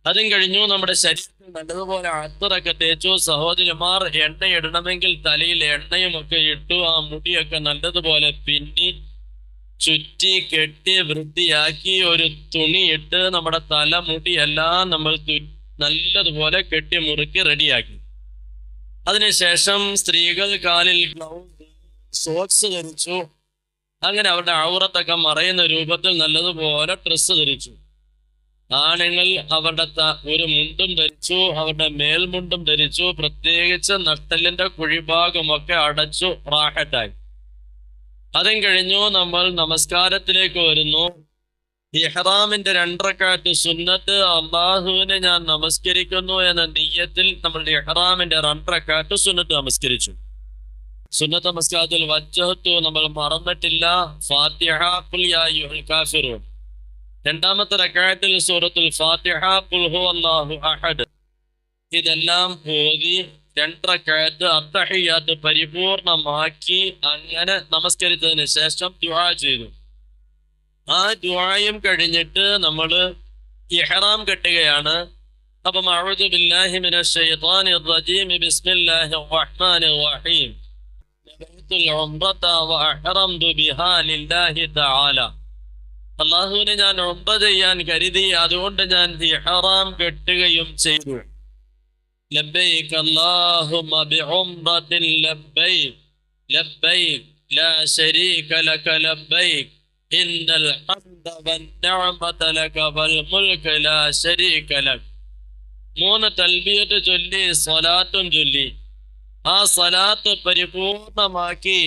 അതും കഴിഞ്ഞു. നമ്മുടെ ശരീരത്തിൽ നല്ലതുപോലെ അത്തറൊക്കെ തേച്ചു. സഹോദരിമാർ എണ്ണ ഇടണമെങ്കിൽ തലയിൽ എണ്ണയും ഒക്കെ ഇട്ടു. ആ മുടിയൊക്കെ നല്ലതുപോലെ പിന്നി ചുറ്റി കെട്ടി വൃത്തിയാക്കി ഒരു തുണി ഇട്ട് നമ്മുടെ തലമുടിയെല്ലാം നമ്മൾ നല്ലതുപോലെ കെട്ടി മുറുക്കി റെഡിയാക്കി. അതിനുശേഷം സ്ത്രീകൾ കാലിൽ ഗ്ലൗസ്, സോക്സ് ധരിച്ചു. അങ്ങനെ അവരുടെ ഔറത്തൊക്കെ മറയുന്ന രൂപത്തിൽ നല്ലതുപോലെ ഡ്രസ്സ് ധരിച്ചു. ആണുങ്ങൾ അവരുടെ ഒരു മുണ്ടും ധരിച്ചു, അവരുടെ മേൽമുണ്ടും ധരിച്ചു. പ്രത്യേകിച്ച് നട്ടലിന്റെ കുഴിഭാഗമൊക്കെ അടച്ചു റാഹത്തായി. അതും കഴിഞ്ഞു. നമ്മൾ നമസ്കാരത്തിലേക്ക് വരുന്നു. ഇഹ്റാമിന്റെ 2 റക്അത്ത് സുന്നത്ത്, അള്ളാഹുവിനെ ഞാൻ നമസ്കരിക്കുന്നു എന്ന നിയ്യത്തിൽ നമ്മൾ ഇഹ്റാമിന്റെ 2 റക്അത്ത് സുന്നത്ത് നമസ്കരിച്ചു. സുന്നത്ത് നമസ്കാരത്തിൽ വജ്ജഹത്തു നമ്മൾ മറന്നിട്ടില്ല. ഫാത്തിഹ, ഖുൽ യാ അയ്യുഹൽ കാഫിറൂൻ. 2ാമത്തെ റക്അത്തിൽ സൂറത്തുൽ ഫാത്തിഹ, ഖുൽ ഹുവല്ലാഹു അഹദ്. ഇതെല്ലാം ഓതി 2 റക്അത്ത് അത്തഹിയ്യാത്ത് പരിപൂർണമാക്കി അങ്ങനെ നമസ്കരിച്ചതിന് ശേഷം ദുആ ചെയ്തു. ആ ദുആയും കഴിഞ്ഞിട്ട് നമ്മൾ ഇഹ്റാം കെട്ടുകയാണ്. അപ്പം അഊദു ബില്ലാഹി മിനശ് ശൈത്വാനിർ റജീം ബിസ്മില്ലാഹിർ റഹ്മാനിർ റഹീം നബൈതുൽ ഉംറത വഅഹ്റംതു ബിഹാ ലില്ലാഹി തആല. അല്ലാഹുവിനെ ഞാൻ ഉംറ ചെയ്യാൻ കരുതി, അതുകൊണ്ട് ഞാൻ ഇഹ്റാം കെട്ടുകയും ചെയ്തു. ലബ്ബൈക അല്ലാഹുമ്മ ബിഉംറത്തിൻ ലബ്ബൈക ലബ്ബൈക ലാ ശരീക ലക ലബ്ബൈക ഇന്നൽ ഹംദ വന്നിഅമത ലക വൽ മുൽക ലാ ശരീക ലക. 3 തൽബിയത്ത് ചൊല്ലി സ്വലാത്തും ചൊല്ലി. ആ സ്വലാത്ത് പരിപൂർണമാക്കി.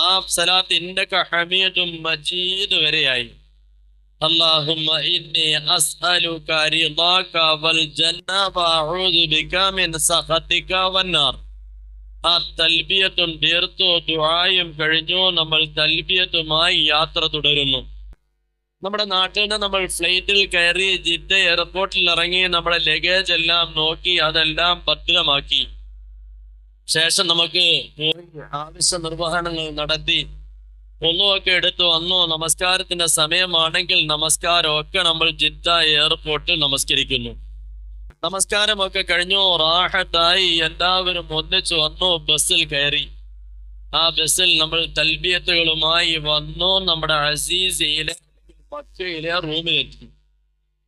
ആ സ്വലാത്ത് ഇന്നക ഹമീദും മജീദ് വരെയായി. اللهم إني أسألك رضاك والجنة وأعوذ بك من سخطك والنار. ആ തൽബിയത്തും തീർത്തു. ദുആയും കഴിഞ്ഞു. നമ്മൾ തൽബിയത്തുമായി യാത്ര തുടരുന്നു. നമ്മുടെ നാട്ടിൽ നിന്ന് നമ്മൾ ഫ്ലൈറ്റിൽ കയറി ജിദ്ദ എയർപോർട്ടിൽ ഇറങ്ങി നമ്മുടെ ലഗേജ് എല്ലാം നോക്കി അതെല്ലാം ഭദ്രമാക്കി. ശേഷം നമുക്ക് ആവശ്യ നിർവഹണങ്ങൾ നടത്തി ഒന്നുമൊക്കെ എടുത്തു വന്നു. നമസ്കാരത്തിന്റെ സമയമാണെങ്കിൽ നമസ്കാരമൊക്കെ നമ്മൾ ജിദ്ദ എയർപോർട്ടിൽ നമസ്കരിക്കുന്നു. നമസ്കാരമൊക്കെ കഴിഞ്ഞു. റാഹത്തായി എല്ലാവരും ഒന്നിച്ചു വന്നു. ബസ്സിൽ കയറി. ആ ബസ്സിൽ നമ്മൾ തൽബിയത്തുകളുമായി വന്നു. നമ്മുടെ അസീസിയിലെ മക്കയിലെ റൂമിലെത്തി.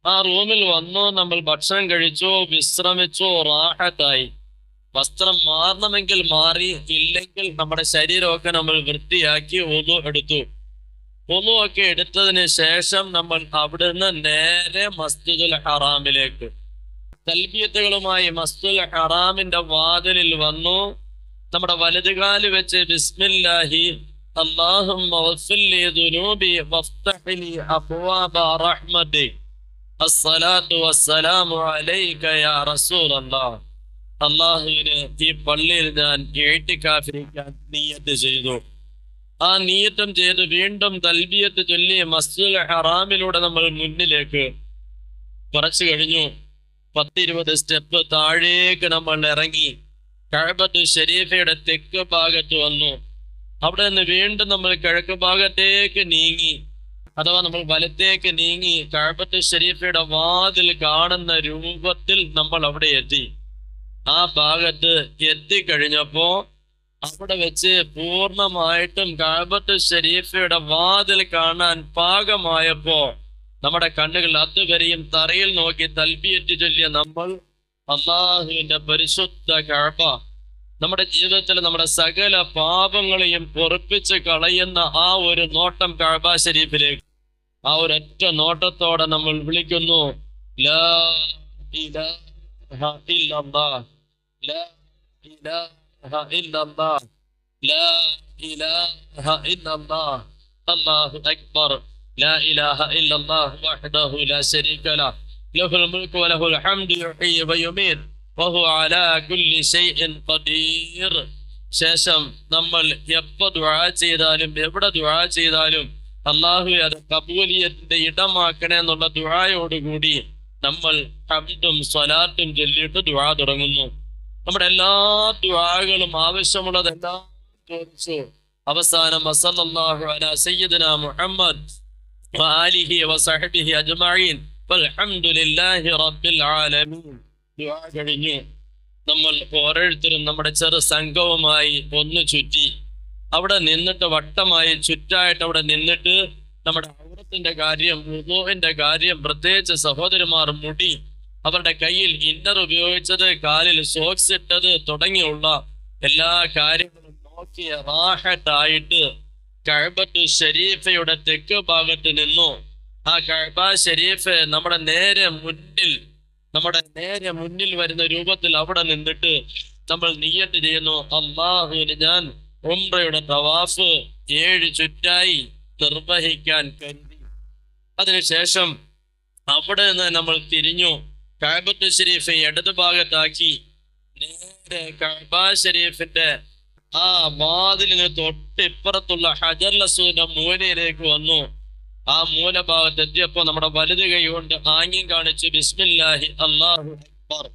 ആ റൂമിൽ വന്നു. നമ്മൾ ഭക്ഷണം കഴിച്ചു, വിശ്രമിച്ചു, റാഹത്തായി. വസ്ത്രം മാറണമെങ്കിൽ മാറി, ഇല്ലെങ്കിൽ നമ്മുടെ ശരീരമൊക്കെ നമ്മൾ വൃത്തിയാക്കി വുളു എടുത്തു. വുളു ഒക്കെ എടുത്തതിന് ശേഷം നമ്മൾ അവിടുന്ന് നേരെ മസ്ജിദുൽ ഹറാമിലേക്ക് തൽബിയത്തുകളുമായി മസ്ജിദുൽ ഹറാമിന്റെ വാതിലിൽ വന്നു. നമ്മുടെ വലതുകാല് വെച്ച് ബിസ്മില്ലാഹി അല്ലാഹുമ്മ വഗ്ഫിർ ലി ദുനൂബി വഫ്തഹ് ലി അബ്വാബ റഹ്മതിക്. അസ്സലാത്തു വസ്സലാമു അലൈക യാ റസൂലല്ലാഹ്. അള്ളാഹുവിന് ഈ പള്ളിയിൽ ഞാൻ ഇഅ്തികാഫിരിക്കാൻ നിയ്യത്ത് ചെയ്തു. ആ നിയ്യത്തും ചെയ്ത് വീണ്ടും തൽബിയത്ത് ചൊല്ലി മസ്ജിദുൽ ഹറാമിലൂടെ നമ്മൾ മുന്നിലേക്ക് കുറച്ചു കഴിഞ്ഞു. 10-20 സ്റ്റെപ്പ് താഴേക്ക് നമ്മൾ ഇറങ്ങി കഅബത്തു ശരീഫയുടെ തെക്ക് ഭാഗത്ത് വന്നു. അവിടെ നിന്ന് വീണ്ടും നമ്മൾ കിഴക്ക് ഭാഗത്തേക്ക് നീങ്ങി, അഥവാ നമ്മൾ വലത്തേക്ക് നീങ്ങി കഅബത്തു ശരീഫയുടെ വാതിൽ കാണുന്ന രൂപത്തിൽ നമ്മൾ അവിടെ എത്തി. ആ ഭാഗത്ത് എത്തിക്കഴിഞ്ഞപ്പോ അവിടെ വെച്ച് പൂർണ്ണമായിട്ടും കഅബത്തു ശരീഫയുടെ വാതിൽ കാണാൻ പാകമായപ്പോ നമ്മുടെ കണ്ണുകൾ അതുവരെയും തറയിൽ നോക്കി തൽബിയത്ത് ചൊല്ലിയ നമ്മൾ അള്ളാഹുവിന്റെ പരിശുദ്ധ കഅബ, നമ്മുടെ ജീവിതത്തിൽ നമ്മുടെ സകല പാപങ്ങളെയും പൊറുപ്പിച്ച് കളയുന്ന ആ ഒരു നോട്ടം കഅബ ശരീഫിലേക്ക്, ആ ഒരൊറ്റ നോട്ടത്തോടെ നമ്മൾ വിളിക്കുന്നു, ലാ ഇലാഹ ഇല്ലല്ലാഹ്, ലാ ഇലാഹ ഇല്ലല്ലാഹ്, ലാ ഇലാഹ ഇല്ലല്ലാഹ്, അല്ലാഹു അക്ബർ, ലാ ഇലാഹ ഇല്ലല്ലാഹ് വഹ്ദഹു ലാ ശരീക ലഹ്, ലഹുൽ മുൽക്കു വലഹുൽ ഹംദു യുഹ്യി വയുമീത് വഹുവ അലാ കുല്ലി ശൈഇൻ ഖദീർ. ശേഷം നമ്മൾ എപ്പോൾ ദുആ ചെയ്താലും എവിടെ ദുആ ചെയ്താലും അല്ലാഹു അത് ഖബൂലിയത്തിന്റെ ഇടമാക്കണേ എന്നുള്ള ദുആയോടുകൂടി നമ്മൾ ഹംദും സ്വലാത്തും ചൊല്ലിയിട്ട് ദുആ തുടങ്ങുന്നു. നമ്മുടെ എല്ലാ ദുആകളും ആവശ്യമുള്ളതെല്ലാം ചോദിച്ചു അവസാനം വസല്ലല്ലാഹു അലാ സയ്യിദിനാ മുഹമ്മദ് വആലിഹി വസഹ്ബിഹി അജ്മഈൻ വൽഹംദുലില്ലാഹി റബ്ബിൽ ആലമീൻ. ദുആ കഴിഞ്ഞു. നമ്മൾ ഓരോരുത്തരും നമ്മുടെ ചെറു സംഘവുമായി ഒന്ന് ചുറ്റി അവിടെ നിന്നിട്ട് വട്ടമായി ചുറ്റായിട്ട് അവിടെ നിന്നിട്ട് നമ്മുടെ ഔറത്തിന്റെ കാര്യം, വുളൂഇന്റെ കാര്യം, പ്രത്യേകിച്ച് സഹോദരിമാർ മുടി, അവരുടെ കയ്യിൽ ഇന്നർ ഉപയോഗിച്ചത്, കാലിൽ സോക്സ് ഇട്ടത് തുടങ്ങിയുള്ള എല്ലാ കാര്യങ്ങളും നോക്കിയ റാഹത്തായിട്ട് കഅബത്തു ശരീഫയുടെ തെക്ക് ഭാഗത്ത് നിന്നു. ആ കഅബ ശരീഫ് നമ്മുടെ നേരെ മുന്നിൽ വരുന്ന രൂപത്തിൽ അവിടെ നിന്നിട്ട് നമ്മൾ നിയ്യത്ത് ചെയ്യുന്നു, അല്ലാഹുവിന് ഞാൻ ഉംറയുടെ തവാഫ് 7 ചുറ്റായി നിർവഹിക്കാൻ കരുതി. അതിനുശേഷം അവിടെ നിന്ന് നമ്മൾ തിരിഞ്ഞു കഅബത്തു ശരീഫ് ഇടത് ഭാഗത്താക്കി നേരെ കഅബ ശരീഫിന്റെ ആ വാതിലിന് തൊട്ടിപ്പുറത്തുള്ള ഹജറുൽ അസ്വദിന്റെ മൂലയിലേക്ക് വന്നു. ആ മൂലഭാഗത്ത് എത്തിയപ്പോ നമ്മുടെ വലത് കൈ കൊണ്ട് ആംഗ്യം കാണിച്ച് ബിസ്മില്ലാഹി അല്ലാഹു അക്ബർ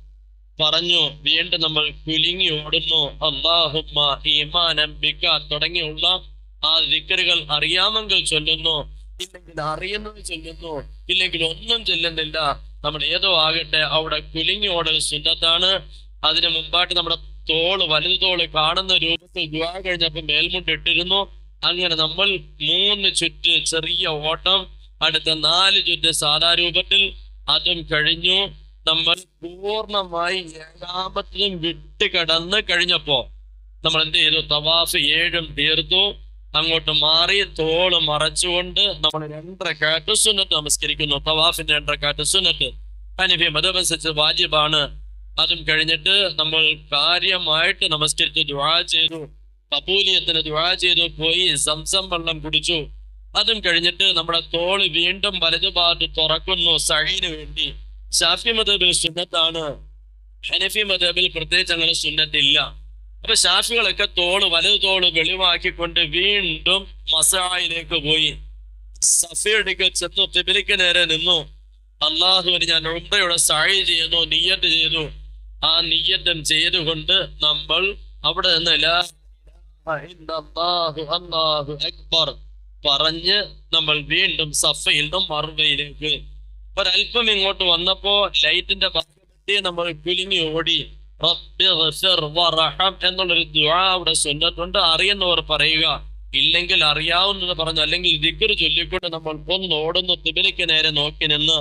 പറഞ്ഞു. വീണ്ടും നമ്മൾ കുലുങ്ങി ഓടുന്നു, അല്ലാഹുമ്മ ഈമാനൻ ബിക തുടങ്ങിയുള്ള ആ ദിക്റുകൾ അറിയാമെങ്കിൽ ചൊല്ലുന്നു, ഇല്ലെങ്കിൽ അറിയുന്നത് ചൊല്ലുന്നു, ഇല്ലെങ്കിൽ ഒന്നും ചൊല്ലുന്നില്ല. നമ്മൾ ഏതോ ആകട്ടെ അവിടെ കുലുങ്ങി ഓടൽ സുന്നത്താണ്. അതിന് മുമ്പായിട്ട് നമ്മുടെ വലതു തോള് കാണുന്ന രൂപത്തിൽ ദുആ കഴിഞ്ഞപ്പോൾ മേൽമുണ്ട് ഇട്ടിരുന്നു. അങ്ങനെ നമ്മൾ 3 ചുറ്റ് ചെറിയ ഓട്ടം, അടുത്ത 4 ചുറ്റ് സാധാ രൂപത്തിൽ, അതും കഴിഞ്ഞു. നമ്മൾ പൂർണ്ണമായി 7ാമത്തതും വിട്ട് കടന്ന് കഴിഞ്ഞപ്പോ നമ്മൾ എന്ത് ചെയ്തു? തവാഫ് 7 തീർത്തു. അങ്ങോട്ട് മാറി തോള് മറച്ചുകൊണ്ട് നമ്മൾ 2 റക്അത്ത് സുന്നത്ത് നമസ്കരിക്കുന്നു. തവാഫിന്റെ 2 റക്അത്ത് സുന്നത്ത് ഹനഫി മദ്ഹബ് അനുസരിച്ച് വാജിബാണ്. അതും കഴിഞ്ഞിട്ട് നമ്മൾ കാര്യമായിട്ട് നമസ്കരിച്ച് ദുആ ചെയ്തു, ഖബൂലിയത്തിന് ദുആ ചെയ്തു, പോയി സംസം വെള്ളം കുടിച്ചു. അതും കഴിഞ്ഞിട്ട് നമ്മുടെ തോള് വീണ്ടും വലതുഭാഗത്ത് തുറക്കുന്നു സഈന് വേണ്ടി. ശാഫി മദ്ഹബിൽ സുന്നത്താണ്, ഹനഫി മദ്ഹബിൽ പ്രത്യേകിച്ച് അങ്ങനെ സുന്നത്തില്ല. അപ്പൊ ശാഫികളൊക്കെ വലതു തോള് വെളിവാക്കിക്കൊണ്ട് വീണ്ടും മസ്ആയിലേക്ക് പോയി. സഫയുടെ ചെന്നു ഖിബ്ലയ്ക്ക് നേരെ നിന്നു. അല്ലാഹുവിന് ഞാൻ ഉംറയുടെ സഈ ചെയ്യുന്നു, നിയ്യത്ത് ചെയ്തു. ആ നിയ്യത്തും ചെയ്തുകൊണ്ട് നമ്മൾ അവിടെ നിന്ന് ലാ ഇലാഹ ഇല്ലല്ലാഹു അല്ലാഹു അക്ബർ പറഞ്ഞ് നമ്മൾ വീണ്ടും സഫയിൽ നിന്നും മർവയിലേക്ക് ഒരല്പം ഇങ്ങോട്ട് വന്നപ്പോ ലൈറ്റിന്റെ ഭാഗത്തെ നമ്മൾ കുലുങ്ങി ഓടി. റബ്ബി ഗ്ഫിർ വറഹം എന്നുള്ളൊരു ദുആ അവിടെ സുന്നത്തുണ്ട്. അറിയുന്നവർ പറയുക, ഇല്ലെങ്കിൽ അറിയാവുന്നത് പറഞ്ഞു, അല്ലെങ്കിൽ ദിക്ർ ചൊല്ലിക്കൊണ്ട് നമ്മൾ ഒന്ന് ഓടുന്നു ഖിബ്ലയ്ക്ക് നേരെ നോക്കി നിന്ന്.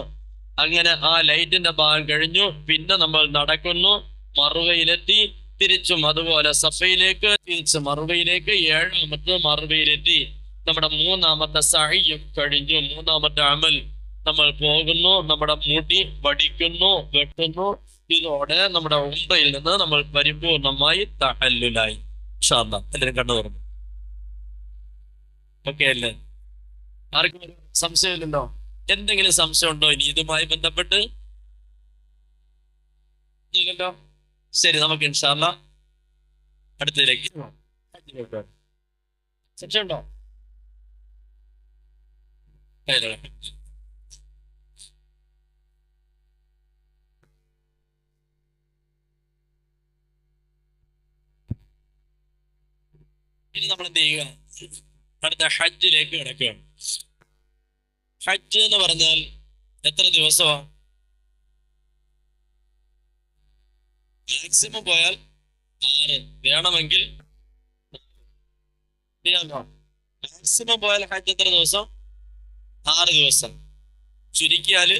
അങ്ങനെ ആ ലൈറ്റിന്റെ ഭാഗം കഴിഞ്ഞു. പിന്നെ നമ്മൾ നടക്കുന്നു, മർവയിലെത്തി. തിരിച്ചും അതുപോലെ സഫയിലേക്ക്, തിരിച്ച് മർവയിലേക്ക്, 7ാമത്തെ മർവയിലെത്തി. നമ്മുടെ 3ാമത്തെ സഈയും കഴിഞ്ഞു. 3ാമത്തെ അമൽ നമ്മൾ പോകുന്നു, നമ്മുടെ മുടി വടിക്കുന്നു, വെട്ടുന്നു. ഇതോടെ നമ്മുടെ ഉംറയിൽ നിന്ന് നമ്മൾ പരിപൂർണമായി തഹല്ലുലായി. ഇൻഷാ അല്ലാഹ് എല്ലാവരും കണ്ണു തുറന്നു. ഓക്കെ അല്ലേ? ആർക്കും ഒരു സംശയമില്ലല്ലോ? എന്തെങ്കിലും സംശയം ഉണ്ടോ ഇനി ഇതുമായി ബന്ധപ്പെട്ട്? ഇല്ലല്ലോ. ശരി, നമുക്ക് ഇൻഷാ അല്ലാ അടുത്തതിലേക്ക് സംശയം ഉണ്ടോ? ഇനി നമ്മൾ എന്ത് ചെയ്യുക? അടുത്ത ഹജ്ജിലേക്ക് കിടക്കുകയാണ്. ഹജ്ജ് എന്ന് പറഞ്ഞാൽ എത്ര ദിവസമാണ്? മാക്സിമം പോയാൽ 6, വേണമെങ്കിൽ മാക്സിമം പോയാൽ ഹജ്ജ് എത്ര ദിവസം? 6 ദിവസം. ചുരുക്കിയാല്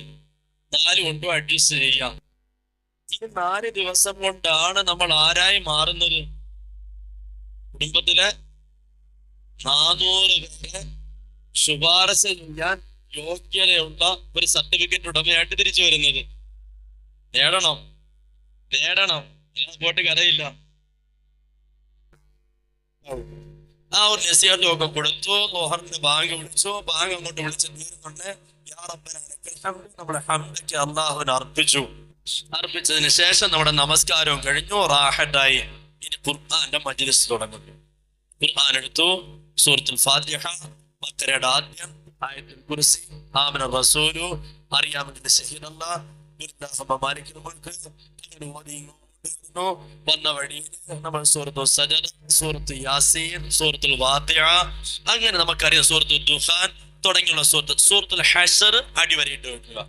4 കൊണ്ടും അഡ്ജസ്റ്റ് ചെയ്യാം. ഈ 4 ദിവസം കൊണ്ടാണ് നമ്മൾ ആരായി മാറുന്നത്? കുടുംബത്തിലെ 400 പേരെ ശുപാർശ ചെയ്യാൻ യോഗ്യതയുള്ള ഒരു സർട്ടിഫിക്കറ്റ് ഉടമയായിട്ട് തിരിച്ചു വരുന്നത്. നേടണം, പോട്ട് കരയില്ല. ആ ഒരു നസിഹത്തൊക്കെ കൊടുത്തു. ലോഹറിന്റെ ബാങ്ക് വിളിച്ചു, ബാങ്ക് അങ്ങോട്ട് വിളിച്ച് തീരുന്നുണ്ട്. നമ്മുടെ ഹംദയ്ക്ക് അള്ളാഹുവിനെ അർപ്പിച്ചതിന് ശേഷം നമ്മുടെ നമസ്കാരവും കഴിഞ്ഞു, റാഹത്തായി. ഇനി ഖുർആന്റെ മജ്ലിസ് തുടങ്ങുന്നു. ഖുർആൻ എടുത്തു. സൂറത്തുൽ ഫാത്തിഹ, ബഖറയുടെ ആദ്യം, ആയത്തുൽ കുർസി, ആമന റസൂലു, അറിയാമെങ്കിൽ ഷഹീദല്ലാഹ്, മാലിക്കുൽ മുൽക്ക്, അങ്ങനെ ഓതി വന്ന വഴിയിൽ നമ്മൾ സൂറത്തു സജദ, സൂറത്തു യാസീൻ, സൂറത്തുൽ വാഖിഅ, അങ്ങനെ നമുക്കറിയാം സൂറത്തു ദുഖാൻ തുടങ്ങിയുള്ള സൂറത്തുൽ ഹശർ അടിവരയിട്ട് വെക്കുക.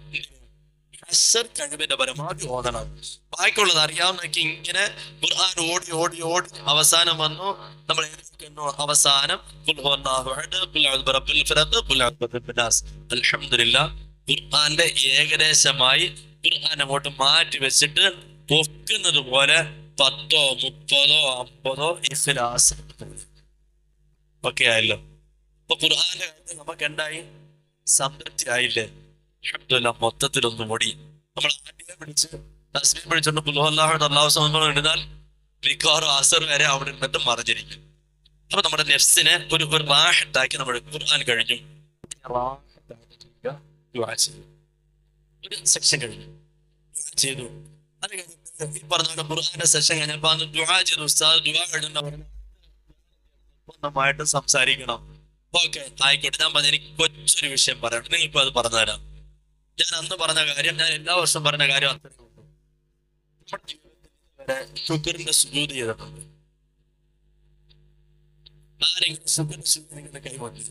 ഹശർ കഴിവിന്റെ പരമാവധി ഓതണം. ബാക്കിയുള്ളത് അറിയാവുന്നൊക്കെ ഇങ്ങനെ ഖുർആൻ ഓടി ഓടി ഓടി അവസാനം വന്നു. നമ്മൾ അവസാനം അൽഹംദുലില്ലാഹ് ഖുർആന്റെ ഏകദേശമായി ഖുർആൻ അങ്ങോട്ട് മാറ്റി വെച്ചിട്ട് പൊക്കുന്നത് പോലെ 10, 30, 50 ഇഖ്ലാസ് ഒക്കെ ആയല്ലോ. അപ്പൊ ഖുർആന്റെ കാര്യത്തിൽ നമുക്ക് എന്തായി? സംതൃപ്തി ആയില്ലേ? അൽഹംദുലില്ലാഹ് മൊത്തത്തിലൊന്നും ഓടി. നമ്മൾ ആദ്യം പിടിച്ച് തസ്ബീഹ് പിടിച്ചോണ്ട് അല്ലാഹു ഇടുന്നാൽ മിക്കവാറും അസർ വരെ അവിടെ നിന്നിട്ട് മറിഞ്ഞിരിക്കും. അപ്പൊ നമ്മുടെ നെഫ്സിനെ ഒരു റാഹത്താക്കി നമ്മൾ ഖുർആൻ കഴിഞ്ഞു, ഒരു സെക്ഷൻ കഴിഞ്ഞു, ചെയ്തു. അത് കഴിഞ്ഞിട്ട് ഈ പറഞ്ഞ പോലെ ഖുർആന്റെ സെഷൻ കഴിഞ്ഞപ്പോ അന്ന് ദുആ ചെയ്തു. ഉസ്താദ് ദുആ കഴിഞ്ഞിട്ട് സംസാരിക്കണം. ഓക്കെ, ആയിക്കോട്ടെ. ഞാൻ പറഞ്ഞു എനിക്ക് കൊച്ചൊരു വിഷയം പറയണം, നിങ്ങൾക്കും അത് പറഞ്ഞുതരാം. ഞാൻ അന്ന് പറഞ്ഞ കാര്യം, ഞാൻ എല്ലാ വർഷവും പറഞ്ഞ കാര്യം അത്രയും ശുക്രിന്റെ സുജൂദ് ചെയ്തിട്ടുണ്ട്. ആരെങ്കിലും ശുക്രിന്റെ സുജൂദ് കൈകൊണ്ട്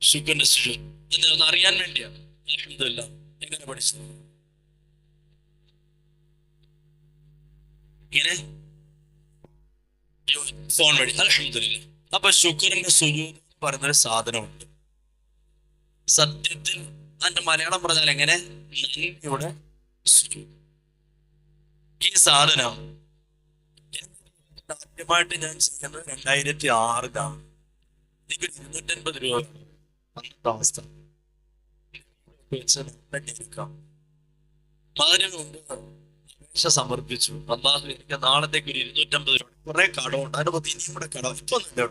ശുക്രിന്റെ സുജൂദ് എന്നൊന്ന് അറിയാൻ വേണ്ടിയാണ്. അൽഹംദുലില്ലാഹ് എങ്ങനെ പഠിച്ചു? ഇങ്ങനെ ഫോൺ വഴി. അൽഹംദുലില്ലാഹ്. അപ്പൊ ശുക്രിന്റെ സുജൂദ് പറയുന്നൊരു സാധനമുണ്ട്. സത്യത്തിൽ അതിന്റെ മലയാളം പറഞ്ഞാൽ എങ്ങനെ? നന്ദിയുടെ സുജൂദ്. ഈ സാധനം ആദ്യമായിട്ട് ഞാൻ ചെയ്യുന്നത് 2006 എനിക്ക് 250 രൂപ അന്നത്തെ അവസ്ഥ. അതിനുമുമ്പ് അപേക്ഷ സമർപ്പിച്ചു. അല്ലാഹു എനിക്ക് നാളത്തേക്ക് ഒരു 250 രൂപ, കുറെ കടമുണ്ട്, അതിനകത്ത് ഇനിയും കൂടെ കടം. ഇപ്പൊ അന്നത്തെ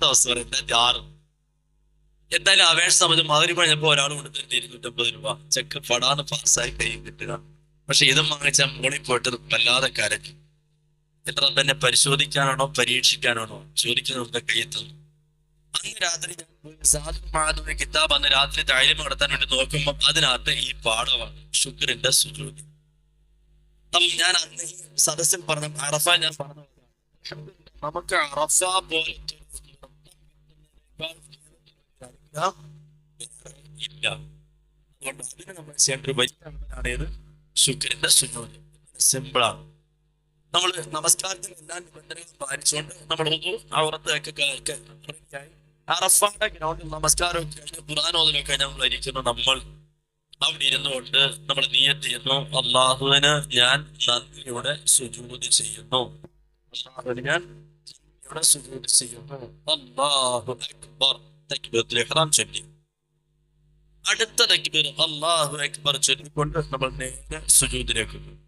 അവസ്ഥ 2006. എന്തായാലും അപേക്ഷ സമയത്ത് മഗ്‌രിബ് കഴിഞ്ഞപ്പോ ഒരാൾ കൊടുത്തിട്ട് 250 രൂപ ചെക്ക് പടാന്ന് പാസ്സായി കൈ കിട്ടുക. പക്ഷെ ഇതും വാങ്ങിച്ചാൽ മോളിൽ പോയിട്ട് വല്ലാതെ കരഞ്ഞു. എത്ര തന്നെ പരിശോധിക്കാനാണോ പരീക്ഷിക്കാനാണോ ചോദിക്കുന്നത് കയ്യെത്തുന്നു. അന്ന് രാത്രി ഞാൻ കിതാബ് അന്ന് രാത്രി താഴ്മ നടത്താൻ വേണ്ടി നോക്കുമ്പോൾ അതിനകത്ത് ഈ പാഠമാണ് ശുക്രിന്റെ സുജൂദ്. അപ്പം ഞാൻ അന്ന് ഈ സദസ്സിൽ പറഞ്ഞ അറഫ, ഞാൻ പറഞ്ഞ നമുക്ക് അറഫ പോലത്തെ ഇല്ല. അതുകൊണ്ട് അതിന് നമ്മൾ ചെയ്യേണ്ട ഒരു വലിയ അമലാണ് ശുക്രിന്റെ സുജൂദ്. സിമ്പിളാണ്. നമ്മൾ നമസ്കാരത്തിൽ എല്ലാ നിബന്ധനകളും പാലിച്ചുകൊണ്ട് നമ്മൾ ഔറത്തൊക്കെ അറഫയുടെ ഗ്രൗണ്ടിൽ നമസ്കാരമൊക്കെ കഴിഞ്ഞ് ഖുർആൻ ഓതലൊക്കെ നമ്മൾ ഇരിക്കുന്നു. നമ്മൾ അവിടെ ഇരുന്നുകൊണ്ട് നമ്മൾ നിയ്യത്ത് ചെയ്യുന്നു, അല്ലാഹുവിന് ഞാൻ നന്ദിയുടെ സുജൂദ് ചെയ്യുന്നു, അല്ലാഹുവിന് ഞാൻ നന്ദിയുടെ സുജൂദ് ചെയ്യുന്നു. അല്ലാഹു അക്ബർ തക്ബീറത്തുൽ ഇഹ്റാം ചൊല്ലി അടുത്ത തക്ബീർ അല്ലാഹു അക്ബർ ചൊല്ലിക്കൊണ്ട് നമ്മൾ നേരെ സുജൂദിലേക്ക് പോകും.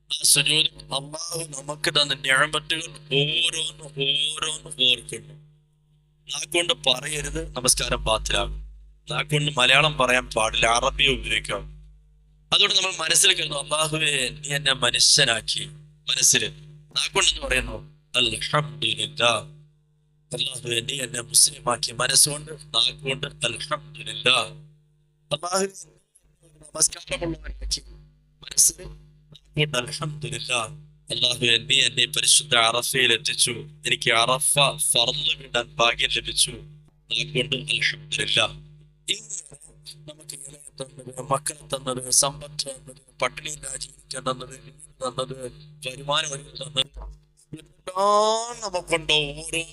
ആ സുജൂദ് അല്ലാഹു നമുക്ക് തന്ന നിഅമത്തുകൾ ഓരോന്ന് ഓർക്കുന്നു. അതുകൊണ്ട് പറയരുത് നമസ്കാരം ബാത്തിലാകും. നാക്കൊണ്ട് മലയാളം പറയാൻ പാടില്ല, അറബി ഉപയോഗിക്കാം. അതുകൊണ്ട് നമ്മൾ മനസ്സിൽ കരുതുന്നു, അല്ലാഹുവേ നീ എന്നെ മനുഷ്യനാക്കി. മനസ്സിൽ നാക്കൊണ്ട് പറയുന്നു അൽഹംദുലില്ലാഹ്. അല്ലാഹുവേ നീ എന്നെ മുസ്ലിമാക്കി. മനസ്സുകൊണ്ട് നാക്കുകൊണ്ട് അൽഹംദുലില്ലാഹ്. അല്ലാഹുവേ നമസ്കാരമുള്ളവനാക്കി. മനസ്സിൽ നാക്കുകൊണ്ട് അൽഹംദുലില്ലാഹ്. അല്ലാഹുവേ നീ എന്നെ പരിശുദ്ധ അറഫയിൽ എത്തിച്ചു. എനിക്ക് അറഫ ഫർള് വിടാൻ ഭാഗ്യം ലഭിച്ചു. നാക്കുകൊണ്ട് അൽഹംദുലില്ലാഹ്. നമുക്ക് ഇങ്ങനെ തന്നത്, മക്കളെ തന്നത്, സമ്പത്ത് തന്നത്, പട്ടിണിയില്ലാതെ ജീവിക്കാൻ തന്നത്, തന്നത്, വരുമാനം തന്നത്, എല്ലാം നമുക്കുണ്ടോ? ഓരോ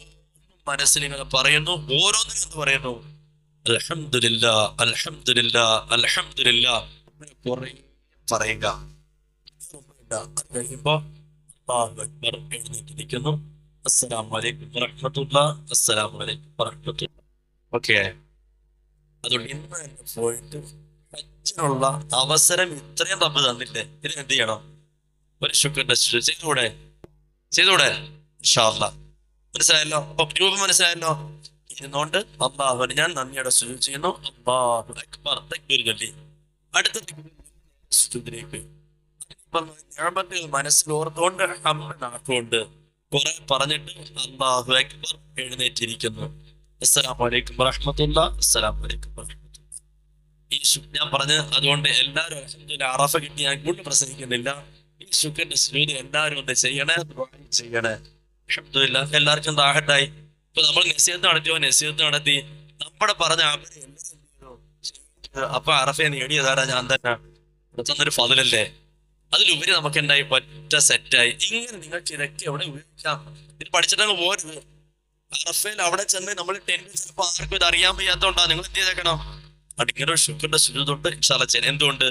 മനസ്സിലിങ്ങനെ പറയുന്നു. ഓരോന്നിനും എന്ത് പറയുന്നു? അൽഹംദുലില്ലാഹ്, അൽഹംദുലില്ലാഹ്, അൽഹംദുലില്ലാഹ്. കുറെ പറയുക. അത് കഴിയുമ്പോ അല്ലാഹു അക്ബർ എഴുന്നേറ്റിരിക്കുന്നു. അസ്സലാമു അലൈക്കും വറഹ്മത്തുള്ളാഹി, അസ്സലാമു അലൈക്കും വറഹ്മത്തുള്ളാഹി. ഓക്കെ. അതുകൊണ്ട് ഇന്ന് തന്നെ പോയിട്ട് ഹജ്ജിനുള്ള അവസരം ഇത്രയും റബ്ബ് തന്നില്ലേ, ഇതിന് എന്ത് ചെയ്യണം? ഒരു ശുക്രിന്റെ ചെയ്തൂടെ? ചെയ്തൂടെ? ഇൻഷാ അല്ലാഹ്. മനസ്സിലായല്ലോ? അപ്പൊ രൂപം മനസ്സിലായല്ലോ? ഇരുന്നോണ്ട് അല്ലാഹുവിന് ഞാൻ നന്ദിയോടെ സുജൂദ് ചെയ്യുന്നു. അല്ലാഹു അക്ബർ തക്ബീർ ചൊല്ലി അടുത്ത സുജൂദിലേക്ക് മനസ്സിൽ ഓർത്തുകൊണ്ട് നാക്കുകൊണ്ട് കുറെ പറഞ്ഞിട്ട് അല്ലാഹു അക്ബർ എഴുന്നേറ്റിരിക്കുന്നു. അസ്സലാമു അലൈക്കും വറഹ്മത്തുള്ളാഹി, അസ്സലാമു അലൈക്കും വറഹ്മത്തുള്ളാഹി. ഈ ഞാൻ പറഞ്ഞ് അതുകൊണ്ട് എല്ലാവരും അൽഹംദുലില്ലാഹ് അറഫ കിട്ടി ഞാൻ കൂടുതൽ പ്രസംഗിക്കുന്നില്ല. ഈ ശുക്രിന്റെ സുജൂദ് എല്ലാവരും ഒന്ന് ചെയ്യണേ, ചെയ്യണേ. അൽഹംദുലില്ലാഹ് എല്ലാവർക്കും റാഹത്തായി. ഇപ്പൊ നമ്മൾ നസീഹത്ത് നടത്തി നമ്മുടെ പറഞ്ഞ അവര് അപ്പൊ അറഫയെ നേടിയതാരാ? ഞാൻ തന്നെ. തന്നൊരു ഫളല്ലേ. അതിലുപരി നമുക്ക് എന്തായി? പറ്റ സെറ്റായി. ഇങ്ങനെ നിങ്ങൾക്ക് ഇതൊക്കെ എവിടെ ഉപയോഗിക്കാം? ഇത് പഠിച്ചിട്ടങ്ങ് പോരുത്. അറഫയിൽ അവിടെ ചെന്ന് നമ്മൾ ടെൻറ്റ് ചിലപ്പോൾ ആർക്കും ഇത് അറിയാൻ വയ്യാത്തോണ്ടാ. നിങ്ങൾ എന്ത് ചെയ്തേക്കണം? ഇങ്ങനെ ഒരു ശുക്രിന്റെ സുജൂദുണ്ട് ഇൻഷാല്ലാഹ് ചെയ്യാൻ. എന്തുകൊണ്ട്?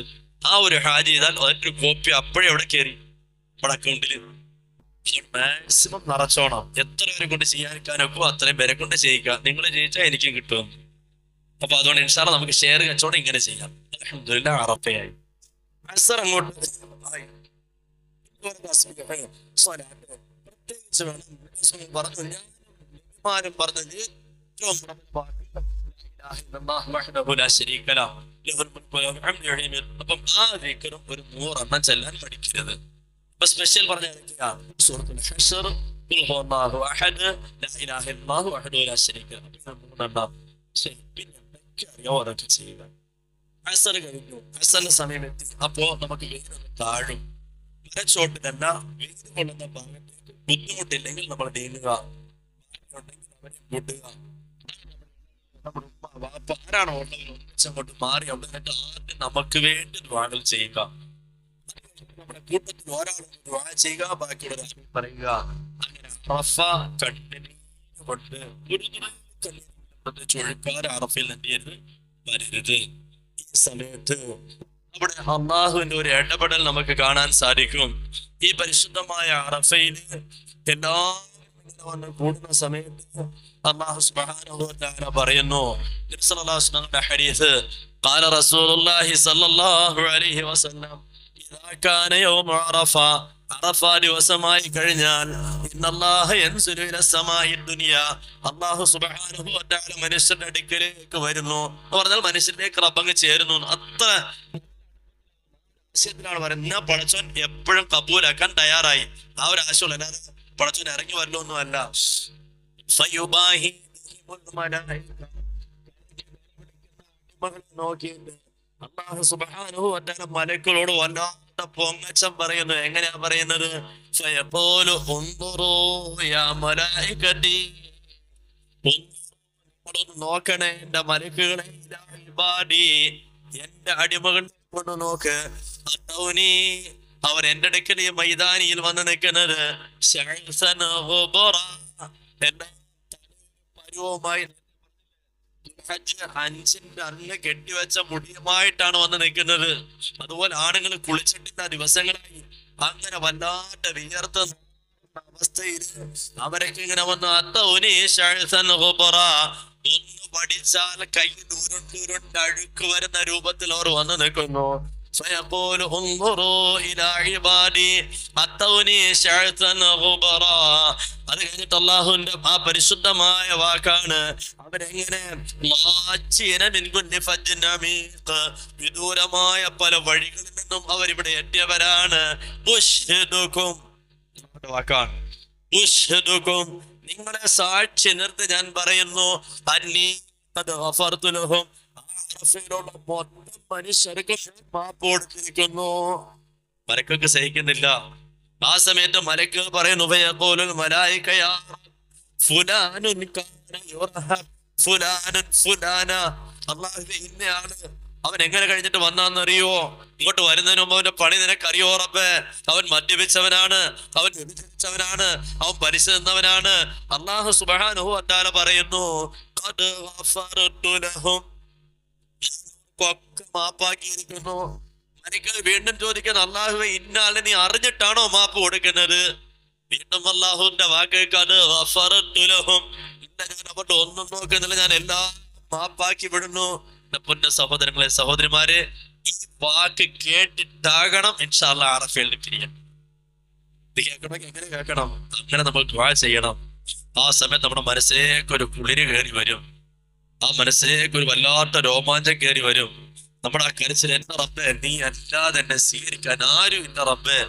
ആ ഒരു ഹാജ് ചെയ്താൽ അതിന്റെ കോപ്പി അപ്പോഴേ എവിടെ കയറി? നമ്മുടെ അക്കൗണ്ടിൽ. മാക്സിമം നിറച്ചോണം. എത്ര പേരെ കൊണ്ട് ചെയ്യാനിരിക്കാനൊക്കെ അത്രയും പേരെ കൊണ്ട് ചെയ്യിക്കാം. നിങ്ങൾ ജയിച്ചാൽ എനിക്കും കിട്ടും. അപ്പൊ അതുകൊണ്ട് ഇൻഷാല്ലാഹ് നമുക്ക് ഷെയർ കച്ചവടം ഇങ്ങനെ ചെയ്യാം. അൽഹംദുലില്ലാഹ് അറഫയായി. അസർ അങ്ങോട്ട് പ്രത്യേകിച്ച് വേണം പറഞ്ഞു. ഞാൻ പറഞ്ഞത് അപ്പം ആ ദിക്റും ഒരു 100 എണ്ണം ചെല്ലാൻ പഠിക്കരുത്. അപ്പൊ സ്പെഷ്യൽ പറഞ്ഞ സൂറത്തുൽ ഹശ്ർ, ഖുൽ ഹുവല്ലാഹു അഹദ്, ലാ ഇലാഹ ഇല്ലല്ലാഹു വഹ്ദഹു ലാ ശരീക ലഹു. പിന്നെ എന്തൊക്കെ അറിയാമോ അതൊക്കെ ചെയ്യുക. അസർ കഴിഞ്ഞു, അസറിന്റെ സമയം എത്തി. അപ്പോ നമുക്ക് വെയിലൊന്ന് താഴും. മരച്ചോട്ടിലല്ല, വെയിൽ കൊള്ളുന്ന ഭാഗത്തേക്ക് ബുദ്ധിമുട്ടില്ലെങ്കിൽ നമ്മൾ നീങ്ങുക. ഉണ്ടെങ്കിൽ അവരെ കൂട്ടുക. നമ്മുടെ ഉമ്മ വാപ്പ ആരാണോ ഉള്ളവർ ഒന്നിച്ചങ്ങോട്ട് മാറി അവിടെ നിന്നിട്ട് ആദ്യം നമുക്ക് വേണ്ടി ദുആകൾ ചെയ്യുക. നമ്മുടെ കൂട്ടത്തിൽ ഒരാളൊന്ന് ദുആ ചെയ്യുക, ബാക്കിയുള്ള പറയുക. അങ്ങനെ അറഫ കണ്ണിന് കൊണ്ട് ചുഴക്കാർ അറഫയിൽ എന്ത് ചെയ്യരുത്? വരരുത്. ഈ സമയത്ത് അവിടെ അള്ളാഹുവിന്റെ ഒരു ഇടപെടൽ നമുക്ക് കാണാൻ സാധിക്കും. ഈ പരിശുദ്ധമായ അറഫയിൽ എല്ലാവരും വന്ന് കൂടുന്ന സമയത്ത് അല്ലാഹു സുബ്ഹാനഹു വ തആല പറയുന്നു, നബി സല്ലല്ലാഹു അലൈഹി വസല്ലം ഹദീസ്, ഖാല റസൂലുള്ളാഹി സ്വല്ലല്ലാഹു അലൈഹി വസല്ലം, ഇദാ കാന യൗമു അറഫ, അറഫ ദിവസമായി കഴിഞ്ഞാൽ, ഇന്നല്ലാഹ യൻസുലു ഇല സമാഇ ദുനിയ, അല്ലാഹു സുബ്ഹാനഹു വ തആല മനുഷ്യന്റെ അടുക്കലേക്ക് വരുന്നു. പറഞ്ഞാൽ മനുഷ്യരിലേക്ക് റബ്ബ് ചേരുന്നു. അത്ര ാണ് പറയുന്നത്. പടച്ചോൻ എപ്പോഴും കബൂലാക്കാൻ തയ്യാറായി. ആ ഒരു ആശയമുള്ള, അല്ലാതെ പടച്ചോൻ ഇറങ്ങി വരലൊന്നും അല്ല. നോക്കിയിട്ട് അല്ലാഹു സുബ്ഹാനഹു വ തആല മലക്കുകളോട് വല്ലാത്ത പൊങ്ങച്ചം പറയുന്നു. എങ്ങനെയാ പറയുന്നത്? ഫയഖൂലു ഉൻദുറൂ യാ മലായികതി, നിങ്ങളൊന്ന് നോക്കണേ എന്റെ മലക്കുകളെ, യാ ഇബാദി, എന്റെ അടിമകൾ കൊണ്ട് നോക്ക്. അതൗനി, അവർ എന്റെ അടുക്കൽ ഈ മൈതാനിയിൽ വന്ന് നിൽക്കുന്നത് പരുവമായി 5-ന്റെ അന്ന് കെട്ടിവെച്ച മുടിയുമായിട്ടാണ് വന്ന് നിൽക്കുന്നത്. അതുപോലെ ആണുങ്ങൾ കുളിച്ചിട്ടില്ല ദിവസങ്ങളായി. അങ്ങനെ വല്ലാത്ത വിയർത്ത അവസ്ഥയിൽ അവരൊക്കെ ഇങ്ങനെ വന്നു. അതൗനി ഒന്ന് പഠിച്ചാൽ കയ്യിൽ ഉരുണ്ട് അഴുക്ക് വരുന്ന രൂപത്തിൽ അവർ വന്ന് നിൽക്കുന്നു. فيقول انظروا إلى عبادي أتوني شعثا غبرا. അത് കഴിഞ്ഞിട്ട് അള്ളാഹുവിന്റെ ആ പരിശുദ്ധമായ വാക്കാണ്, അവരെങ്ങനെ വിദൂരമായ പല വഴികളിൽ നിന്നും അവരിവിടെ എത്തിയവരാണ്. വാക്കാണ് നിങ്ങളെ സാക്ഷി നിർത്തി ഞാൻ പറയുന്നു, അന്നീ ഗഫർതു മൊത്തം മനുഷ്യർക്ക് മാപ്പ് കൊടുത്തിരിക്കുന്നു. മലക്കൊക്കെ സഹിക്കുന്നില്ല. ആ സമയത്ത് മലക്കുകൾ പറയുന്നു, അല്ലാഹുവേ ഇന്നയാള് അവൻ എങ്ങനെ കഴിഞ്ഞിട്ട് വന്നാന്നറിയോ? ഇങ്ങോട്ട് വരുന്നതിന് മുമ്പ് അവന്റെ പണി നിനക്കറിയോ റബ്ബേ? അവൻ മദ്യപിച്ചവനാണ്, അവൻ വ്യഭിചരിച്ചവനാണ്, അവൻ പരിശുദ്ധവനാണ്. അല്ലാഹു സുബ്ഹാനഹു വ തആല പറയുന്നു, ഖദ് ഗഫറതു ലഹും, മാപ്പാക്കിയിരിക്കുന്നു. മലക്കുകൾ വീണ്ടും ചോദിക്കുന്നു, അല്ലാഹുവേ ഇന്നാളെ നീ അറിഞ്ഞിട്ടാണോ മാപ്പ് കൊടുക്കുന്നത്? വീണ്ടും അല്ലാഹുവിന്റെ വാക്ക്, അത് ഗഫറതു ലഹും, ഇല്ല ഞാൻ അവരുടെ ഒന്നും നോക്കുന്നില്ല, ഞാൻ എല്ലാം മാപ്പാക്കി വിടുന്നു. പൊന്ന സഹോദരങ്ങളെ സഹോദരിമാരെ, ഈ വാക്ക് കേട്ടിട്ടാകണം ഇൻഷാ അല്ലാഹ് അറഫയിൽ പിരിയാൻ. ഇത് കേൾക്കണമെങ്കിൽ എങ്ങനെ കേൾക്കണം? അങ്ങനെ നമ്മൾ ദുആ ചെയ്യണം. ആ സമയത്ത് നമ്മുടെ മനസ്സിലേക്ക് ഒരു കുളിര് കയറി വരും, ആ മനസ്സിലേക്ക് ഒരു വല്ലാത്ത രോമാഞ്ചം കയറി വരും. നമ്മുടെ ആ കരച്ചിൽ, എന്റെ റബ്ബേ നീ അല്ലാതെ എന്നെ സ്വീകരിക്കാൻ ആരും ഇല്ല റബ്ബേ,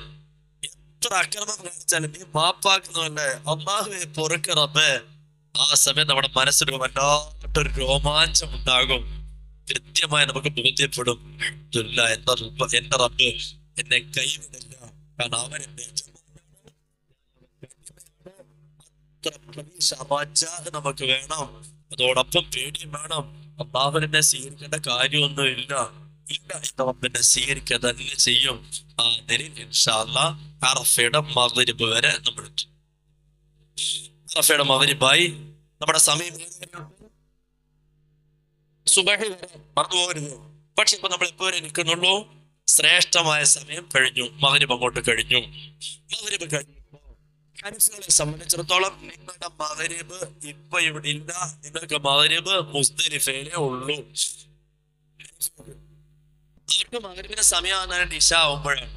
എത്ര അക്രമം കാണിച്ചാലും നീ മാപ്പാക്കുന്നതല്ലേ, അല്ലാഹുവേ പൊറുക്ക് റബ്ബേ. ആ സമയത്ത് നമ്മുടെ മനസ്സിൽ വല്ലാത്തൊരു രോമാഞ്ചം ഉണ്ടാകും. കൃത്യമായി നമുക്ക് ബോധ്യപ്പെടും, എന്റെ റബ്ബ് എന്നെ കൈവിടില്ല, കാരണം അവൻ എന്നെ നമുക്ക് വേണം. അതോടൊപ്പം പേടിയും വേണം. അല്ലാഹുവിനെ സ്വീകരിക്കേണ്ട കാര്യമൊന്നും ഇല്ല, എന്റെ റബ്ബിനെ സ്വീകരിക്കുക തന്നെ ചെയ്യും. ആ നിലയിൽ ഇൻഷാ അല്ലാഹ് അറഫയുടെ മഗ്‌രിബ് വരെ നമ്മൾ അറഫയുടെ മഗ്‌രിബായി നമ്മുടെ സമയം സുബഹി വരെ മറന്നു പോകരുത്. പക്ഷെ ഇപ്പൊ നമ്മൾ എപ്പോ വരെ നിൽക്കുന്നുള്ളൂ? ശ്രേഷ്ഠമായ സമയം കഴിഞ്ഞു, മഗ്‌രിബ് അങ്ങോട്ട് കഴിഞ്ഞു. മഗ്‌രിബ് കഴിഞ്ഞപ്പോ ഹനഫികളെ സംബന്ധിച്ചിടത്തോളം നിങ്ങളുടെ മഗ്‌രിബ് ഇപ്പൊ ഇവിടെ ഇല്ല, നിങ്ങൾക്ക് മഗ്‌രിബ് മുസ്ദലിഫയിലേ ഉള്ളൂ. അവർക്ക് മഗ്‌രിബിന്റെ സമയം ഇശ ആവുമ്പോഴാണ്.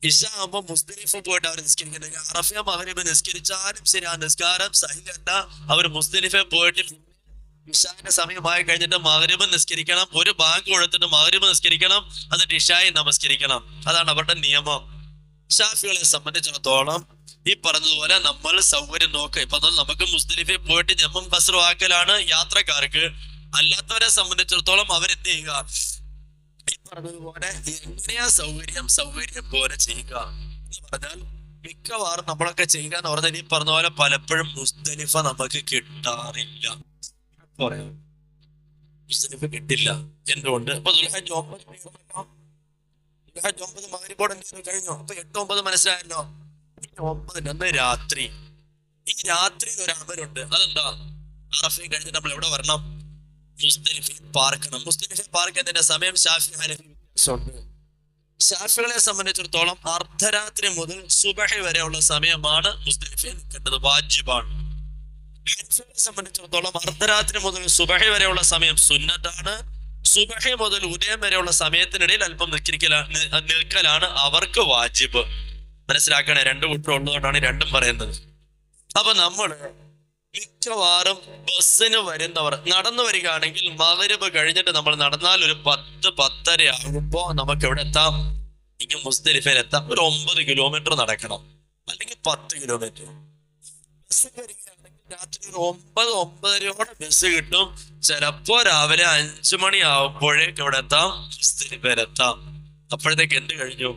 ഇശ ആവുമ്പോ മുസ്ദലിഫ പോയിട്ട് അവർ നിസ്കരിക്കുന്നത്. അറഫ മഗ്‌രിബ് നിസ്കരിച്ചാലും ശരി, ആ നിസ്കാരം സഹിയല്ല. അവർ മുസ്ദലിഫ പോയിട്ട് ഇശാന്റെ സമയമായി കഴിഞ്ഞിട്ട് മഗ്‌രിബ് നിസ്കരിക്കണം, ഒരു ബാങ്ക് കൊടുത്തിട്ട് മഗ്‌രിബ് നിസ്കരിക്കണം, എന്നിട്ട് ഇശായി നമസ്കരിക്കണം. അതാണ് അവരുടെ നിയമം. ശാഫികളെ സംബന്ധിച്ചിടത്തോളം ഈ പറഞ്ഞതുപോലെ നമ്മൾ സൗകര്യം നോക്കുക. ഇപ്പൊ നമുക്ക് മുസ്ദലിഫയിൽ പോയിട്ട് ജമ്മും കസ്റും ആക്കലാണ് യാത്രക്കാർക്ക്. അല്ലാത്തവരെ സംബന്ധിച്ചിടത്തോളം അവരെന്ത് ചെയ്യുക? ഈ പറഞ്ഞതുപോലെ എങ്ങനെയാ സൗകര്യം പോലെ ചെയ്യുക എന്ന് പറഞ്ഞാൽ, മിക്കവാറും നമ്മളൊക്കെ ചെയ്യുക എന്ന് പറഞ്ഞാൽ ഈ പറഞ്ഞ പോലെ പലപ്പോഴും മുസ്ദലിഫ നമുക്ക് കിട്ടാറില്ല. മുസ്ദലിഫ കിട്ടില്ല. എന്തുകൊണ്ട്? ഇപ്പൊ ദുൽഹജ്ജ് 9 മഗ്‌രിബോടെ കഴിഞ്ഞു. അപ്പൊ 8, 9 മനസ്സിലായല്ലോ. 9 രാത്രി. ഈ രാത്രിയിൽ ഒരു അമലുണ്ട്. അതെന്താ? അറഫയിൽ കഴിഞ്ഞിട്ട് നമ്മൾ എവിടെ വരണം? മുസ്ദലിഫയിൽ പാർക്കണം. മുസ്ദലിഫയിൽ പാർക്കുന്നതിന്റെ സമയം ശാഫി ഹനഫി ഉണ്ട്. ശാഫികളെ സംബന്ധിച്ചിടത്തോളം അർദ്ധരാത്രി മുതൽ സുബഹി വരെയുള്ള സമയമാണ് മുസ്ദലിഫയിൽ നിൽക്കേണ്ടത്, വാജിബാണ്. ഹനഫികളെ സംബന്ധിച്ചിടത്തോളം അർദ്ധരാത്രി മുതൽ സുബഹി വരെയുള്ള സമയം സുന്നത്താണ്. സുബഹി മുതൽ ഉദയം വരെയുള്ള സമയത്തിനിടയിൽ അല്പം നിൽക്കലാണ് അവർക്ക് വാജിബ്. മനസ്സിലാക്കണേ, രണ്ടു കൂട്ടം ഉള്ളതുകൊണ്ടാണ് രണ്ടും പറയുന്നത്. അപ്പൊ നമ്മള് മിക്കവാറും ബസ്സിന് വരുന്നവർ നടന്നു വരികയാണെങ്കിൽ മഗ്‌രിബ് കഴിഞ്ഞിട്ട് നമ്മൾ നടന്നാൽ ഒരു 10-10:30 ആകുമ്പോ നമുക്ക് എവിടെ എത്താം? ഇനി മുസ്ദലിഫയിൽ എത്താം. ഒരു 9 കിലോമീറ്റർ നടക്കണം, അല്ലെങ്കിൽ 10 കിലോമീറ്റർ. ബസ് വരികയാണെങ്കിൽ രാത്രി ഒരു 9-9:30 ബസ് കിട്ടും. ചിലപ്പോ രാവിലെ 5 മണി ആവുമ്പോഴേക്ക് എവിടെ എത്താം? മുസ്ദലിഫയിൽ എത്താം. അപ്പോഴത്തേക്ക് എന്ത് കഴിഞ്ഞു?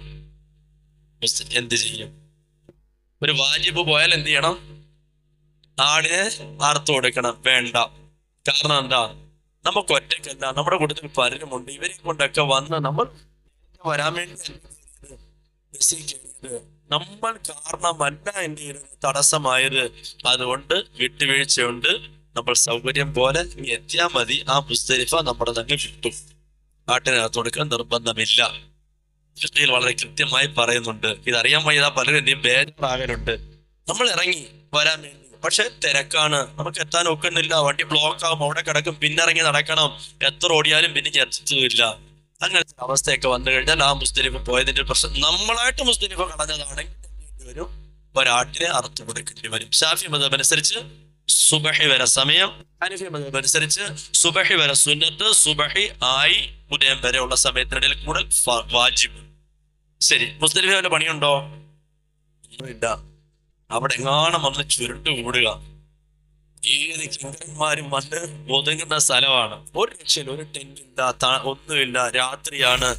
എന്ത് ചെയ്യും? ഒരു വാജിബ് പോയാൽ എന്ത് ചെയ്യണം? ആടിനെ അറുത്തു കൊടുക്കണം. വേണ്ട. കാരണം എന്താ? നമുക്ക് ഒറ്റയ്ക്കല്ല, നമ്മുടെ കൂട്ടത്തിൽ പലരുമുണ്ട്. ഇവരെ കൊണ്ടൊക്കെ വന്ന് നമ്മൾ വരാൻ വേണ്ടി നമ്മൾ കാരണമല്ല എന്ത് ചെയ്യുന്നത്, തടസ്സമായത്. അതുകൊണ്ട് വിട്ടുവീഴ്ചയുണ്ട്. നമ്മൾ സൗകര്യം പോലെ എത്തിയാൽ മതി. ആ മുസ്ദലിഫ നമ്മുടെ തന്നെ കിട്ടും. ആട്ടിനെ അറുത്തു കൊടുക്കാൻ നിർബന്ധമില്ല. ഫിഖ്ഹിൽ വളരെ കൃത്യമായി പറയുന്നുണ്ട്. ഇതറിയാൻ വയ്യാ പലരും എന്തെയും ബേജാറാകലുണ്ട്. നമ്മൾ ഇറങ്ങി വരാൻ വേണ്ടി, പക്ഷെ തിരക്കാണ്, നമുക്ക് എത്താൻ ഒക്കുന്നില്ല, വണ്ടി ബ്ലോക്ക് ആകും, അവിടെ കിടക്കും, പിന്നെ ഇറങ്ങി നടക്കണം, എത്ര ഓടിയാലും പിന്നെ എത്തുന്നില്ല. അങ്ങനത്തെ അവസ്ഥയൊക്കെ വന്നു കഴിഞ്ഞാൽ ആ മുസ്ദലിഫ പോയതിന്റെ പ്രശ്നം നമ്മളായിട്ട് മുസ്ദലിഫ കളഞ്ഞതാണെങ്കിൽ വരും, ഒരാട്ടിനെ അറുത്തു കൊടുക്കേണ്ടി വരും. ഷാഫി മദ്ഹബ് അനുസരിച്ച് സുബഹി വരെ സമയം, ഹനഫി മദ്ഹബ് അനുസരിച്ച് സുബഹി വരെ സുന്നത്ത്, സുബഹി ആയി ഉദയം വരെയുള്ള സമയത്തിനിടയിൽ കൂടുതൽ വാജിബ്. ശരി, മുസ്ദലിഫ വല്ല പണിയുണ്ടോ? ഒന്നുമില്ല. അവിടെ എങ്ങാനും വന്ന് ചുരുട്ട് കൂടുക, ഏത് കിങ്കരന്മാരും വന്ന് ഒതുങ്ങുന്ന സ്ഥലമാണ്. ഒരു രക്ഷയില്ല, ഒരു ടെന്റ് ഇല്ല, ഒന്നുമില്ല. രാത്രിയാണ്.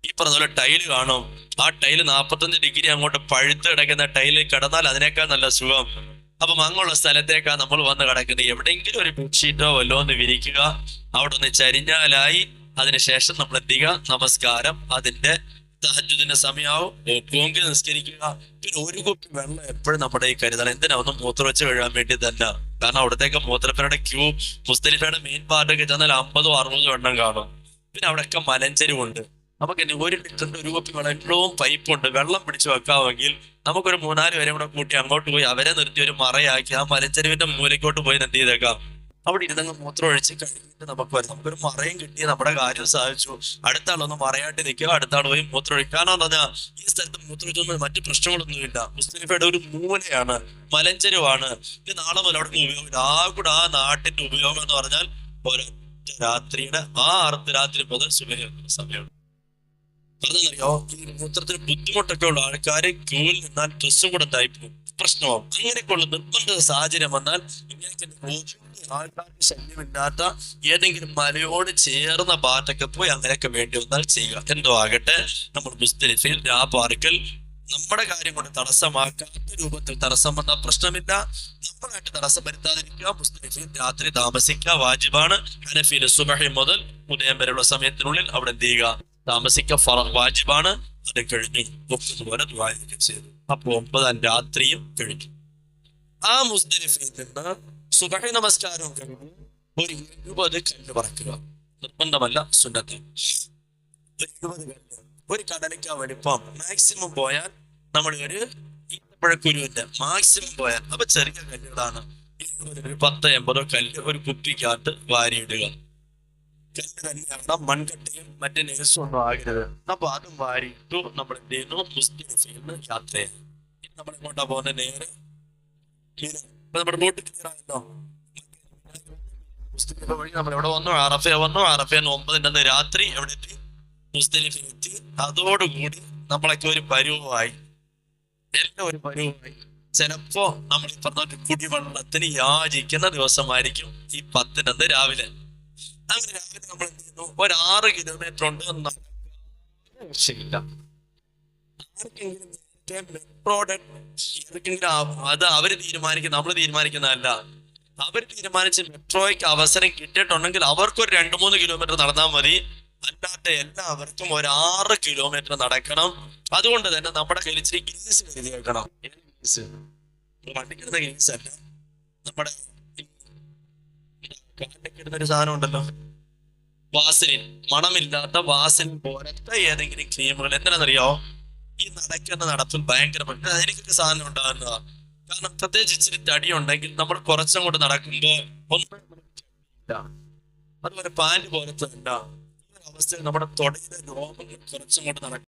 ഈ പറഞ്ഞ പോലെ ടൈല് കാണും. ആ ടൈല് 45 ഡിഗ്രി അങ്ങോട്ട് പഴുത്ത് കിടക്കുന്ന ടൈലിൽ കിടന്നാൽ അതിനേക്കാൾ നല്ല സുഖം. അപ്പം അങ്ങുള്ള സ്ഥലത്തേക്കാ നമ്മൾ വന്ന് കിടക്കുന്നത്. എവിടെയെങ്കിലും ഒരു ബെഡ്ഷീറ്റോ വല്ലോ ഒന്ന് വിരിക്കുക, അവിടെ ഒന്ന് ചരിഞ്ഞാലായി. അതിനുശേഷം നമ്മൾ എന്ത് ചെയ്യുക? നമസ്കാരം, അതിന്റെ തഹജ്ജുദിന്റെ സമയമാവും, നോക്കുമെങ്കിൽ നിസ്കരിക്കുക. പിന്നെ ഒരു കുപ്പി വെള്ളം എപ്പോഴും നമ്മുടെ ഈ കരുതണം. എന്തിനാ? ഒന്ന് മൂത്രം വെച്ച് കഴുകാൻ വേണ്ടി തന്നെ. കാരണം അവിടത്തേക്ക് മൂത്രപ്പേരുടെ ക്യൂ, മുസ്ദലിഫയുടെ മെയിൻ പാർട്ടൊക്കെ ചെന്നാൽ 50 or 60 എണ്ണം കാണും. പിന്നെ അവിടെയൊക്കെ മലഞ്ചരിവുണ്ട്. നമുക്ക് 1 ലിറ്ററിന്റെ ഒരു കുപ്പി വെള്ളം എപ്പോഴും പൈപ്പുണ്ട്. വെള്ളം പിടിച്ച് വെക്കാമെങ്കിൽ നമുക്കൊരു 3-4 പേരെ കൂടെ കൂട്ടി അങ്ങോട്ട് പോയി അവരെ നിർത്തി ഒരു മറയാക്കി ആ മലഞ്ചരിവിന്റെ മൂലയ്ക്കോട്ട് പോയി എന്ത് ചെയ്തേക്കാം, അവിടെ ഇരുന്നങ്ങ് മൂത്രം ഒഴിച്ച് കഴിഞ്ഞിട്ട് നമുക്ക് വരും. നമുക്കൊരു മറയും കിട്ടി, നമ്മുടെ കാര്യം സാധിച്ചു. അടുത്ത ആളൊന്ന് മറയാട്ടി നിൽക്കുക, അടുത്ത ആൾ പോയി മൂത്രം ഒഴിക്കാനോ പറഞ്ഞാൽ ഈ സ്ഥലത്ത് മൂത്രം ഒഴിച്ചൊന്നും മറ്റു പ്രശ്നങ്ങളൊന്നുമില്ല. മുസ്ദലിഫയുടെ ഒരു മൂലയാണ്, മലഞ്ചരുവാണ്. ഇത് നാളെ മുതൽ അവിടെ ഉപയോഗം. ആ കൂടെ ആ നാട്ടിന്റെ ഉപയോഗം എന്ന് പറഞ്ഞാൽ ഒരൊറ്റ രാത്രിയുടെ ആ അർദ്ധരാത്രി മുതൽ സുബഹി സമയമാണ്. അതെന്നറിയോ? ഈ മൂത്രത്തിന് ബുദ്ധിമുട്ടൊക്കെ ഉള്ള ആൾക്കാര് ക്യൂവിൽ നിന്നാൽ ഡ്രസ്സും കൂടെ തായിപ്പോ പ്രശ്നമാവും. അങ്ങനെയൊക്കെയുള്ള നിർബന്ധ സാഹചര്യം വന്നാൽ ഇങ്ങനെയൊക്കെ ആൾക്കാർക്ക് ശല്യമില്ലാത്ത ഏതെങ്കിലും മലയോട് ചേർന്ന ഭാഗത്തൊക്കെ പോയി അങ്ങനെയൊക്കെ വേണ്ടി വന്നാൽ ചെയ്യുക. എന്തോ ആകട്ടെ, നമ്മൾ മുസ്ദലിഫയിൽ രാപാർക്കൽ നമ്മുടെ കാര്യം കൊണ്ട് തടസ്സമാക്കാത്ത രൂപത്തിൽ തടസ്സം വന്നാൽ പ്രശ്നമില്ല. നമ്മളായിട്ട് തടസ്സം വരുത്താതിരിക്കുക. മുസ്ദലിഫയിൽ രാത്രി താമസിക്കുക വാജിബാണ്. ഹനഫിയിലെ സുബഹി മുതൽ ഉദയം വരെയുള്ള സമയത്തിനുള്ളിൽ അവിടെ എന്ത് ചെയ്യുക? താമസിക്കുക വാജിബാണ്. അത് കഴിഞ്ഞു പോലെ ദുആയൊക്കെ ചെയ്തു. അപ്പൊ 9-ാം രാത്രിയും കഴിഞ്ഞു. ആ മുസ്ദലിഫയിൽ നിന്ന് സുബഹി നമസ്കാരവും കഴിഞ്ഞു ഒരു 20 കല്ല് പറക്കുക. നിർബന്ധമല്ല, സുന്നത്ത്. 20 കല്ല്, ഒരു കടലയ്ക്ക വലിപ്പം മാക്സിമം പോയാൽ നമ്മൾ ഒരു ഈത്തപ്പഴക്കുരുവിന്റെ മാക്സിമം പോയാൽ, അപ്പൊ ചെറിയ കല്ലുകളാണ്. 10-80 കല്ല് ഒരു കുപ്പിക്കകത്ത് വാരിയിടുക. കല്ല് തന്നെയാണ്, മൺകട്ടയും മറ്റേ നേഴ്സും ഒന്നും ആകരുത്. അപ്പൊ അതും വാരിയിട്ടു നമ്മൾ എന്ത് ചെയ്യുന്നു? മുസ്ദലിഫയിൽ നിന്ന് യാത്ര ചെയ്യുന്നു. നമ്മൾ എങ്ങോട്ടാ പോകുന്നത്? നേരെ ഇപ്പൊ നമ്മുടെ റൂട്ട് ക്ലിയർ ആയല്ലോ. മുസ്ദലിഫ വഴി നമ്മൾ എവിടെ വന്നു? അറഫ വന്നു. അറഫയിൽ 9-ന്റെ രാത്രി എവിടെ എത്തി? മുസ്ദലിഫയിൽ എത്തി. അതോടുകൂടി നമ്മളൊക്കെ ഒരു പരുവമായി, എല്ലാം ഒരു പരുവമായി. ചിലപ്പോ നമ്മൾ ഈ പറഞ്ഞ കുടിവെള്ളത്തിന് യാചിക്കുന്ന ദിവസമായിരിക്കും ഈ 10-ന്റെ രാവിലെ. അങ്ങനെ രാവിലെ നമ്മൾ എന്ത് ചെയ്യുന്നു? ഒരു 6 കിലോമീറ്റർ ഉണ്ട്. രക്ഷയില്ല. ആർക്കെങ്കിലും മെട്രോയുടെ അത് അവര് തീരുമാനിക്കുന്ന, നമ്മൾ തീരുമാനിക്കുന്നതല്ല. അവർ തീരുമാനിച്ച് മെട്രോയ്ക്ക് അവസരം കിട്ടിയിട്ടുണ്ടെങ്കിൽ അവർക്കൊരു 2-3 കിലോമീറ്റർ നടന്നാൽ മതി. അല്ലാത്ത എല്ലാവർക്കും ഒരു 6 കിലോമീറ്റർ നടക്കണം. അതുകൊണ്ട് തന്നെ നമ്മുടെ കയ്യിൽ ഇച്ചിരി ഗ്രീസ് കരുതി വെക്കണം. ഗ്രീസ് വണ്ടിക്കിടുന്ന ഗ്രീസ് അല്ല, നമ്മുടെ കാറ്റൊക്കെ ഒരു സാധനം ഉണ്ടല്ലോ, വാസലിൻ. മണമില്ലാത്ത വാസലിൻ പോലത്തെ ഏതെങ്കിലും ക്രീമുകൾ. എന്തിനാണെന്നറിയോ? ഈ നടക്കുന്ന നടപ്പിൽ ഭയങ്കരമായിട്ട് എനിക്കൊക്കെ സാധനം ഉണ്ടാകുന്നതാ. കാരണം പ്രത്യേകിച്ച് ഇച്ചിരി തടിയുണ്ടെങ്കിൽ നമ്മൾ കുറച്ചും കൂടെ നടക്കുമ്പോ ഒന്നും, അതുപോലെ പാൻറ് പോലത്തെ ഉണ്ടാവും. ഈ ഒരു അവസ്ഥയിൽ നമ്മുടെ തുടയിലെ രോമങ്ങൾ കുറച്ചും കൂടെ നടക്കും.